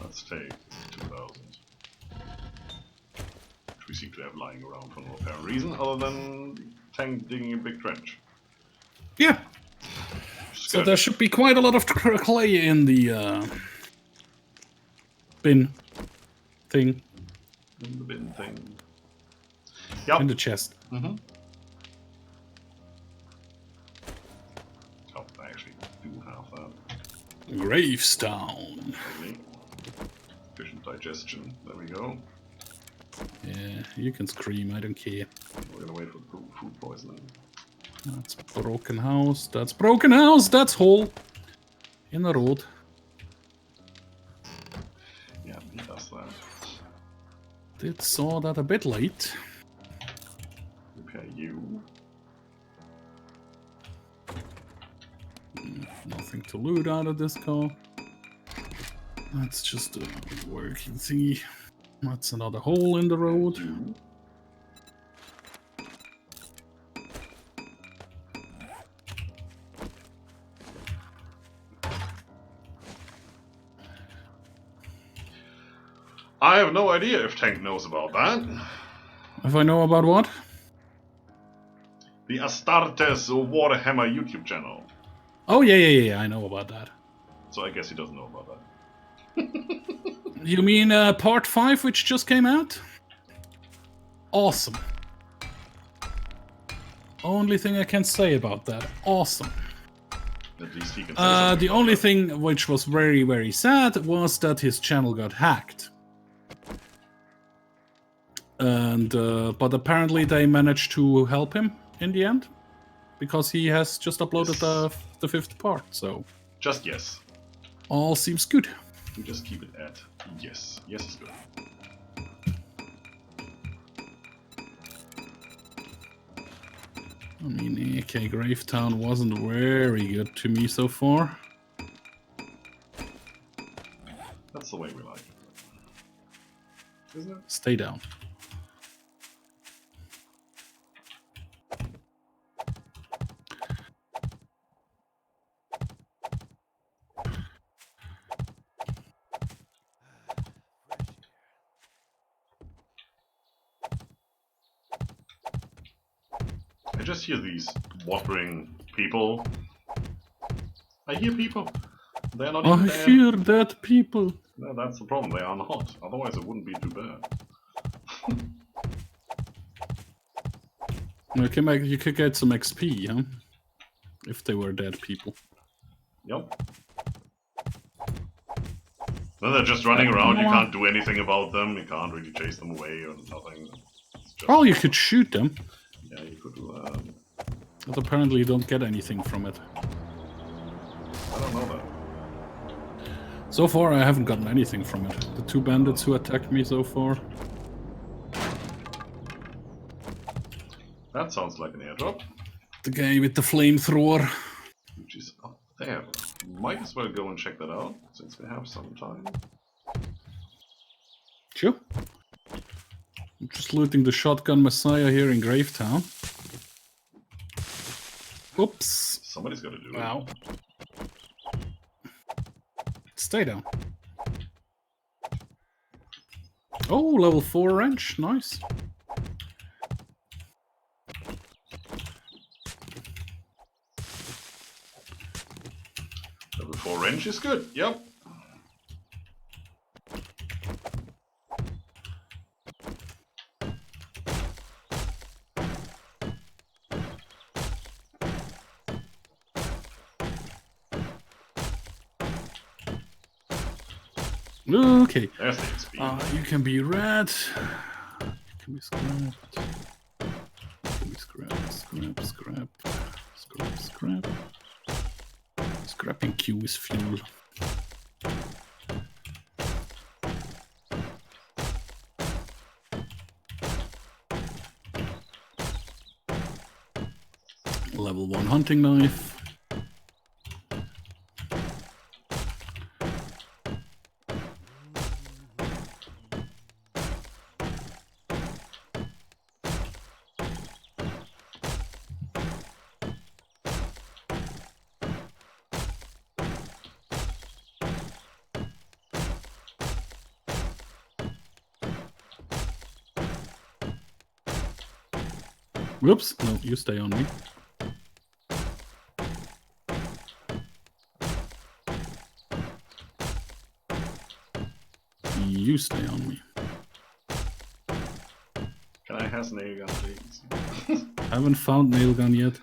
Let's take 2,000. Which we seem to have lying around for no apparent reason, other than tank digging a big trench. Yeah. So there should be quite a lot of clay in the bin thing. In the bin thing. Yep. In the chest. Mm-hmm. Oh, I actually do have that. Gravestone. Okay. Efficient digestion. There we go. Yeah, you can scream, I don't care. We're gonna wait for food poisoning. That's broken house. That's broken house. That's hole in the road. Yeah, he does that. Did saw that a bit late. Repair you. Nothing to loot out of this car. That's just a working thingy. That's another hole in the road. You. I have no idea if Tank knows about that. If I know about what? The Astartes Warhammer YouTube channel. Oh, yeah, I know about that. So I guess he doesn't know about that. You mean part 5, which just came out? Awesome. Only thing I can say about that. Awesome. At least he can say something The about only that. thing which was very, very sad was that his channel got hacked. And but apparently they managed to help him in the end, because he has just uploaded the 5th part. So Just yes. all seems good. We just keep it at yes. Yes is good. I mean, AK Gravetown wasn't very good to me so far. That's the way we like it. Isn't it? Stay down. I just hear these wandering people. I hear people. They're not even I there. hear that people. No, that's the problem. They are not. Otherwise, it wouldn't be too bad. You could get some XP, huh? If they were dead people. Yep. Then they're just running around. You can't do anything about them. You can't really chase them away or nothing. Well, you could shoot them. Yeah, you could do that. But apparently you don't get anything from it. I don't know that. So far I haven't gotten anything from it. The 2 bandits who attacked me so far. That sounds like an airdrop. The guy with the flamethrower. Which is up there. Might as well go and check that out, since we have some time. Sure. I'm just looting the shotgun messiah here in Gravetown. Oops. Somebody's got to do it. Wow. Stay down. Oh, level 4 wrench. Nice. Level 4 wrench is good. Yep. Okay. There's the XP. You can be red. You can be scrapped. You can be scrapped. Scrap. Scrapping Q is fuel. Level 1 hunting knife. Whoops, no, you stay on me. You stay on me. Can I have nail gun, please? Haven't found nail gun yet.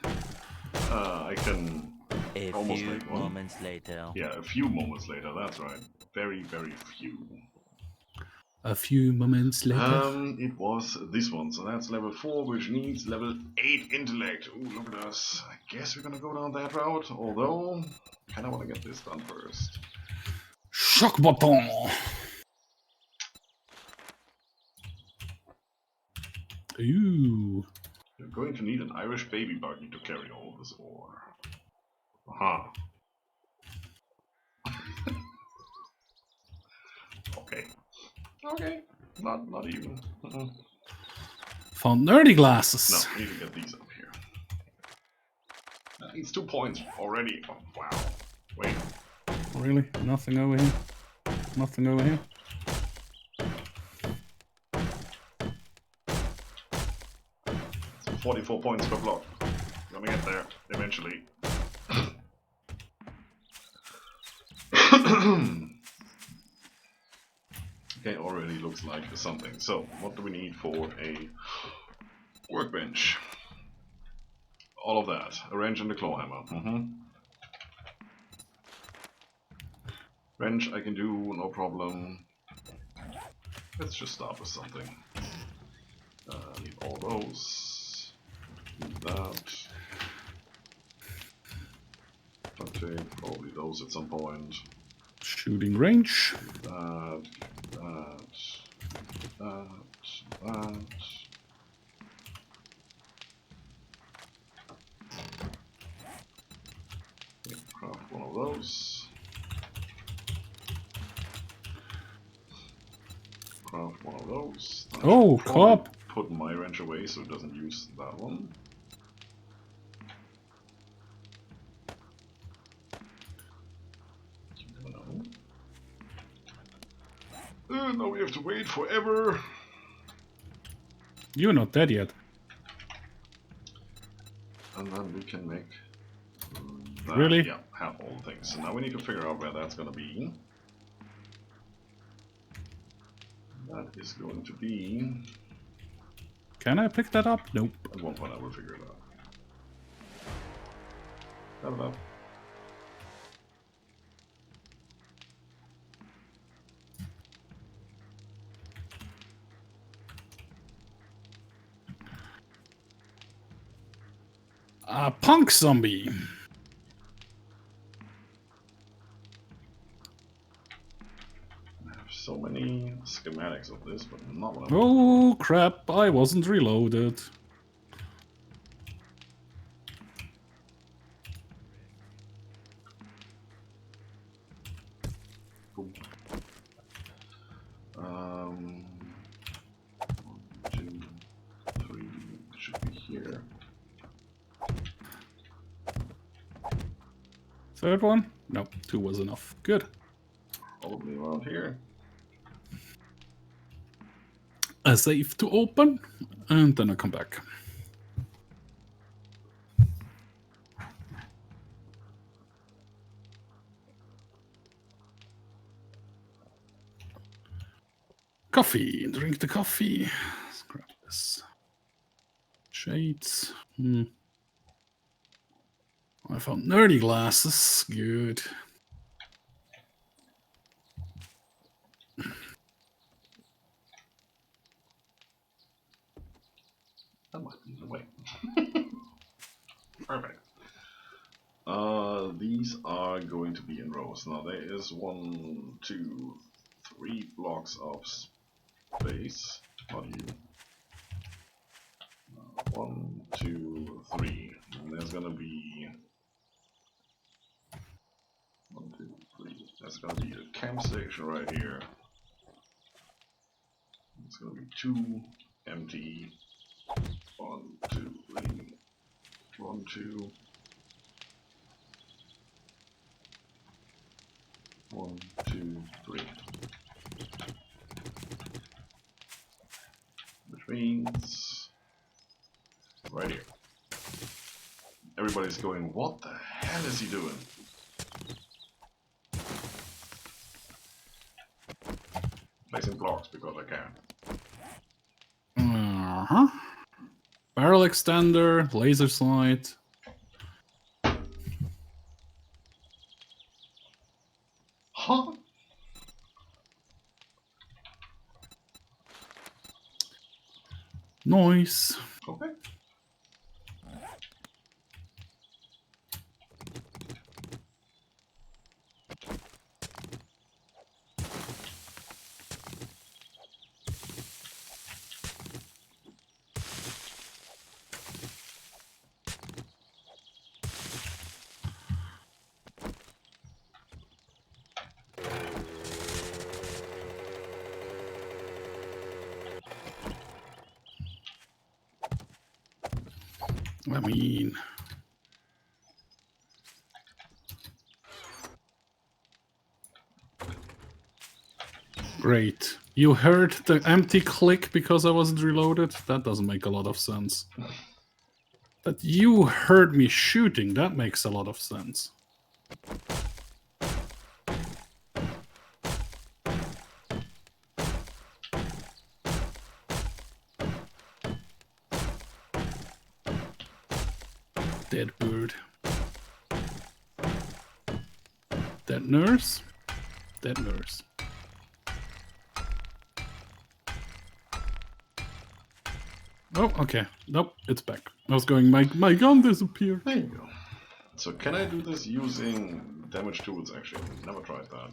I can A almost few make one. moments later. Yeah, a few moments later, that's right. Very, very few. A few moments later. It was this one, so that's level 4, which needs level 8 intellect. Ooh, look at us. I guess we're gonna go down that route, although I kinda wanna get this done first. Shock button! Ooh. You're going to need an Irish baby buggy to carry all this ore. Aha. Okay. Okay. Not even. Found nerdy glasses. No, I need to get these up here. It's 2 points already. Oh, wow. Wait. Really? Nothing over here? Nothing over here? 44 points per block. Gonna get there eventually. Okay, already looks like something. So, what do we need for a workbench? All of that. A wrench and a claw hammer. Wrench I can do, no problem. Let's just start with something. Need all those. Need that. Okay, probably those at some point. Shooting range. That. Okay, craft one of those. Craft one of those. Oh, cop! Put my wrench away so it doesn't use that one. Now we have to wait forever. You're not dead yet. And then we can make that. Really? Yeah, have all the things. So now we need to figure out where that's gonna be. That is going to be... Can I pick that up? Nope. At one point I will figure it out. Da-da-da. A punk zombie. I have so many schematics of this, but not what I'm Oh crap, I wasn't reloaded. Cool. 1, 2, 3 should be here. Third one? Nope, 2 was enough. Good. Probably around here. A safe to open, and then I come back. Coffee. Drink the coffee. Let's grab this. Shades. I found nerdy glasses. Good. That might be the way. Perfect. These are going to be in rows. Now there is 1, 2, 3 blocks of space. Not you. 1, 2, 3. And there's gonna be 1, 2, 3. There's gonna be a camp station right here. It's gonna be 2 empty. 1, 2, 3. 1, 2. 1, 2, 3. Which means right here. Everybody's going, what the hell is he doing? Placing blocks because I can. Barrel extender, laser sight. Huh? Noise. Okay. I mean... Great. You heard the empty click because I wasn't reloaded? That doesn't make a lot of sense. That you heard me shooting, that makes a lot of sense. Dead bird. Dead nurse. Dead nurse. Oh, okay. Nope, it's back. I was going, my gun disappeared. There you go. So can I do this using damage tools, actually? Never tried that.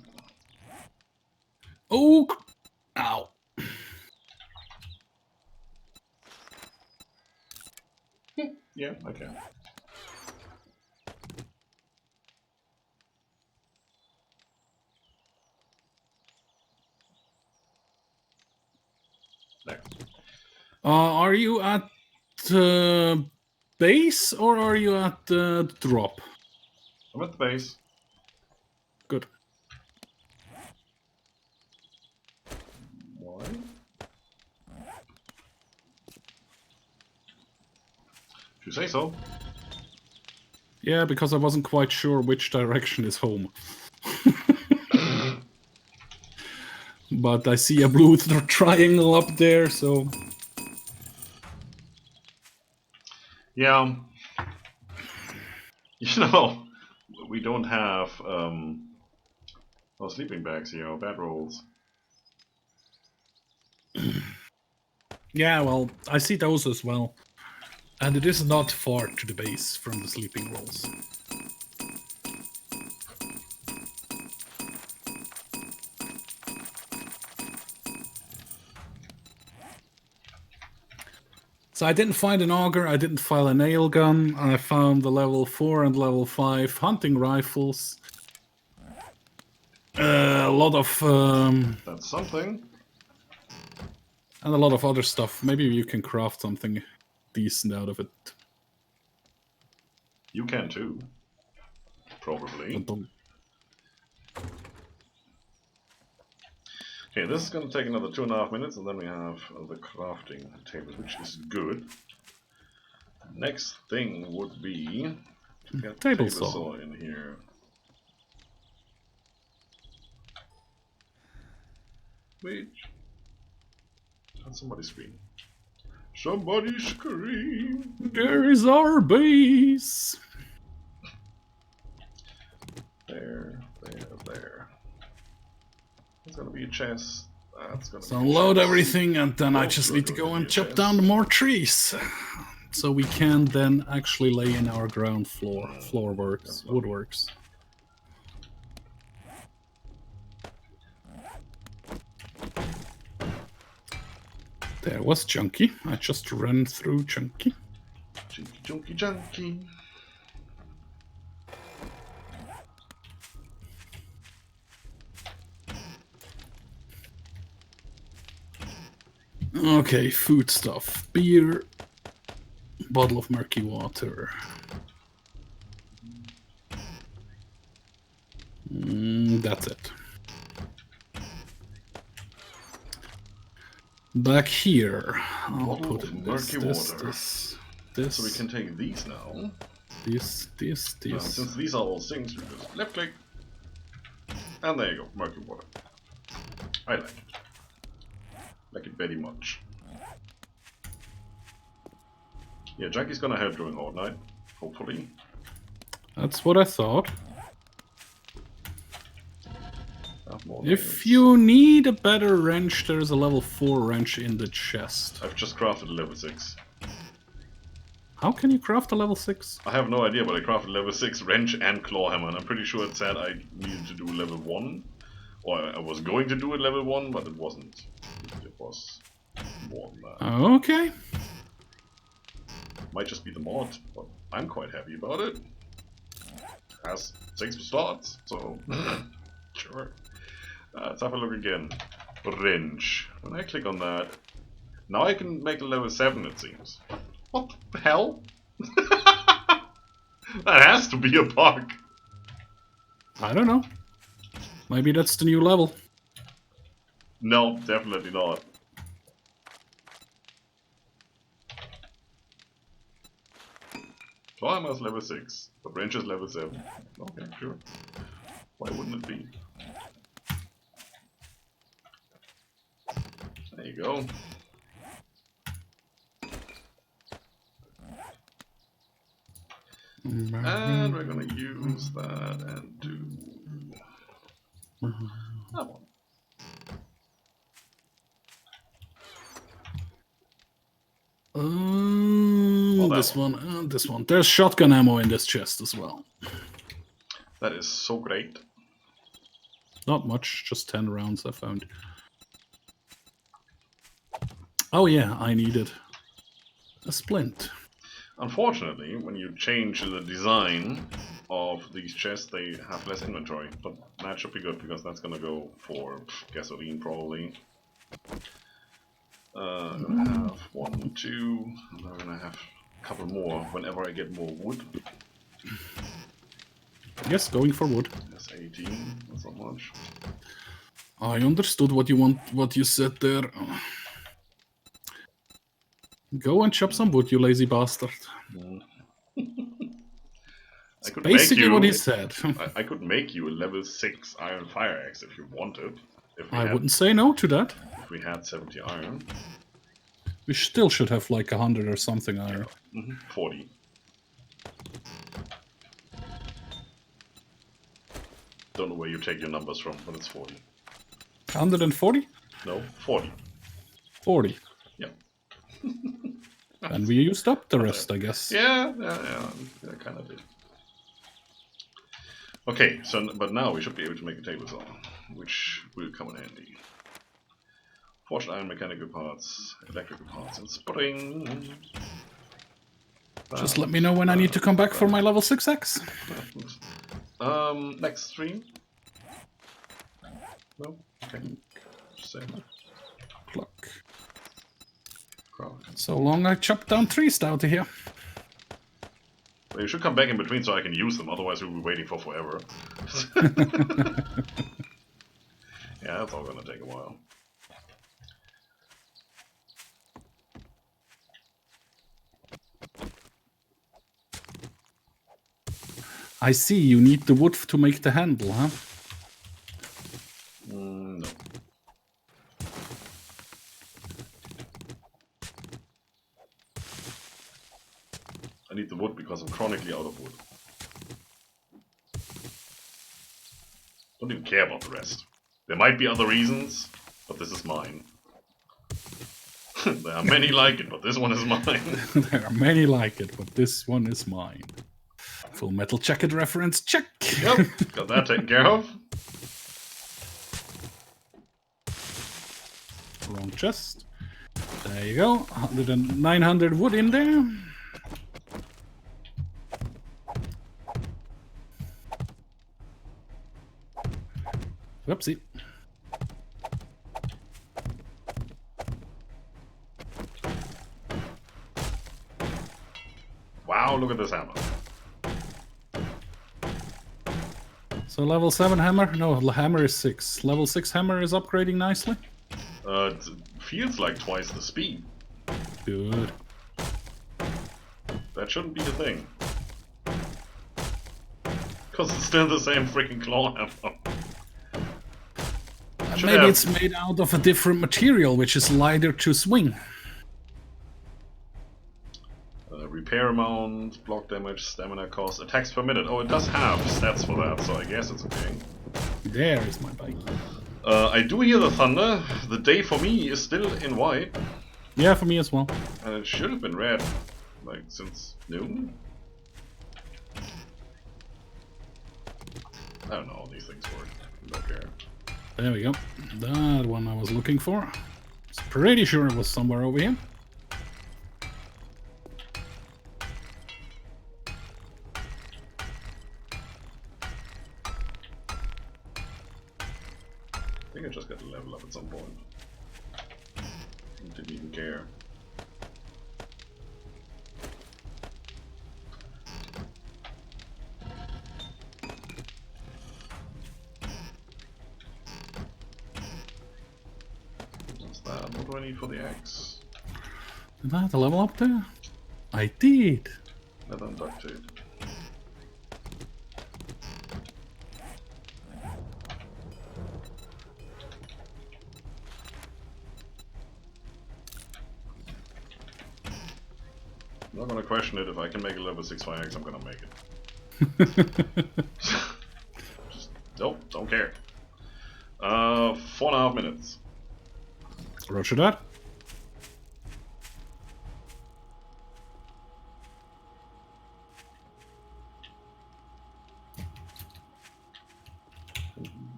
Oh! Ow. Yeah, I can. There. Are you at the base or are you at the drop? I'm at the base. Good. Why? If you say so. Yeah, because I wasn't quite sure which direction is home. But I see a blue triangle up there, so... Yeah. You know, we don't have sleeping bags here, or bedrolls. Yeah, well, I see those as well. And it is not far to the base from the sleeping rolls. So I didn't find an auger, I didn't find a nail gun, I found the level 4 and level 5 hunting rifles. A lot of... That's something. and a lot of other stuff. Maybe you can craft something decent out of it. You can too. Probably. Okay, this is going to take another 2.5 minutes, and then we have the crafting table, which is good. Next thing would be to get Table table saw. saw in here. Wait. Had somebody scream. Somebody scream! There is our base! There. There's gonna be a chest. That's gonna So be a unload chest. everything, and then I Oh, just good, need to good, go give and me a chop chest. down more trees. So we can then actually lay in our ground floor. Floorworks, woodworks. There was Chunky. I just ran through Chunky. Junky. Okay, food stuff. Beer. Bottle of murky water. That's it. Back here, I'll Bottle put of in murky water. this. So we can take these now. This. And since these are all things, we just left click. And there you go, murky water. I like it. Like it very much. Yeah, Jackie's gonna help during Horde Night, hopefully. That's what I thought. Have more If nails. you need a better wrench, there's a level 4 wrench in the chest. I've just crafted a level 6. How can you craft a level 6? I have no idea, but I crafted level 6 wrench and claw hammer, and I'm pretty sure it said I needed to do level 1. Or I was going to do it level 1, but it wasn't. It was more than that. Okay. Might just be the mod, but I'm quite happy about it. Has 6 starts, so sure. Let's have a look again. Wrench. When I click on that, now I can make a level 7, it seems. What the hell? That has to be a bug. I don't know. Maybe that's the new level. No, definitely not. Climber's level 6, but wrench is level 7. Okay, sure. Why wouldn't it be? There you go. And we're gonna use that and do that one. This one, this one. There's shotgun ammo in this chest as well. That is so great. Not much, just 10 rounds I found. Oh yeah, I needed a splint. Unfortunately, when you change the design of these chests, they have less inventory. But that should be good, because that's gonna go for gasoline, probably. I'm gonna have 1, 2, and I'm gonna have a couple more whenever I get more wood. Yes, going for wood. That's 18, that's not much. I understood what you want, what you said there. Go and chop some wood, you lazy bastard. I could Basically make you, what he said. I could make you a level 6 iron fire axe if you wanted. If we I had, wouldn't say no to that. If we had 70 iron. We still should have like 100 or something iron. 40. Don't know where you take your numbers from, but it's 40. 140? No, 40. 40. Yeah. And we used up the rest, I guess. Yeah, kind of did. Okay, so but now we should be able to make a table saw, which will come in handy. Forged iron, mechanical parts, electrical parts, and spring. Just let me know when I need to come back for my level 6x. Next stream? No? Okay. Just saying. Pluck. Craft. So long I chopped down trees out of here. Well, you should come back in between so I can use them, otherwise we'll be waiting for forever. Yeah, that's all gonna take a while. I see, you need the wood to make the handle, huh? No. I need the wood because I'm chronically out of wood. Don't even care about the rest. There might be other reasons, but this is mine. There are many like it, but this one is mine. There are many like it, but this one is mine. Full Metal Jacket reference, check! Yep, got that taken care of. Wrong chest. There you go, 900 wood in there. Whoopsie. Wow, look at this hammer. So level 7 hammer? No, the hammer is 6. Level 6 hammer is upgrading nicely. It feels like twice the speed. Good. That shouldn't be the thing. Because it's still the same freaking claw hammer. Maybe it's made out of a different material, which is lighter to swing. Repair amount, block damage, stamina cost, attacks per minute. Oh, it does have stats for that, so I guess it's okay. There is my bike. I do hear the thunder. The day for me is still in white. Yeah, for me as well. And it should have been red, like, since noon? I don't know how these things work. I don't care. There we go. That one I was looking for. It's pretty sure it was somewhere over here. I think I just got to level up at some point. Didn't even care. What's that? What do I need for the axe? Did I have to level up there? I did. Leather and duct tape. I'm not gonna question it. If I can make a level 6 fire axe, I'm gonna make it. Just, nope, don't care. 4.5 minutes. Roger that.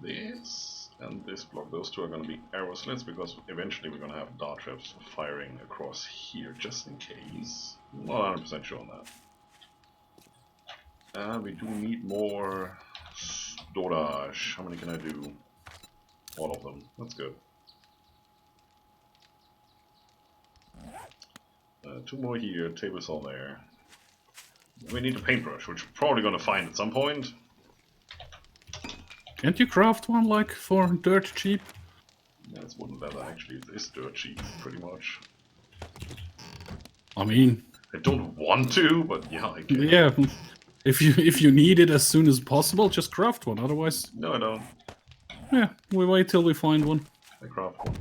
This and this block, those two are going to be arrow slits because eventually we're going to have dart traps firing across here just in case. Not 100% sure on that. And we do need more storage. How many can I do? All of them. That's good. 2 more here, table saw there. We need a paintbrush, which we're probably going to find at some point. Can't you craft one, like, for dirt cheap? Yeah, it's wooden leather, actually. It is dirt cheap, pretty much. I mean... I don't want to, but yeah, I can. Yeah, if you need it as soon as possible, just craft one, otherwise... No, I don't. Yeah, we wait till we find one. I craft one.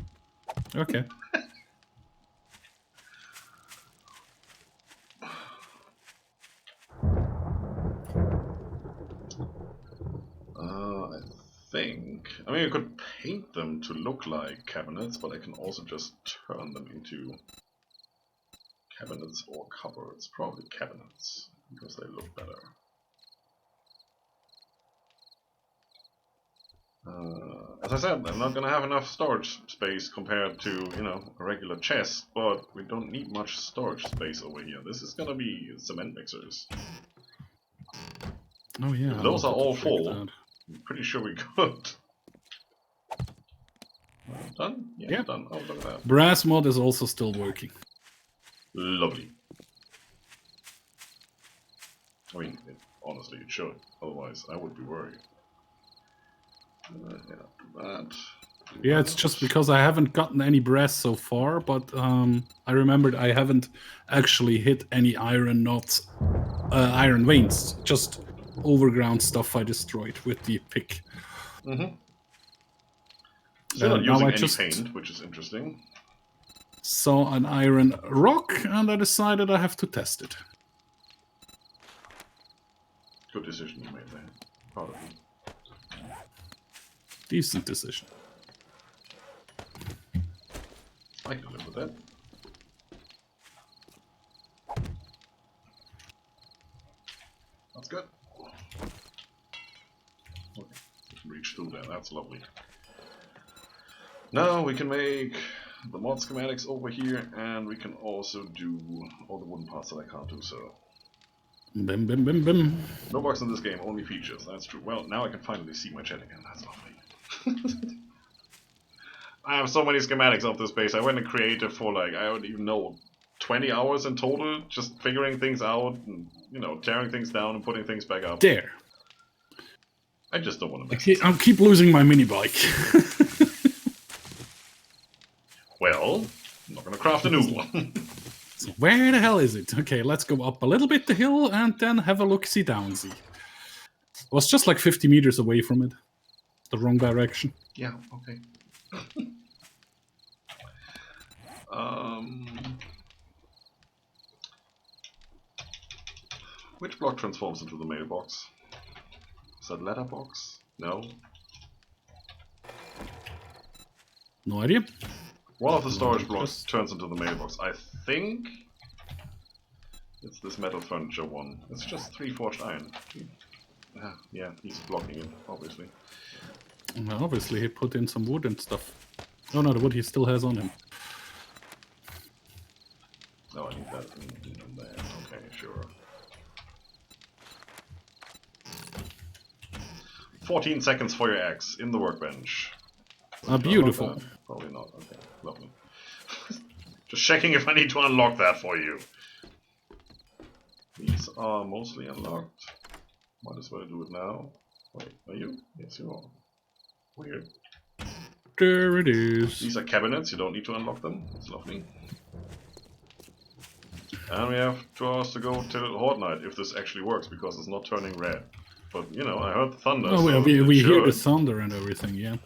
Okay. I mean, I could paint them to look like cabinets, but I can also just turn them into cabinets or cupboards. Probably cabinets, because they look better. As I said, I'm not gonna have enough storage space compared to, you know, a regular chest, but we don't need much storage space over here. This is gonna be cement mixers. Oh yeah. If those are all full, that. I'm pretty sure we could. Done? Yeah, done. Oh, look at that. Brass mod is also still working. Lovely. I mean, honestly, it should. Otherwise, I would be worried. Yeah, do that. Yeah, it's just because I haven't gotten any brass so far, but I remembered I haven't actually hit any iron knots, iron veins, just overground stuff I destroyed with the pick. Mm-hmm. Still not using any just paint, which is interesting. Saw an iron rock, and I decided I have to test it. Good decision you made there. Proud of you. Decent decision. I can live with that. That's good. Okay, reach through there. That's lovely. Now we can make the mod schematics over here, and we can also do all the wooden parts that I can't do so. Bim, bim, bim, bim. No bugs in this game, only features. That's true. Well, now I can finally see my chat again. That's lovely. I have so many schematics of this base. I went in creative for like, I don't even know, 20 hours in total, just figuring things out, and, you know, tearing things down and putting things back up. There. I just don't want to mess I keep losing my mini bike. Well, I'm not going to craft a new one. So where the hell is it? Okay, let's go up a little bit the hill and then have a look-see downsy. I was just like 50 meters away from it. The wrong direction. Yeah, okay. Which block transforms into the mailbox? Is that letterbox? No. No idea. One of the storage blocks Just- turns into the mailbox. I think it's this metal furniture one. It's just 3 forged iron. Yeah, he's blocking it, obviously. Well, obviously, he put in some wood and stuff. Oh no, the wood he still has on him. Oh, I need that in there. Okay, sure. 14 seconds for your axe in the workbench. Beautiful. Unlock that? Probably not. Okay, lovely. Just checking if I need to unlock that for you. These are mostly unlocked. Might as well do it now. Wait, are you? Yes, you are. Weird. There it is. These are cabinets, you don't need to unlock them. It's lovely. And we have 2 hours to go till Horde Night, if this actually works, because it's not turning red. But, you know, I heard the thunder, Oh, so we hear the should. thunder and everything, yeah.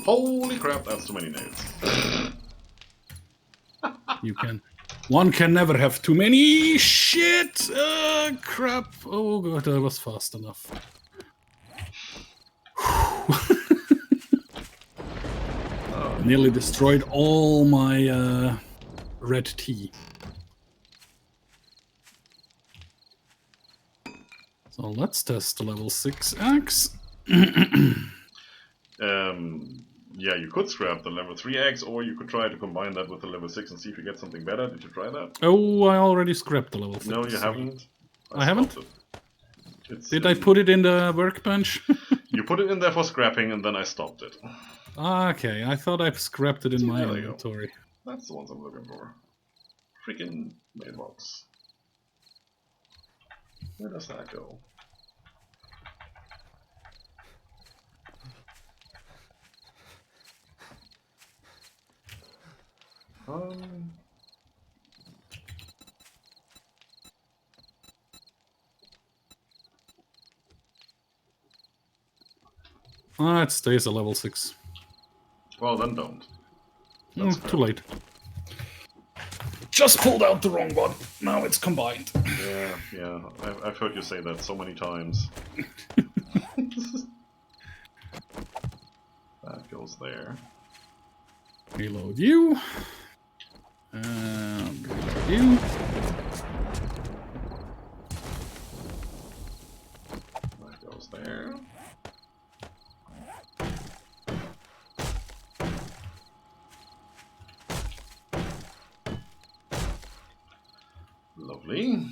Holy crap, that's too many nails. You can. One can never have too many. Shit! Crap. Oh god, that was fast enough. Nearly destroyed all my red tea. So let's test the level 6 axe. Yeah, you could scrap the level 3 axe, or you could try to combine that with the level 6 and see if you get something better. Did you try that? Oh, I already scrapped the level 6. No, you haven't. I haven't? Did I in... put it in the workbench? You put it in there for scrapping, and then I stopped it. Okay, I thought I scrapped it in my there you go. inventory. That's the ones I'm looking for. Freaking mailbox. Where does that go? It stays a level 6. Well, then don't. Too late. Just pulled out the wrong one. Now it's combined. Yeah. I've heard you say that so many times. That goes there. Reload you. And reload you. That goes there. Lovely.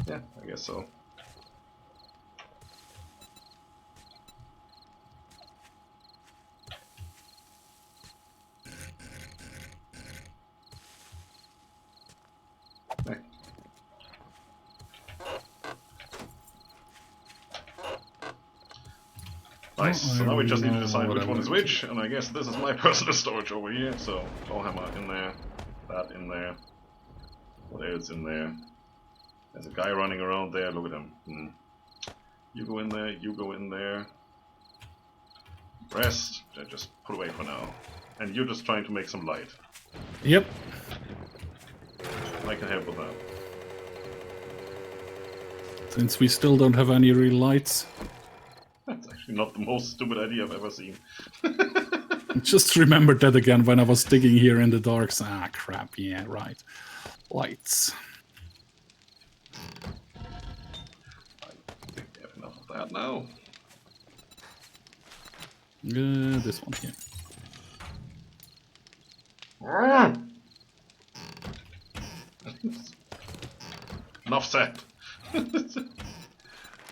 Yeah, I guess so. Okay. Nice, so now we just need to decide which one is which, and I guess this is my personal storage over here, so Clawhammer in there, that in there, what else in there? There's a guy running around there, look at him. You go in there, you go in there. Rest, just put away for now. And you're just trying to make some light. Yep. I can help with that. Since we still don't have any real lights. That's actually not the most stupid idea I've ever seen. Just remembered that again when I was digging here in the dark. Ah, crap, yeah, right. Lights. I think we have enough of that now. This one here. Enough said.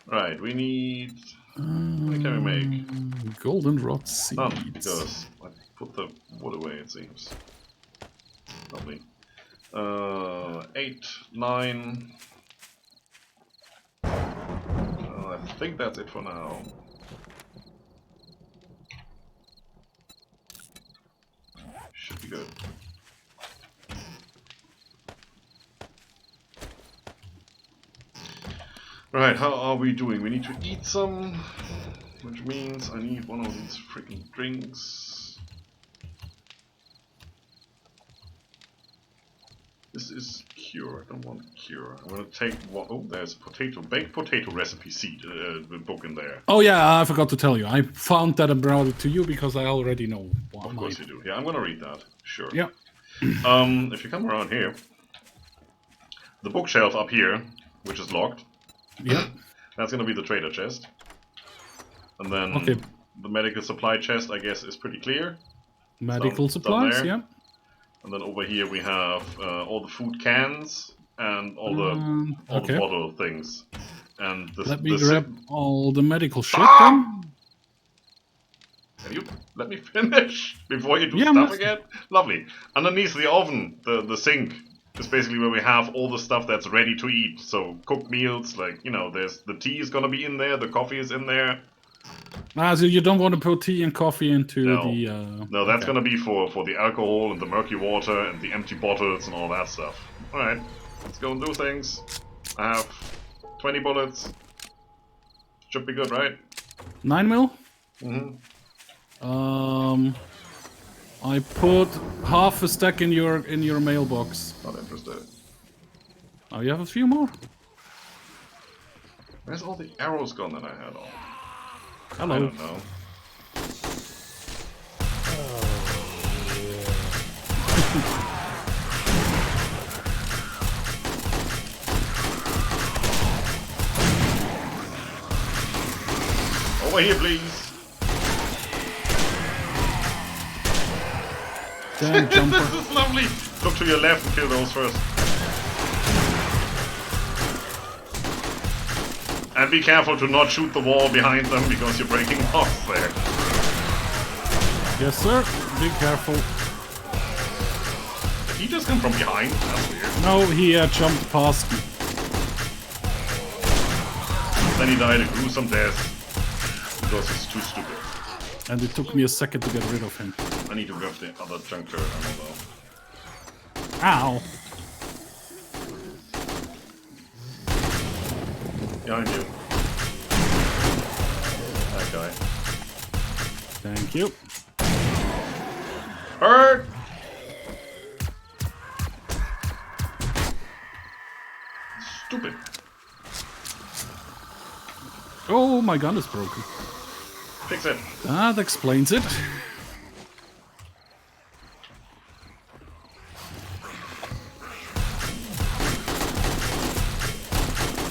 Right, we need... what can we make? Golden rod seeds. Oh, because I put the wood away, it seems. Lovely. 8, 9... I think that's it for now. Should be good. Right, how are we doing? We need to eat some, which means I need one of these freaking drinks. This is cure. I don't want cure. I'm gonna take one. Oh, there's a baked potato recipe seed book in there. Oh yeah, I forgot to tell you. I found that and brought it to you because I already know what. Of course you do. Yeah, I'm gonna read that. Sure. Yeah. If you come around here, the bookshelf up here, which is locked. Yeah. That's gonna be the trader chest. And then Okay. the medical supply chest, I guess, is pretty clear. Medical supplies. Yeah. And then over here we have all the food cans and all the bottle things. And let me grab all the medical shit then. Can you let me finish before you do stuff again? Lovely. Underneath the oven, the sink, is basically where we have all the stuff that's ready to eat. So cooked meals, like, you know, there's the tea is gonna be in there, the coffee is in there. So you don't want to put tea and coffee into the... No, that's gonna be for the alcohol and the murky water and the empty bottles and all that stuff. Alright, let's go and do things. I have 20 bullets. Should be good, right? 9 mil? Mm-hmm. I put half a stack in your mailbox. Not interested. Oh, you have a few more? Where's all the arrows gone that I had on? Hello. I don't know. Over here, please. Damn jumper. This is lovely. Look to your left and kill those first. And be careful to not shoot the wall behind them because you're breaking off there. Yes, sir. Be careful. Did he just come from behind? That's weird. No, he jumped past me. Then he died a gruesome death because he's too stupid. And it took me a second to get rid of him. I need to grab the other junker ammo though. Ow. Behind you. That guy. Thank you. Hurt! Stupid. Oh, my gun is broken. Fix it. That explains it.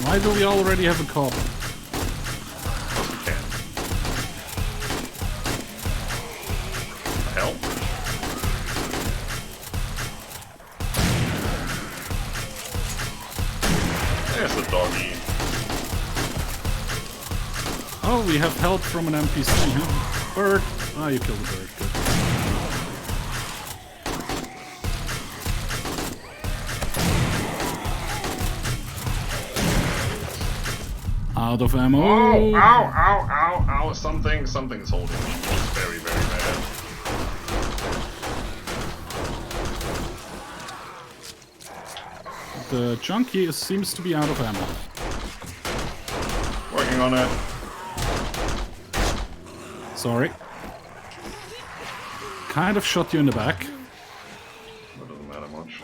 Why do we already have a cop? Because we can. The hell? There's the doggy. Oh, we have help from an NPC. Bird. Oh, you killed the bird. Good. Out of ammo. Oh, ow, ow, ow, ow. Something's holding me. It's very, very bad. The junkie seems to be out of ammo. Working on it. Sorry. Kind of shot you in the back. That doesn't matter much.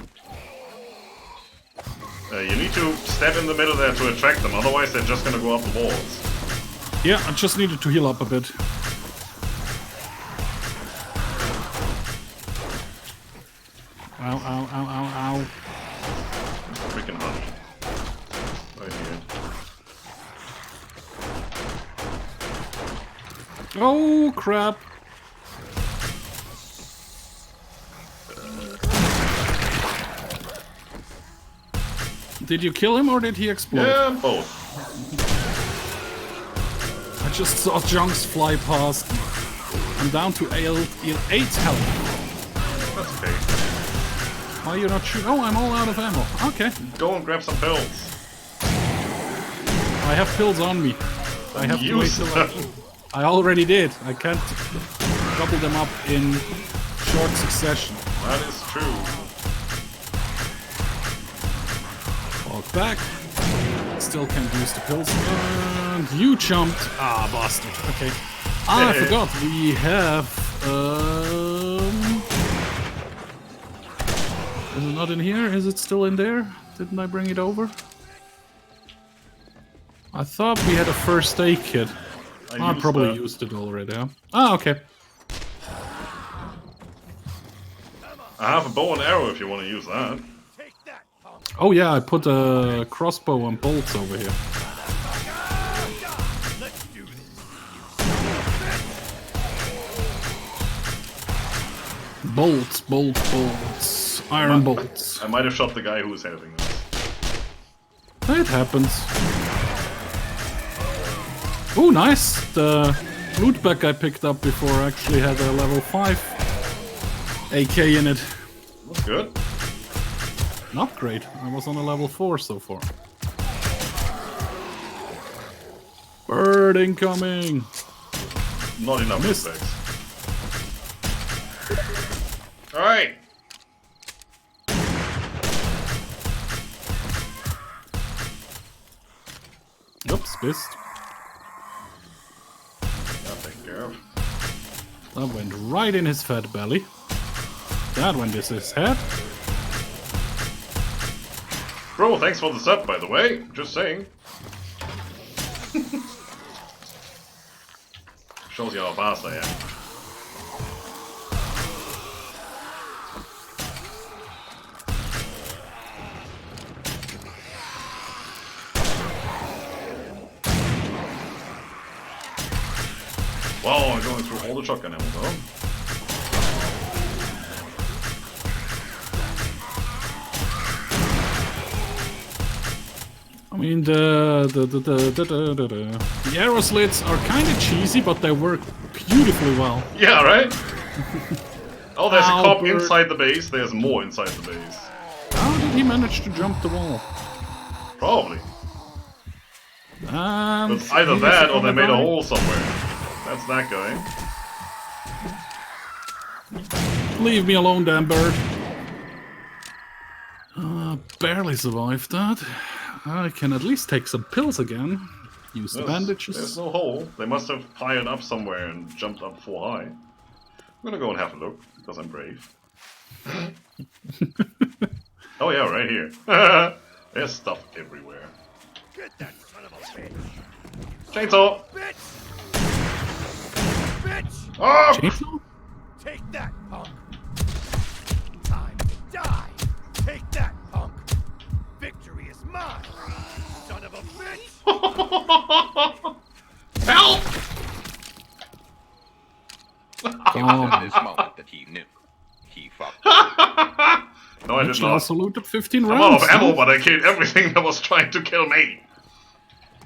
You need to step in the middle there to attract them, otherwise they're just gonna go up the walls. Yeah, I just needed to heal up a bit. Ow, ow, ow, ow, ow. Freaking honey. Right here. Oh, crap. Did you kill him or did he explode? Yeah, both. I just saw junks fly past. I'm down to 8 health. That's okay. Why are you not shooting? Oh, I'm all out of ammo. Okay. Go and grab some pills. I have pills on me. I have to wait Use till them. I already did. I can't double them up in short succession. That is true. Walk back. Still can't use the pills. And you jumped. Ah, bastard. Okay. I forgot. We have Is it not in here? Is it still in there? Didn't I bring it over? I thought we had a first aid kit. I probably used it already, huh? Ah, okay. I have a bow and arrow if you want to use that. Oh yeah, I put a crossbow and bolts over here. Bolts, bolts, bolts. Iron bolts. I might have shot the guy who was having this. It happens. Oh, nice! The loot bag I picked up before actually had a level 5 AK in it. That's good. Not great. I was on a level 4 so far. Bird incoming! Not enough Missed. loot bags. Alright! Oops, missed. I'll take care of. That went right in his fat belly. That went in his head. Bro, thanks for the sub, by the way. Just saying. Shows you how fast I am. Wow, I'm going through all the shotgun ammo though. I mean, the arrow slits are kind of cheesy, but they work beautifully well. Yeah, right? Oh, there's a cop Bird. inside the base. There's more inside the base. How did he manage to jump the wall? Probably. And But either he's that or they gonna made a die. hole somewhere. That's that guy. Leave me alone, damn bird. Barely survived that. I can at least take some pills again. Use the bandages. There's no hole. They must have piled up somewhere and jumped up 4 high. I'm gonna go and have a look, because I'm brave. Oh yeah, right here. There's stuff everywhere. Get that son of a bitch! Chainsaw! Bitch! Bitch! Oh! Chainsaw? Take that, punk! Time to die! Take that, punk! Victory is mine! Son of a bitch! Help! It was in this moment that he knew. He fucked. No, I did Actually, not. also looted 15 I'm rounds. out of ammo, huh? but I killed everything that was trying to kill me.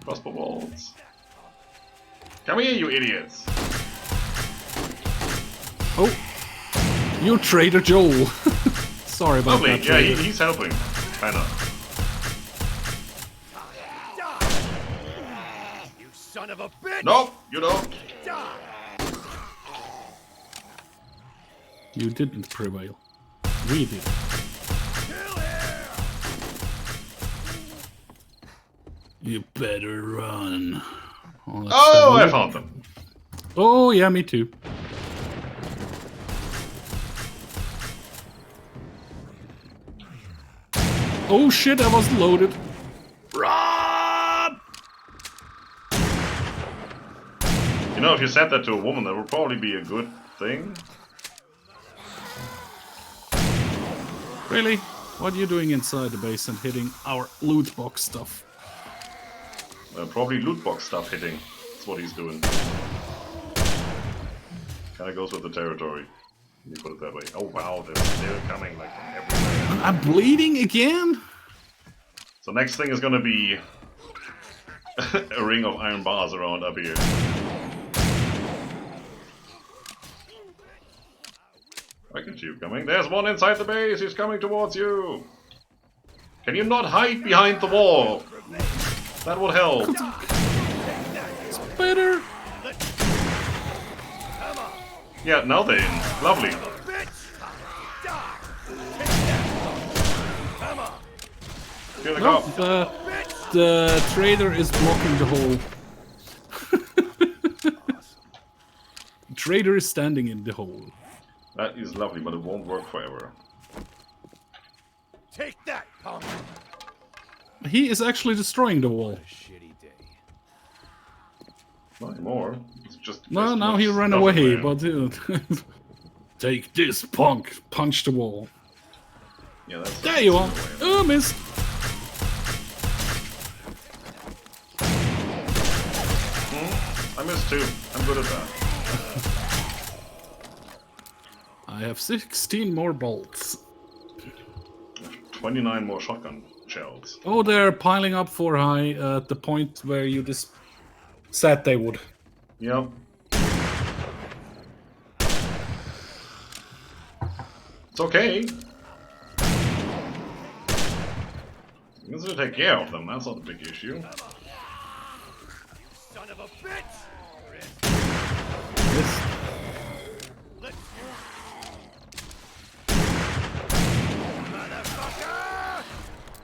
Crossbow bolts. Come here, you idiots. Oh, you traitor Joel. Sorry about Lovely. that. Yeah, traitor. he's helping. Kinda. Die! You son of a bitch! Nope, you don't. Die! You didn't prevail. We did. Kill him! You better run. Let's Oh, have a I look. found them. Oh, yeah, me too. Oh shit, I was loaded. Run! You know, if you said that to a woman, that would probably be a good thing. Really? What are you doing inside the base and hitting our loot box stuff? Probably loot box stuff hitting. That's what he's doing. Kinda goes with the territory. You put it that way. Oh wow, they're still coming like from everywhere. I'm bleeding again? So next thing is gonna be a ring of iron bars around up here. I can see you coming. There's one inside the base. He's coming towards you. Can you not hide behind the wall? That would help. It's better. Yeah, now they're in. Lovely. Bitch! Die! Take that! Come on! Here they No, go. the trader is blocking the hole. The trader is standing in the hole. That is lovely, but it won't work forever. Take that, punk! He is actually destroying the wall. Shitty day. Not anymore. It's just No, there's now much he ran stuff away, in there. but take this, punk! Punch the wall. Yeah, that's There you are. Oh, missed. I missed too. I'm good at that. I have 16 more bolts. 29 more shotgun shells. Oh, they're piling up for high at the point where you just said they would. Yep. It's okay. I'm gonna take care of them, that's not a big issue. Son of a bitch! This.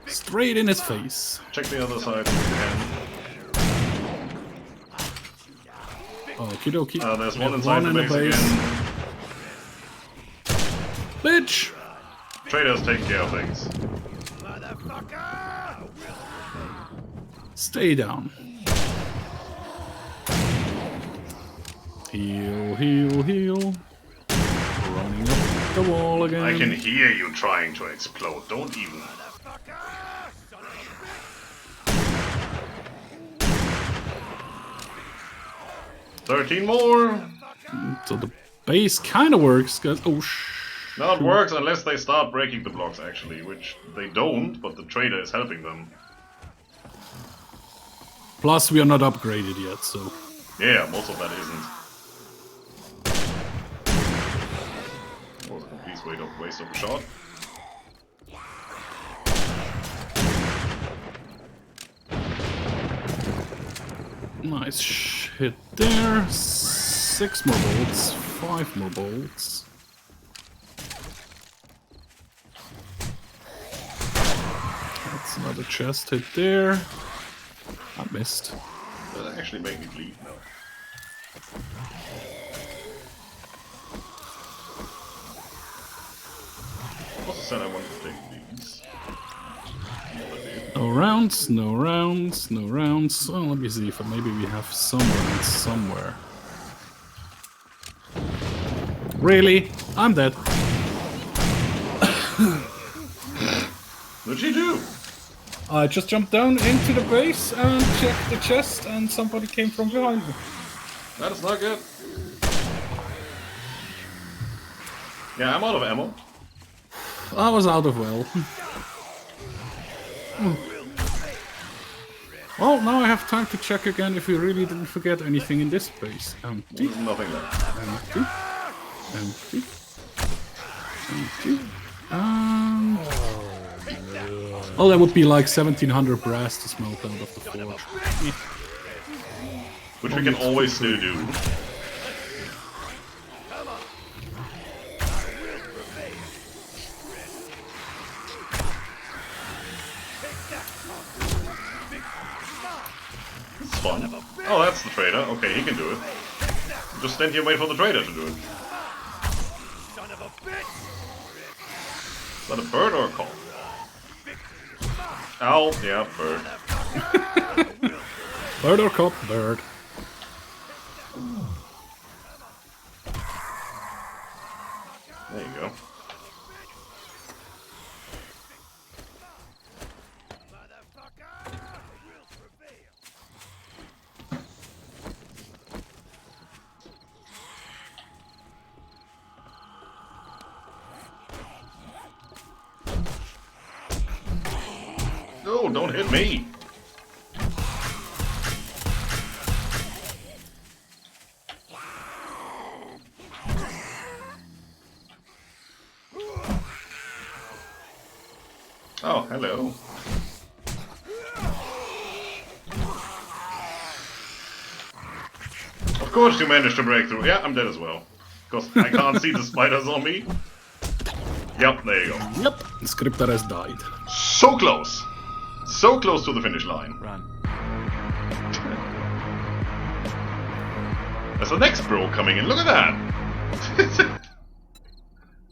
Straight in his face. Check the other side if you can. Okie dokie. There's one inside the base again. Bitch! Traders take care of things. Stay down. Heal, heal, heal. Running up the wall again. I can hear you trying to explode, don't even. 13 more! So the base kind of works, guys. Oh, No, it works unless they start breaking the blocks, actually, which they don't, but the trader is helping them. Plus, we are not upgraded yet, so. Yeah, most of that isn't. That was a complete waste of a shot. Nice hit there. 6 more bolts. 5 more bolts. That's another chest hit there. I missed. That actually made me bleed now. I also said I wanted to take these. No rounds, no rounds, no rounds. Oh, let me see if maybe we have some rounds somewhere. Really? I'm dead. What'd she do? I just jumped down into the base and checked the chest, and somebody came from behind me. That is not good. Yeah, I'm out of ammo. I was out of well. Well, now I have time to check again if we really didn't forget anything in this base. Empty, There's nothing left. empty, empty, empty. Oh, that would be like 1700 brass to smelt out of the forge. Which we can always still do. It's fun. Oh, that's the trader. Okay, he can do it. Just stand here and wait for the trader to do it. Is that a bird or a call? Owl, yeah, bird. Bird or cop? Bird. There you go. No, don't hit me! Oh, hello. Of course you managed to break through. Yeah, I'm dead as well. Because I can't see the spiders on me. Yep, there you go. Yep. The scripter has died. So close! So close to the finish line. Run. There's the next bro coming in. Look at that!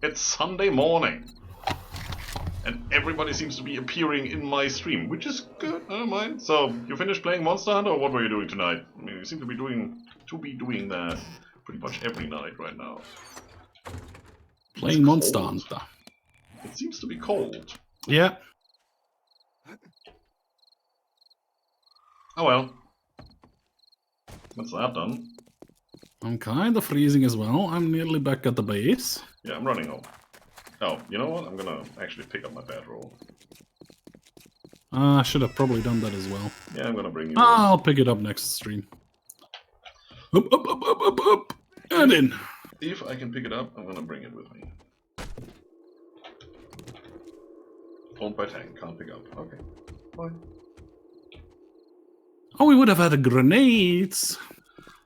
It's Sunday morning. And everybody seems to be appearing in my stream, which is good. I don't mind. So, you finished playing Monster Hunter, or what were you doing tonight? I mean, you seem to be doing that pretty much every night right now. Playing Monster Hunter. It seems to be cold. Yeah. Oh well. That's that done. I'm kind of freezing as well. I'm nearly back at the base. Yeah, I'm running home. Oh, you know what? I'm gonna actually pick up my bedroll. I should have probably done that as well. Yeah, I'm gonna bring you. I'll pick it up next stream. Up, up, up, up, up, up, and in. If I can pick it up, I'm gonna bring it with me. Owned by tank, can't pick up. Okay, fine. Oh, we would have had grenades.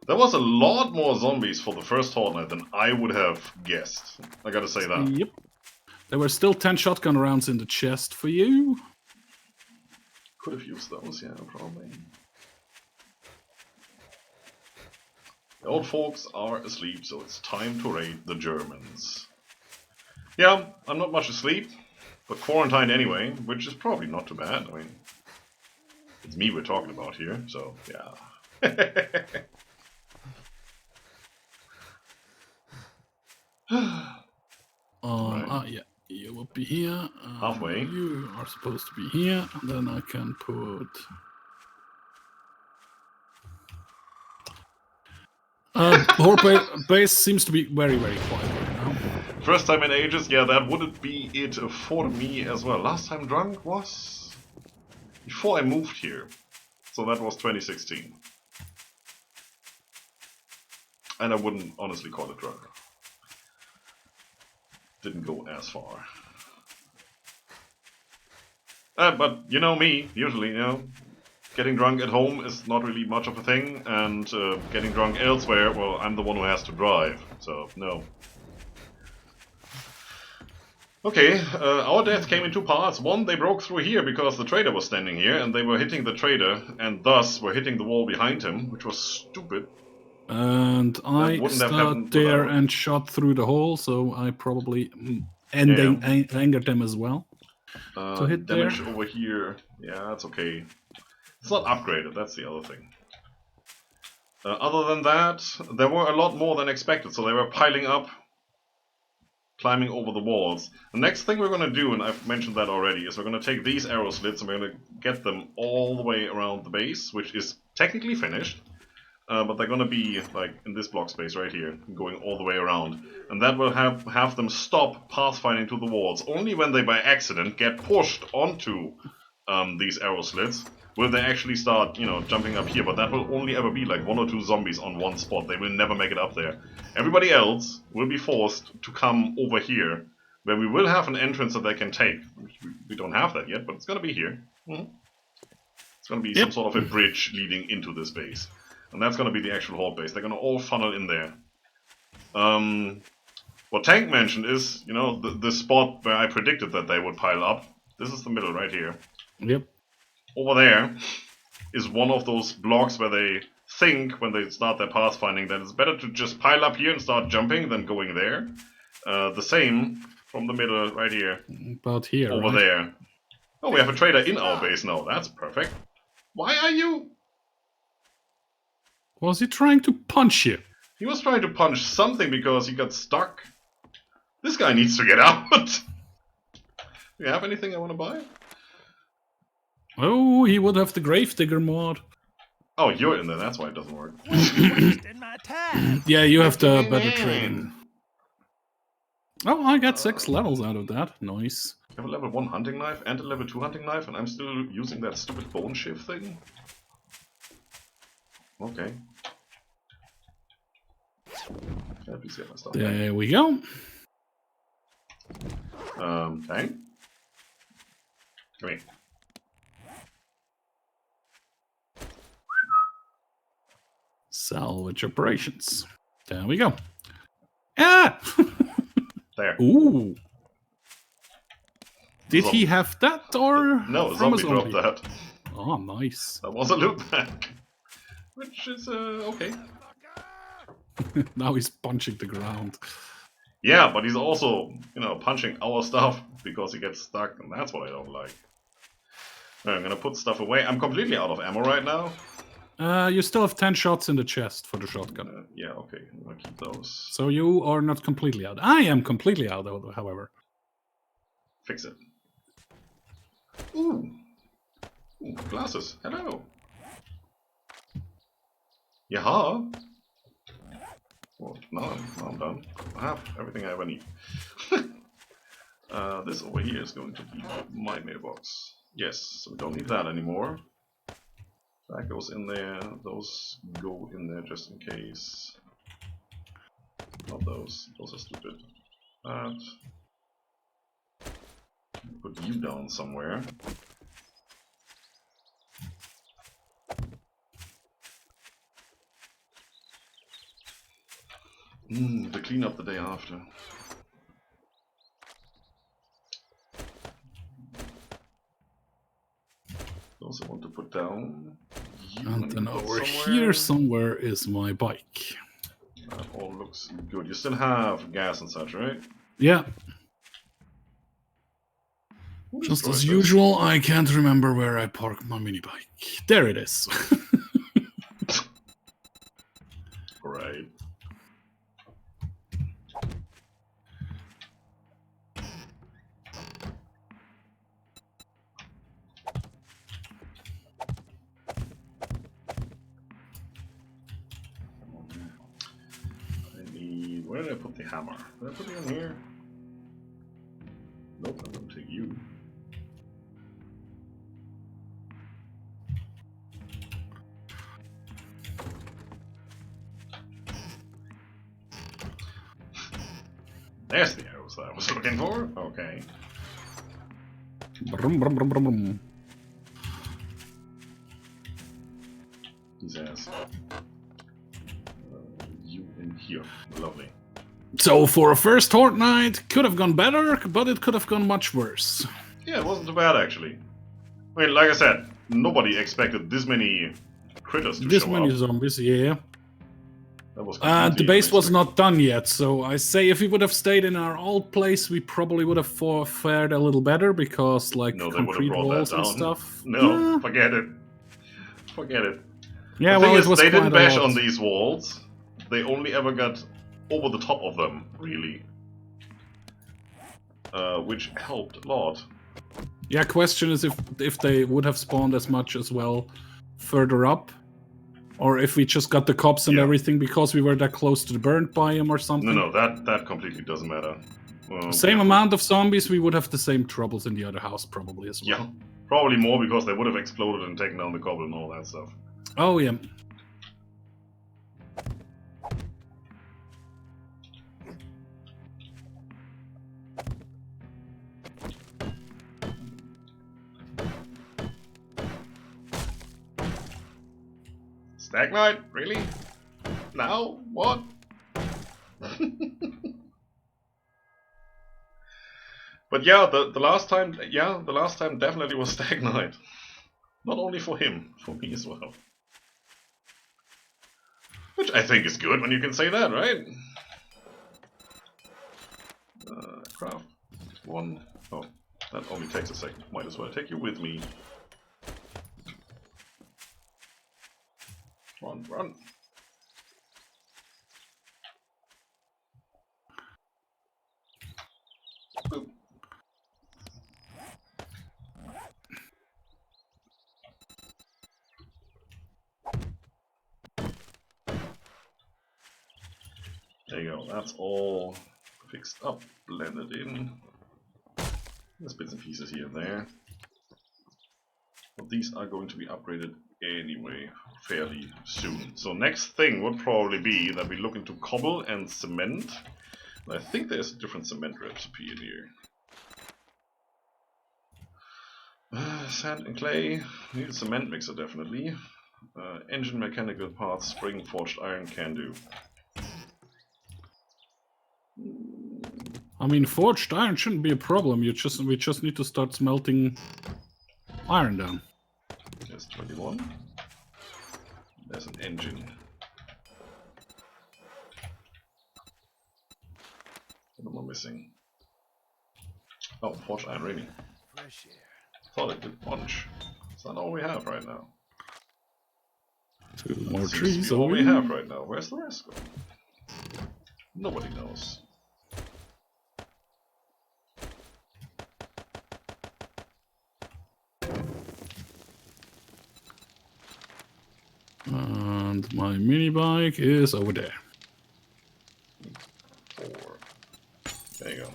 There was a lot more zombies for the first Horde Night than I would have guessed. I gotta say that. Yep. There were still 10 shotgun rounds in the chest for you. Could have used those, yeah, probably. The old folks are asleep, so it's time to raid the Germans. Yeah, I'm not much asleep, but quarantined anyway, which is probably not too bad. I mean, it's me we're talking about here, so yeah. Right. Yeah, you will be here. Halfway. You are supposed to be here. Then I can put... Horde base seems to be very, very quiet right now. First time in ages, yeah, that wouldn't be it for me as well. Last time drunk was before I moved here, so that was 2016. And I wouldn't honestly call it drunk. Didn't go as far. But you know me, usually, you know, getting drunk at home is not really much of a thing, and getting drunk elsewhere, well, I'm the one who has to drive, so no. Okay, our death came in two parts. One, they broke through here because the trader was standing here, and they were hitting the trader, and thus were hitting the wall behind him, which was stupid. And I stood there and shot through the hole, so I probably angered them as well. To hit damage there. over here, yeah, that's okay. It's not upgraded, that's the other thing. Other than that, there were a lot more than expected, so they were piling up, climbing over the walls. The next thing we're going to do, and I've mentioned that already, is we're going to take these arrow slits and we're going to get them all the way around the base, which is technically finished. But they're going to be like in this block space right here, going all the way around. And that will have them stop pathfinding to the walls. Only when they by accident get pushed onto these arrow slits will they actually start, you know, jumping up here. But that will only ever be like 1 or 2 zombies on one spot. They will never make it up there. Everybody else will be forced to come over here, where we will have an entrance that they can take. We don't have that yet, but it's going to be here. It's going to be some sort of a bridge leading into this base. And that's going to be the actual Horde base. They're going to all funnel in there. What Tank mentioned is, you know, the spot where I predicted that they would pile up. This is the middle right here. Yep. Over there is one of those blocks where they think, when they start their pathfinding, that it's better to just pile up here and start jumping than going there. The same from the middle right here. About here, over right? there. Oh, we have a trader in our base now. That's perfect. Why are you... Was he trying to punch you? He was trying to punch something because he got stuck. This guy needs to get out. Do you have anything I want to buy? Oh, he would have the Gravedigger mod. Oh, you're in there. That's why it doesn't work. Wasting my time. Yeah, you have the better training. Oh, I got 6 levels out of that. Nice. I have a level 1 hunting knife and a level 2 hunting knife, and I'm still using that stupid bone shift thing? Okay. Yeah, please get my stuff. There we go. Tank? Come here. Salvage operations. There we go. Ah! There. Ooh. Did he have that, or No, a from zombie dropped that. Oh, nice. That was a loot bag. Which is, okay. Now he's punching the ground. Yeah, but he's also, you know, punching our stuff because he gets stuck, and that's what I don't like. I'm gonna put stuff away. I'm completely out of ammo right now. You still have 10 shots in the chest for the shotgun. Yeah, okay. I'm gonna keep those. So you are not completely out. I am completely out, however. Fix it. Ooh. Ooh, glasses. Hello. Yaha. Well, now I'm done. I have everything I ever need. This over here is going to be my mailbox. Yes, so we don't need that anymore. That goes in there. Those go in there just in case. Not those. Those are stupid. That. Put you down somewhere. The cleanup the day after. Those I want to put down. And then over here somewhere is my bike. That all looks good. You still have gas and such, right? Yeah. Just as usual, I can't remember where I parked my mini bike. There it is. Right. Where did I put the hammer? Did I put it in here? Nope, I'm gonna take you. There's the arrows that I was looking for. Okay. Brum, brum, brum, brum, brum. His ass. You in here. Lovely. So for a first fortnight, could have gone better, but it could have gone much worse. Yeah, it wasn't too bad actually. I mean, like I said, nobody expected this many critters to This show many up. zombies, yeah. That was The base was not done yet, so I say if we would have stayed in our old place, we probably would have fared a little better because, like, No, they would have concrete brought walls that and down. stuff. No, forget it. Forget it. Yeah, The well, thing it is, was they quite didn't a bash lot. on these walls. They only ever got over the top of them, really. Which helped a lot. Yeah, question is if they would have spawned as much as well further up, or if we just got the cops and everything because we were that close to the burnt biome or something. No, that completely doesn't matter. Same amount of zombies, we would have the same troubles in the other house probably as well. Yeah, probably more because they would have exploded and taken down the cobble and all that stuff. Oh, yeah. Stag Knight? Really? Now? What? But yeah, the last time definitely was Stag Knight. Not only for him, for me as well. Which I think is good when you can say that, right? Craft one. Oh, that only takes a second. Might as well take you with me. Run, run. Boop. There you go, that's all fixed up, blended in. There's bits and pieces here and there. But these are going to be upgraded anyway, fairly soon. So next thing would probably be that we look into cobble and cement. I think there's a different cement recipe in here. Sand and clay, need a cement mixer definitely. Engine mechanical parts, spring forged iron can do. I mean, forged iron shouldn't be a problem. We just need to start smelting iron down. There's 21. There's an engine. missing? Oh, forge iron, really? Fresh air. Thought it did punch. Is that all we have right now? 2 That more seems to trees be all over we here. have right now. Where's the rest going? Nobody knows. And my mini bike is over there. 4. There you go.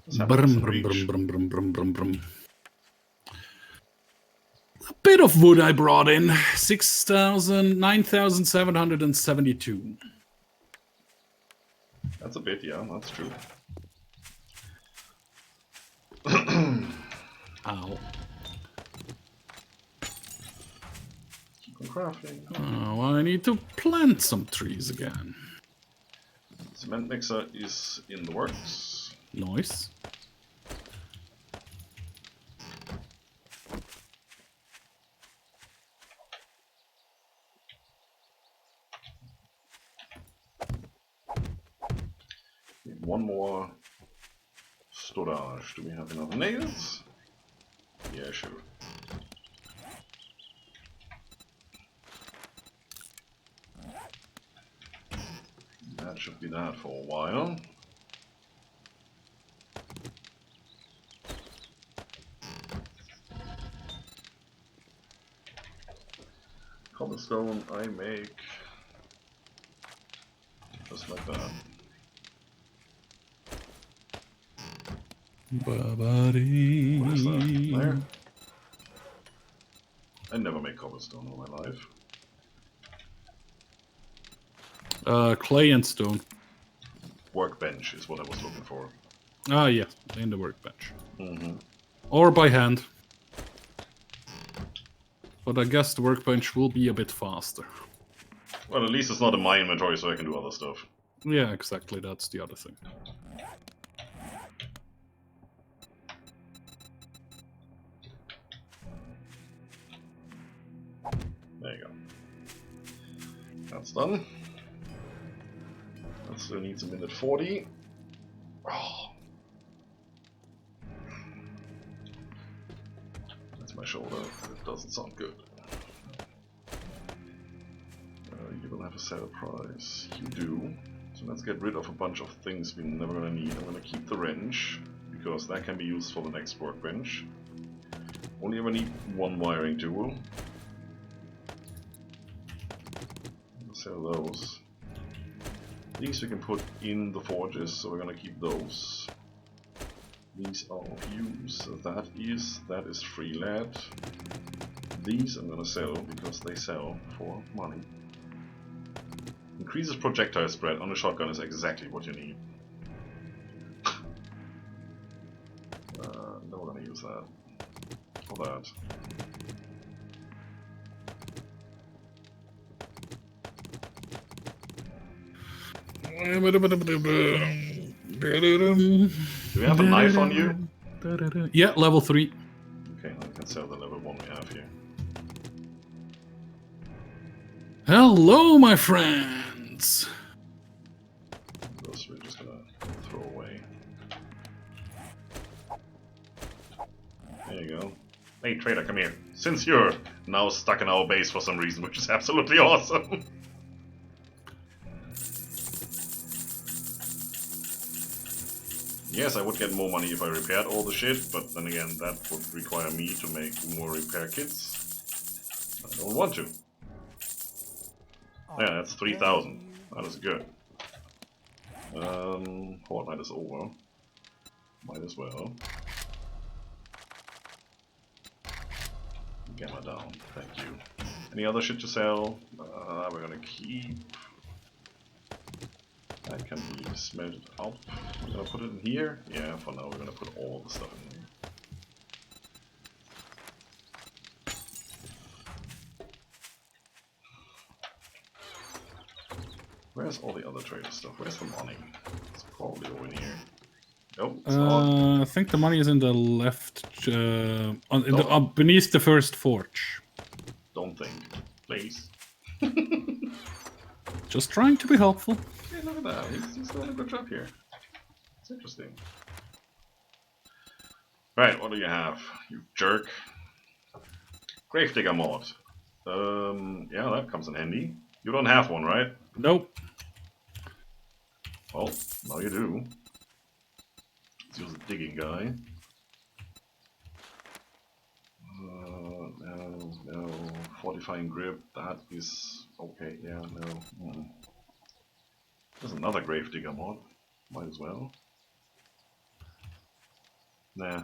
What's happening Brum, to brum, reach? brum, brum, brum, brum, brum. A bit of wood I brought in. 9,772. That's a bit, yeah, that's true. Ow. Keep on crafting. Oh, I need to plant some trees again. Cement mixer is in the works. Nice. Need one more storage. Do we have enough nails? Yeah, sure. That should be that for a while. Cobblestone I make just like that. Ba-ba-dee. What is that? There? I never make cobblestone in my life. Clay and stone. Workbench is what I was looking for. Ah, yeah, in the workbench. Mm-hmm. Or by hand. But I guess the workbench will be a bit faster. Well, at least it's not in my inventory, so I can do other stuff. Yeah, exactly, that's the other thing. There you go. That's done. That still needs a minute 40. Oh. That's my shoulder. It doesn't sound good. You will have a sale price. You do. So let's get rid of a bunch of things we're never gonna need. I'm gonna keep the wrench, because that can be used for the next workbench. Only ever need one wiring tool. Sell those. These we can put in the forges, so we're gonna keep those. These are of use. That is free lead. These I'm gonna sell because they sell for money. Increases projectile spread on a shotgun is exactly what you need. No, we're gonna use that. For that. Do we have a knife on you? Yeah, level 3. Okay, I can sell the level 1 we have here. Hello, my friends! Those we're just gonna throw away. There you go. Hey trader, come here. Since you're now stuck in our base for some reason, which is absolutely awesome. Yes, I would get more money if I repaired all the shit, but then again, that would require me to make more repair kits. I don't want to. Yeah, that's 3,000. That is good. Fortnite is over. Might as well. Gamma down, thank you. Any other shit to sell? We're gonna keep. That can be smelted out. We're gonna put it in here. Yeah, for now we're gonna put all the stuff in here. Where's all the other trader stuff? Where's the money? It's probably over in here. Nope, it's not. I think the money is in the left, beneath the first forge. Don't think. Please. Just trying to be helpful. Hey, look at that. He's doing a good job here. It's interesting. Right, what do you have? You jerk. Gravedigger mod. Yeah, that comes in handy. You don't have one, right? Nope. Well, now you do. Let's use the digging guy. No. Fortifying grip, that is okay, yeah, no. There's another Gravedigger mod. Might as well. Nah.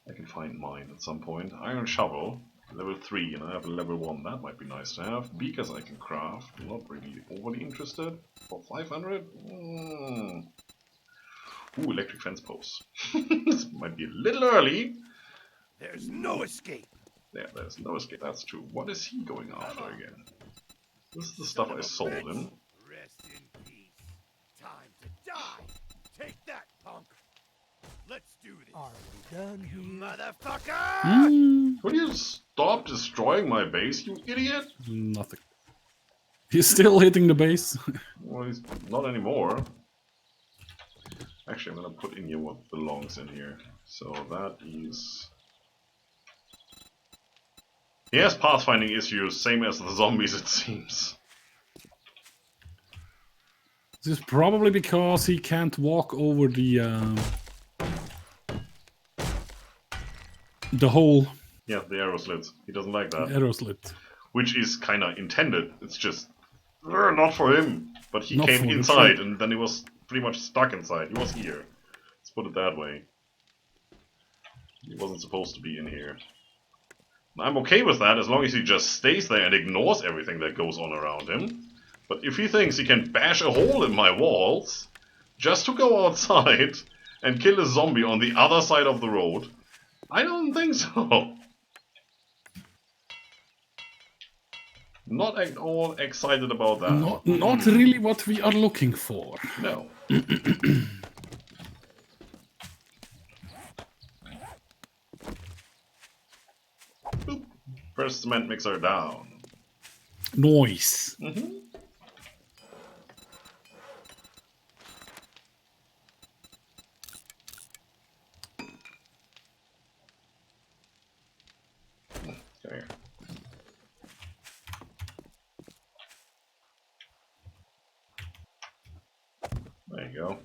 I can find mine at some point. Iron shovel, level 3, and I have a level 1. That might be nice to have. Beakers I can craft. Not really overly interested. For 500? Ooh, electric fence posts. This might be a little early. There's no escape. Yeah, there's no escape. That's true. What is he going after again? This is the stuff I sold him. Rest in peace. Time to die. Take that, punk. Let's do this. Are we done You here? motherfucker! Will you stop destroying my base, you idiot? Nothing. He's still hitting the base. Well, he's not anymore. Actually, I'm gonna put in here what belongs in here. So that is... He has pathfinding issues, same as the zombies it seems. This is probably because he can't walk over the hole. Yeah, the arrow slits. He doesn't like that. Arrow slit. Which is kinda intended. It's just... not for him. But he Not came for the inside trick. and then he was pretty much stuck inside. He was here. Let's put it that way. He wasn't supposed to be in here. I'm okay with that as long as he just stays there and ignores everything that goes on around him. But if he thinks he can bash a hole in my walls just to go outside and kill a zombie on the other side of the road, I don't think so. Not at all excited about that. Not really what we are looking for. No. Boop. First cement mixer down. Noise. Come here. There you go.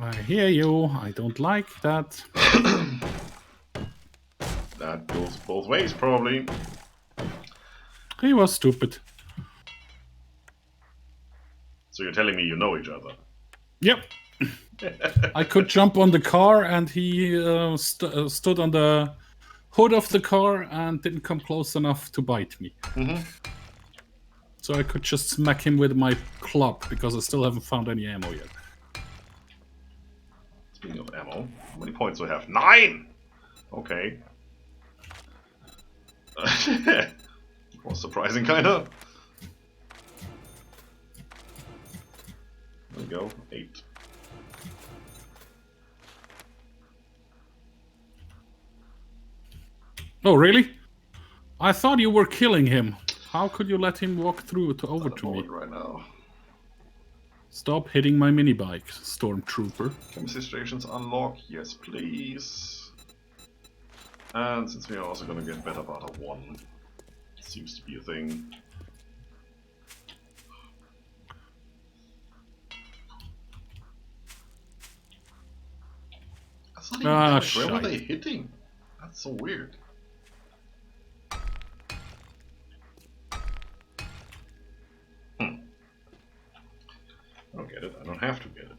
I hear you. I don't like that. That goes both ways, probably. He was stupid. So you're telling me you know each other? Yep. I could jump on the car and he stood on the hood of the car and didn't come close enough to bite me. So I could just smack him with my club because I still haven't found any ammo yet. Speaking of ammo, how many points do I have? 9! Okay. Was surprising, kinda. There we go, 8. Oh, really? I thought you were killing him. How could you let him walk through over to me? Right now. Stop hitting my mini bike, stormtrooper. Chemistry stations unlock, yes please. And since we are also gonna get better part of 1, seems to be a thing. That's not even damage. Where were they hitting? That's so weird. I don't get it. I don't have to get it.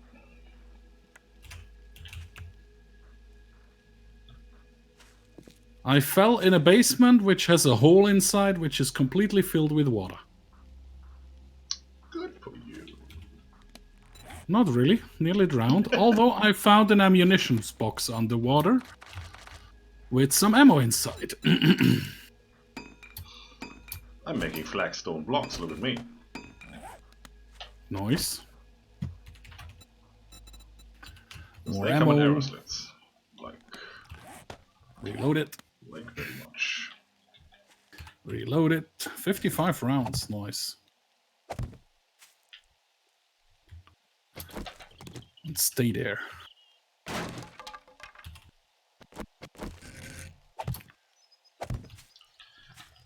I fell in a basement which has a hole inside which is completely filled with water. Good for you. Not really, nearly drowned. Although I found an ammunition box underwater with some ammo inside. I'm making flagstone blocks, look at me. Nice. More They come in ammo. arrow slits. Reload it. Like very much. Reload it. 55 rounds. Nice. And stay there.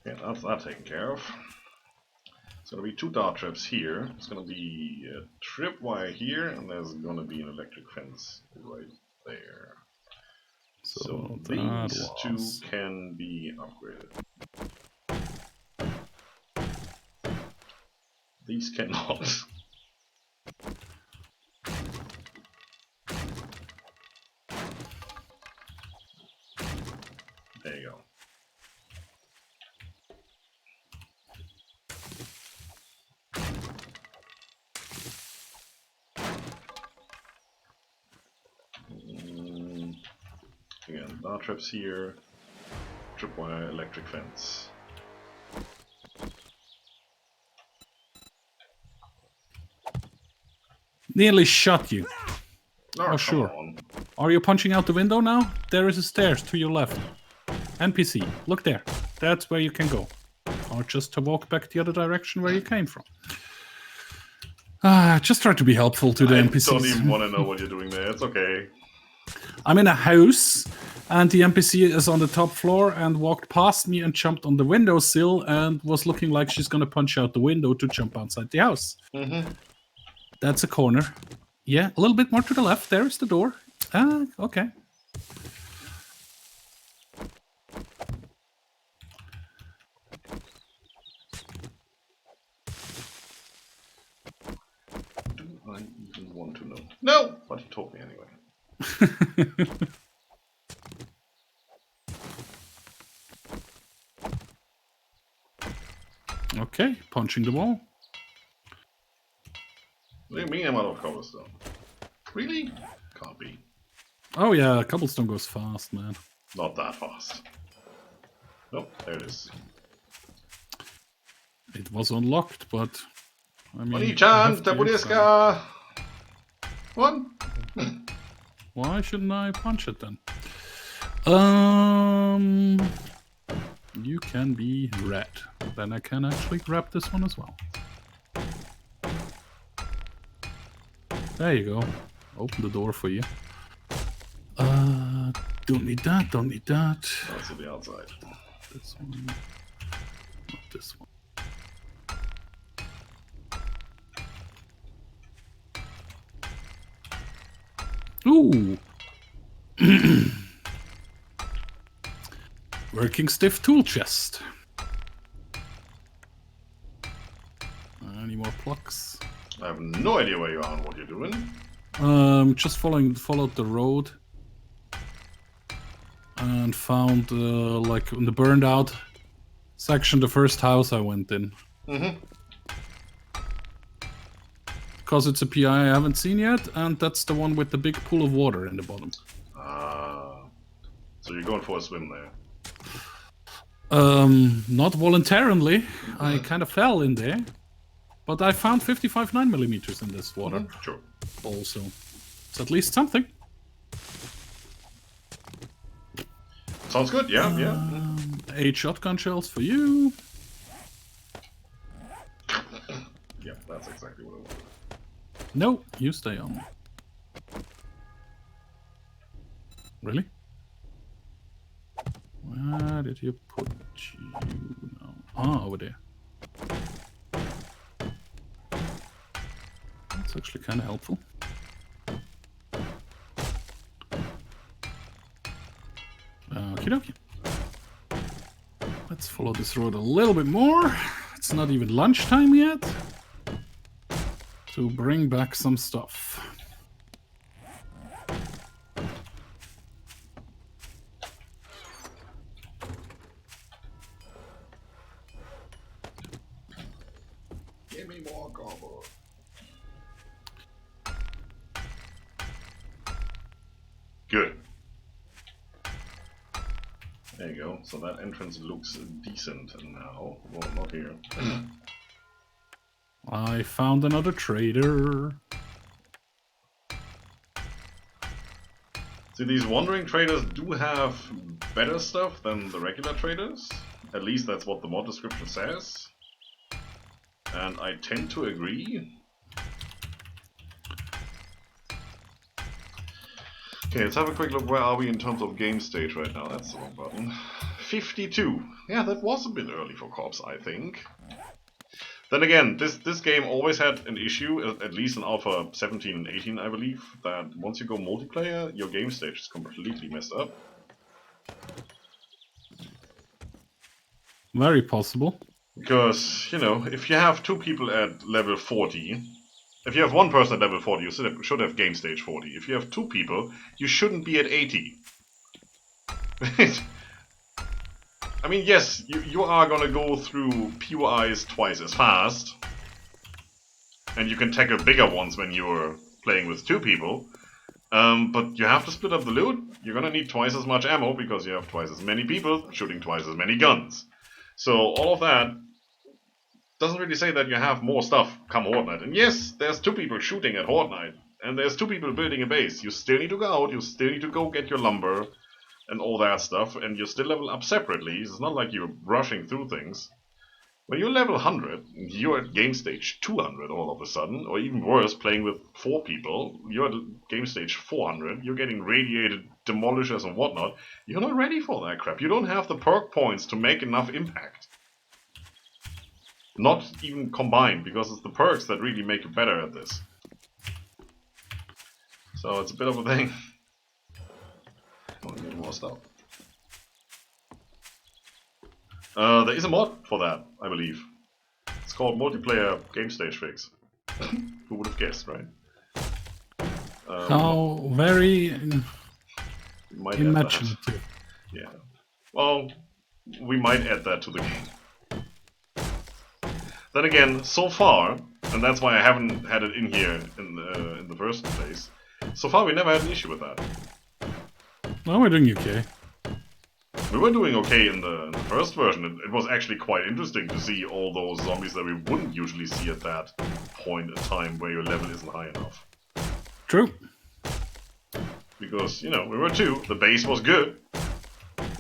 Yeah, that's that taken care of. It's gonna be 2 dart traps here. It's gonna be a tripwire here, and there's gonna be an electric fence right there. So these 2 can be upgraded. These cannot. There you go. Again, dart traps here, tripwire, electric fence. Nearly shot you. Oh, sure. On. Are you punching out the window now? There is a stairs to your left. NPC, look there. That's where you can go. Or just to walk back the other direction where you came from. Just try to be helpful to the NPCs. I don't even want to know what you're doing there. It's okay. I'm in a house, and the NPC is on the top floor and walked past me and jumped on the windowsill and was looking like she's going to punch out the window to jump outside the house. Mm-hmm. That's a corner. Yeah, a little bit more to the left. There is the door. Okay. Do I even want to know? No! But he told me anyway. Okay, punching the wall. What do you mean I'm out of cobblestone? Really? Can't be. Oh yeah, cobblestone goes fast, man. Not that fast. Nope, there it is. It was unlocked, but I mean... Oni-chan, Tabudeska! One? Why shouldn't I punch it then? You can be red. Then I can actually grab this one as well. There you go. Open the door for you. Don't need that, don't need that. That's on the outside. This one. Not this one. Ooh! Working stiff tool chest. Any more plugs? I have no idea where you are and what you're doing. Just followed the road and found like in the burned out section the first house I went in. Mm-hmm. Because it's a PI I haven't seen yet, and that's the one with the big pool of water in the bottom. So you're going for a swim there? Not voluntarily. I kind of fell in there. But I found 55 9mm in this water. Mm-hmm. Sure. Also. It's at least something. Sounds good, yeah, yeah. 8 shotgun shells for you. Yeah, that's exactly what I wanted. No, you stay on. Really? Where did you put you now? Ah, over there. That's actually kind of helpful. Okie dokie. Let's follow this road a little bit more. It's not even lunchtime yet. To bring back some stuff. Give me more copper. Good. There you go. So that entrance looks decent now. Well, not here. I found another trader. See, these wandering traders do have better stuff than the regular traders. At least that's what the mod description says. And I tend to agree. Okay, let's have a quick look. Where are we in terms of game stage right now? That's the wrong button. 52. Yeah, that was a bit early for Corps, I think. Then again, this game always had an issue, at least in Alpha 17 and 18, I believe, that once you go multiplayer, your game stage is completely messed up. Very possible. Because, you know, if you have two people at level 40, if you have one person at level 40, you should have game stage 40. If you have two people, you shouldn't be at 80. I mean, yes, you are gonna go through POIs twice as fast, and you can tackle bigger ones when you're playing with two people, but you have to split up the loot. You're gonna need twice as much ammo, because you have twice as many people shooting twice as many guns. So all of that doesn't really say that you have more stuff come Horde Night. And yes, there's two people shooting at Horde Night, and there's two people building a base. You still need to go out, you still need to go get your lumber, and all that stuff, and you still level up separately. It's not like you're rushing through things. When you're level 100, you're at game stage 200 all of a sudden, or even worse, playing with 4 people, you're at game stage 400, you're getting radiated, demolishers and whatnot. You're not ready for that crap. You don't have the perk points to make enough impact. Not even combined, because it's the perks that really make you better at this. So it's a bit of a thing. I need more stuff. There is a mod for that, I believe. It's called Multiplayer Game Stage Fix. Who would have guessed, right? How very Might imaginative. Yeah. Well, we might add that to the game. Then again, so far, and that's why I haven't had it in here in the first place. So far, we never had an issue with that. No, we're doing okay. We were doing okay in the first version. It was actually quite interesting to see all those zombies that we wouldn't usually see at that point in time where your level isn't high enough. True. Because, you know, we were 2, the base was good,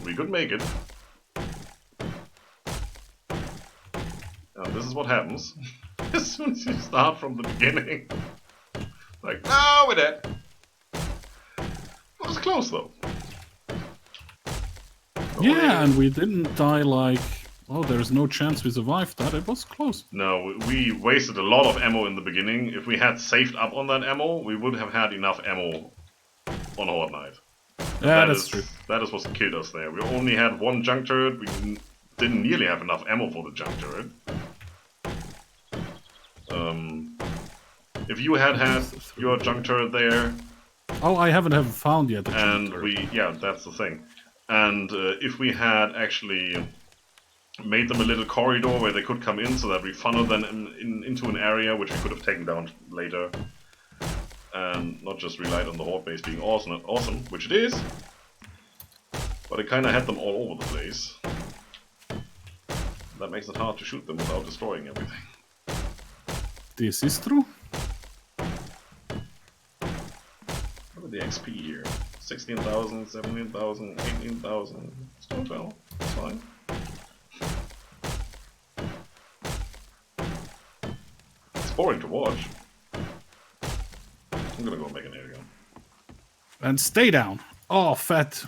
we could make it. Now this is what happens as soon as you start from the beginning. Like, no, we're dead. It was close though. Yeah, and we didn't die like, oh, there's no chance we survived that. It was close. No, we wasted a lot of ammo in the beginning. If we had saved up on that ammo, we would have had enough ammo on Horde Night. Yeah, that's true. That is what killed us there. We only had one junk turret. We didn't nearly have enough ammo for the junk turret. If you had your junk turret there... Oh, I haven't found yet. Yeah, that's the thing. And if we had actually made them a little corridor where they could come in so that we funneled them into an area which we could have taken down later, and not just relied on the Horde base being awesome, which it is, but it kind of had them all over the place. That makes it hard to shoot them without destroying everything. This is true. Look at the XP here. 16,000, 17,000, 18,000. Still well. It's fine. It's boring to watch. I'm gonna go make an air gun. And stay down. Oh, fat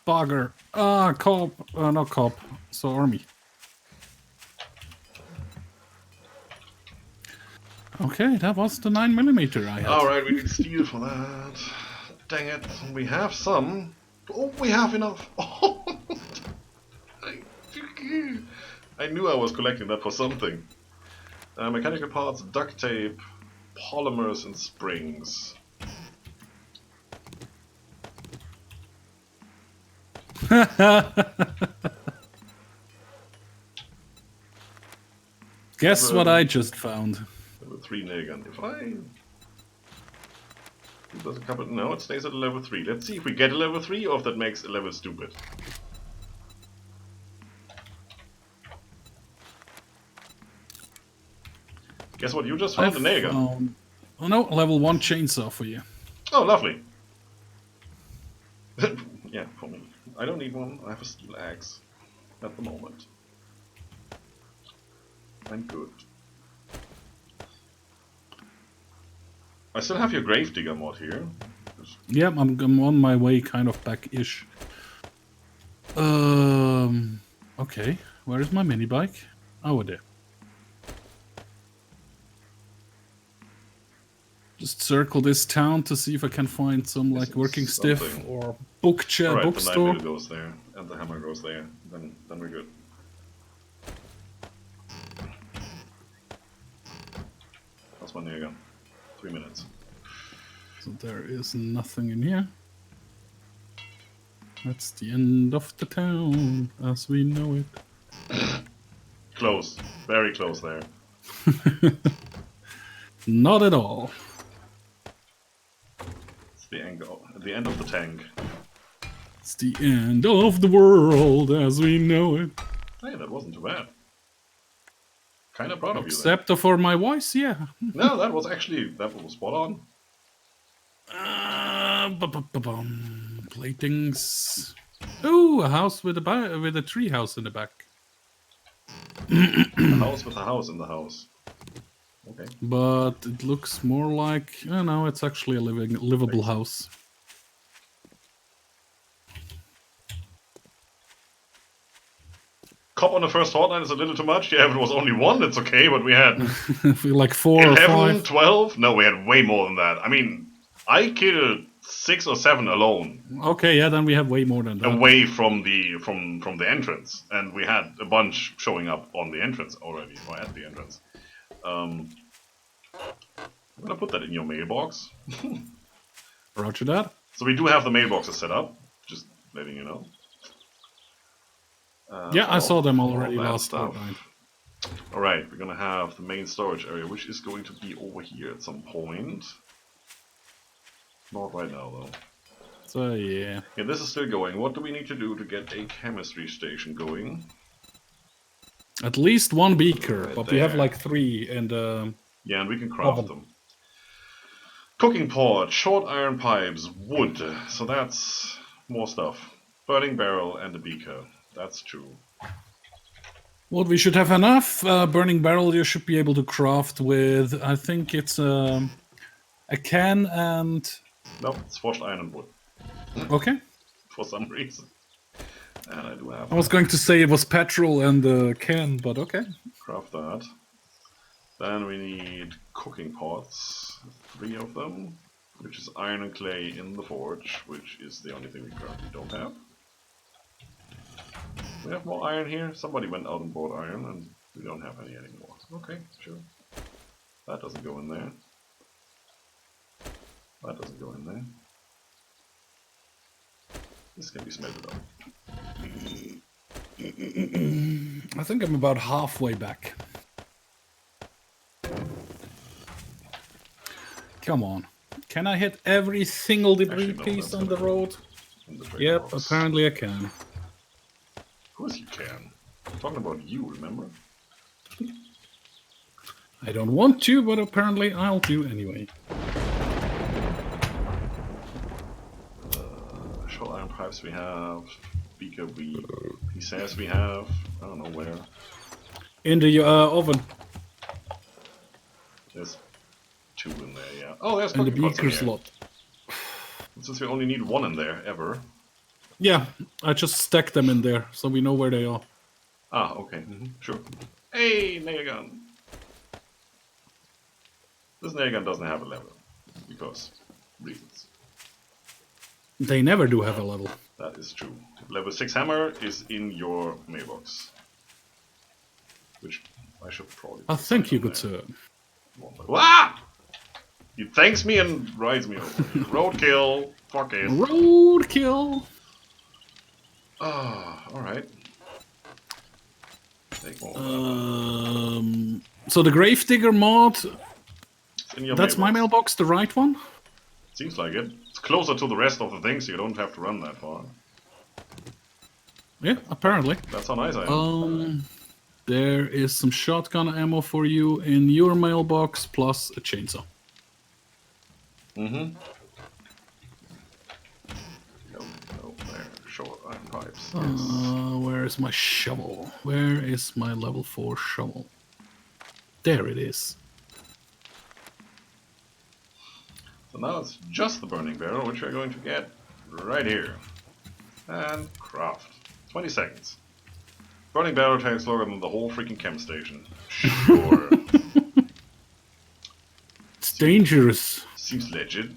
bugger. Ah, cop. Not cop. So army. Okay, that was the 9mm I had. Alright, we need steel for that. Dang it, we have some. Oh, we have enough. Oh, I knew I was collecting that for something. Mechanical parts, duct tape, polymers and springs. Guess what I just found. Level 3 nail gun. If I... It does a couple... No, it stays at a level 3. Let's see if we get a level 3 or if that makes a level stupid. Guess what you just found? A nail gun. Oh no, level 1 chainsaw for you. Oh, lovely. Yeah, for me. I don't need one. I have a steel axe at the moment. I'm good. I still have your gravedigger mod here. Yeah, I'm on my way, kind of back-ish. Okay. Where is my mini bike? Over there. Just circle this town to see if I can find some like working stiff or bookstore. The knife wheel goes there, and the hammer goes there. Then we're good. That's my nail gun. 3 minutes. So there is nothing in here. That's the end of the town as we know it. Close. Very close there. Not at all. It's the end of the tank. It's the end of the world as we know it. Hey, that wasn't too bad. Kind of proud of you. Except for my voice, yeah. No, that was spot on. Platings. Ooh, a house with a tree house in the back. A house with a house in the house. Okay. But it looks more like, I don't know, it's actually a livable house. Cop on the first hotline is a little too much. Yeah, if it was only one, it's okay, but we had... like 4 or 5. 12? No, we had way more than that. I mean, I killed 6 or 7 alone. Okay, yeah, then we have way more than that. Away from the entrance. And we had a bunch showing up on the entrance already, or at the entrance. I'm gonna put that in your mailbox. Roger that. So we do have the mailboxes set up, just letting you know. Yeah, I saw them already last night. Alright, we're gonna have the main storage area, which is going to be over here at some point. Not right now, though. So, yeah. Yeah, this is still going. What do we need to do to get a chemistry station going? At least 1 beaker, Right but there. we have like 3 and... Yeah, and we can craft them. Cooking pot, short iron pipes, wood. So that's more stuff. Burning barrel and a beaker. That's true. What we should have enough. Burning barrel you should be able to craft with, I think it's a can and... Nope, it's forged iron and wood. Okay. For some reason. And I do have... I was going to say it was petrol and a can, but okay. Craft that. Then we need cooking pots. 3 of them. Which is iron and clay in the forge, which is the only thing we currently don't have. We have more iron here. Somebody went out and bought iron, and we don't have any anymore. Okay, sure. That doesn't go in there. That doesn't go in there. This can be smelted up. I think I'm about halfway back. Come on. Can I hit every single debris Actually, no, piece that's on the gonna road? In the trade Yep, box. apparently I can. Of course you can. I'm talking about you, remember? I don't want to, but apparently I'll do anyway. Short iron pipes we have. Beaker he says we have. I don't know where. In the oven. There's 2 in there, yeah. Oh, there's In the cooking pots in beaker here. slot. Since we only need 1 in there, ever. Yeah, I just stack them in there, so we know where they are. Ah, okay, sure. Hey, nail gun! This nail gun doesn't have a level. Because reasons. They never do have a level. That is true. Level 6 hammer is in your mailbox. Which I should probably... I think you put could there. say. Ah! He thanks me and rides me over. Roadkill. Fuck it. Roadkill! Ah, alright. Take more of So the Gravedigger mod, It's in your that's my mailbox, the right one? Seems like it. It's closer to the rest of the things, so you don't have to run that far. Yeah, apparently. That's how nice I am. There is some shotgun ammo for you in your mailbox, plus a chainsaw. Mm-hmm. No, there. Short iron pipes. Yes. Where is my shovel? Where is my level 4 shovel? There it is. So now it's just the burning barrel, which we're going to get right here. And craft. 20 seconds. Burning barrel takes longer than the whole freaking chem station. Sure. It's dangerous. Seems legit.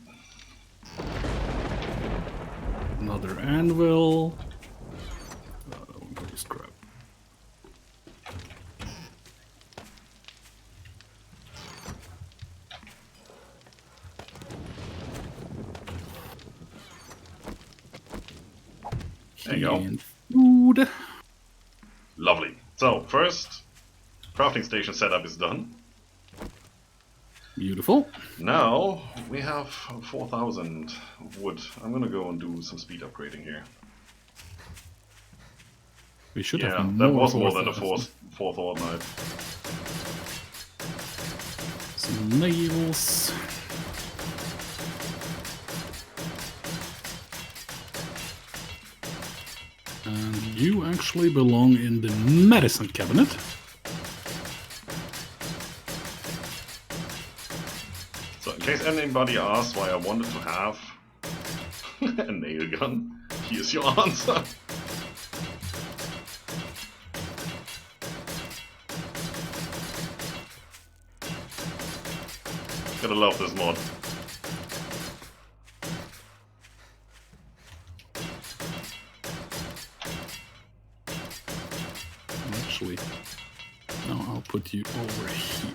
Another anvil. Scrap. There you go. And food. Lovely. So, first, crafting station setup is done. Beautiful. Now, we have 4,000 wood. I'm gonna go and do some speed upgrading here. We should Yeah, have that more was more than a 4,000. fourth odd night. Some nails. And you actually belong in the medicine cabinet. So, in case anybody asks why I wanted to have a nail gun, here's your answer. Gotta love this mod. Actually, no, I'll put you over here.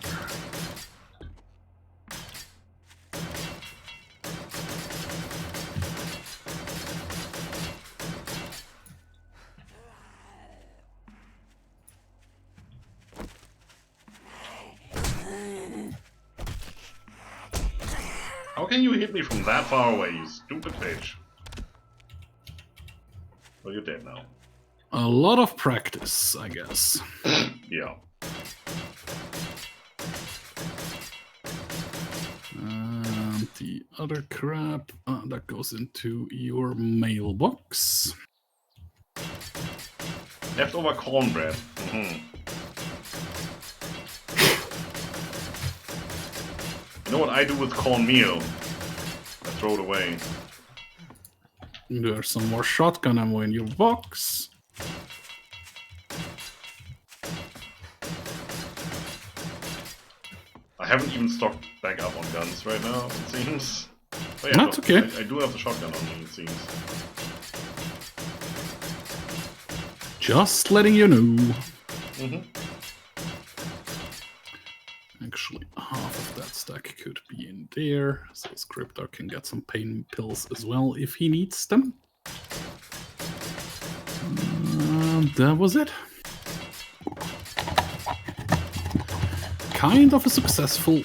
How can you hit me from that far away, you stupid bitch? Well, you're dead now. A lot of practice, I guess. Yeah. And the other crap, that goes into your mailbox. Leftover cornbread. You know what I do with cornmeal? I throw it away. There's some more shotgun ammo in your box. I haven't even stocked back up on guns right now, it seems. Oh, yeah, That's okay. I do have the shotgun on me, it seems. Just letting you know. Mm-hmm. Actually, half of that stack could be in there, so Scriptor can get some pain pills as well if he needs them. That was it. Kind of a successful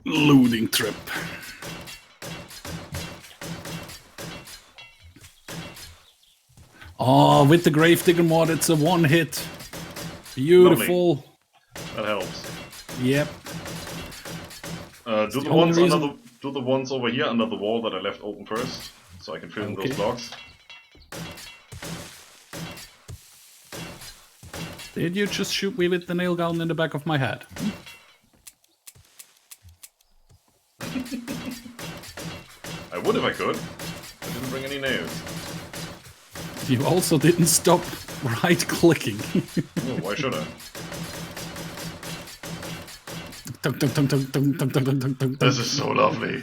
looting trip. Oh, with the Gravedigger mod, it's a one hit. Beautiful. Lovely. That helps. Yep. Do the ones over here under the wall that I left open first, so I can fill in those blocks. Did you just shoot me with the nail gun in the back of my head? I would if I could. I didn't bring any nails. You also didn't stop right-clicking. Oh, why should I? This is so lovely.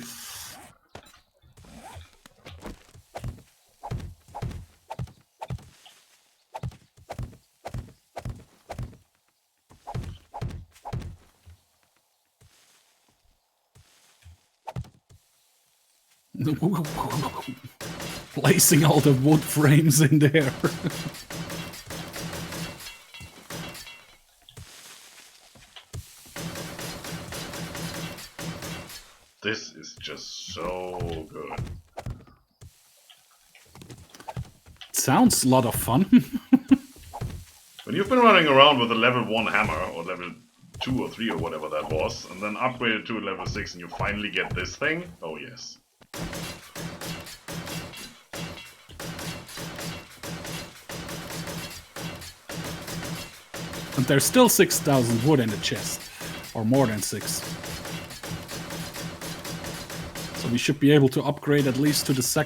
Placing all the wood frames in there. just so good. Sounds a lot of fun. When you've been running around with a level 1 hammer, or level 2 or 3 or whatever that was, and then upgraded to a level 6 and you finally get this thing, oh yes. And there's still 6,000 wood in the chest. Or more than 6. So we should be able to upgrade at least to the second.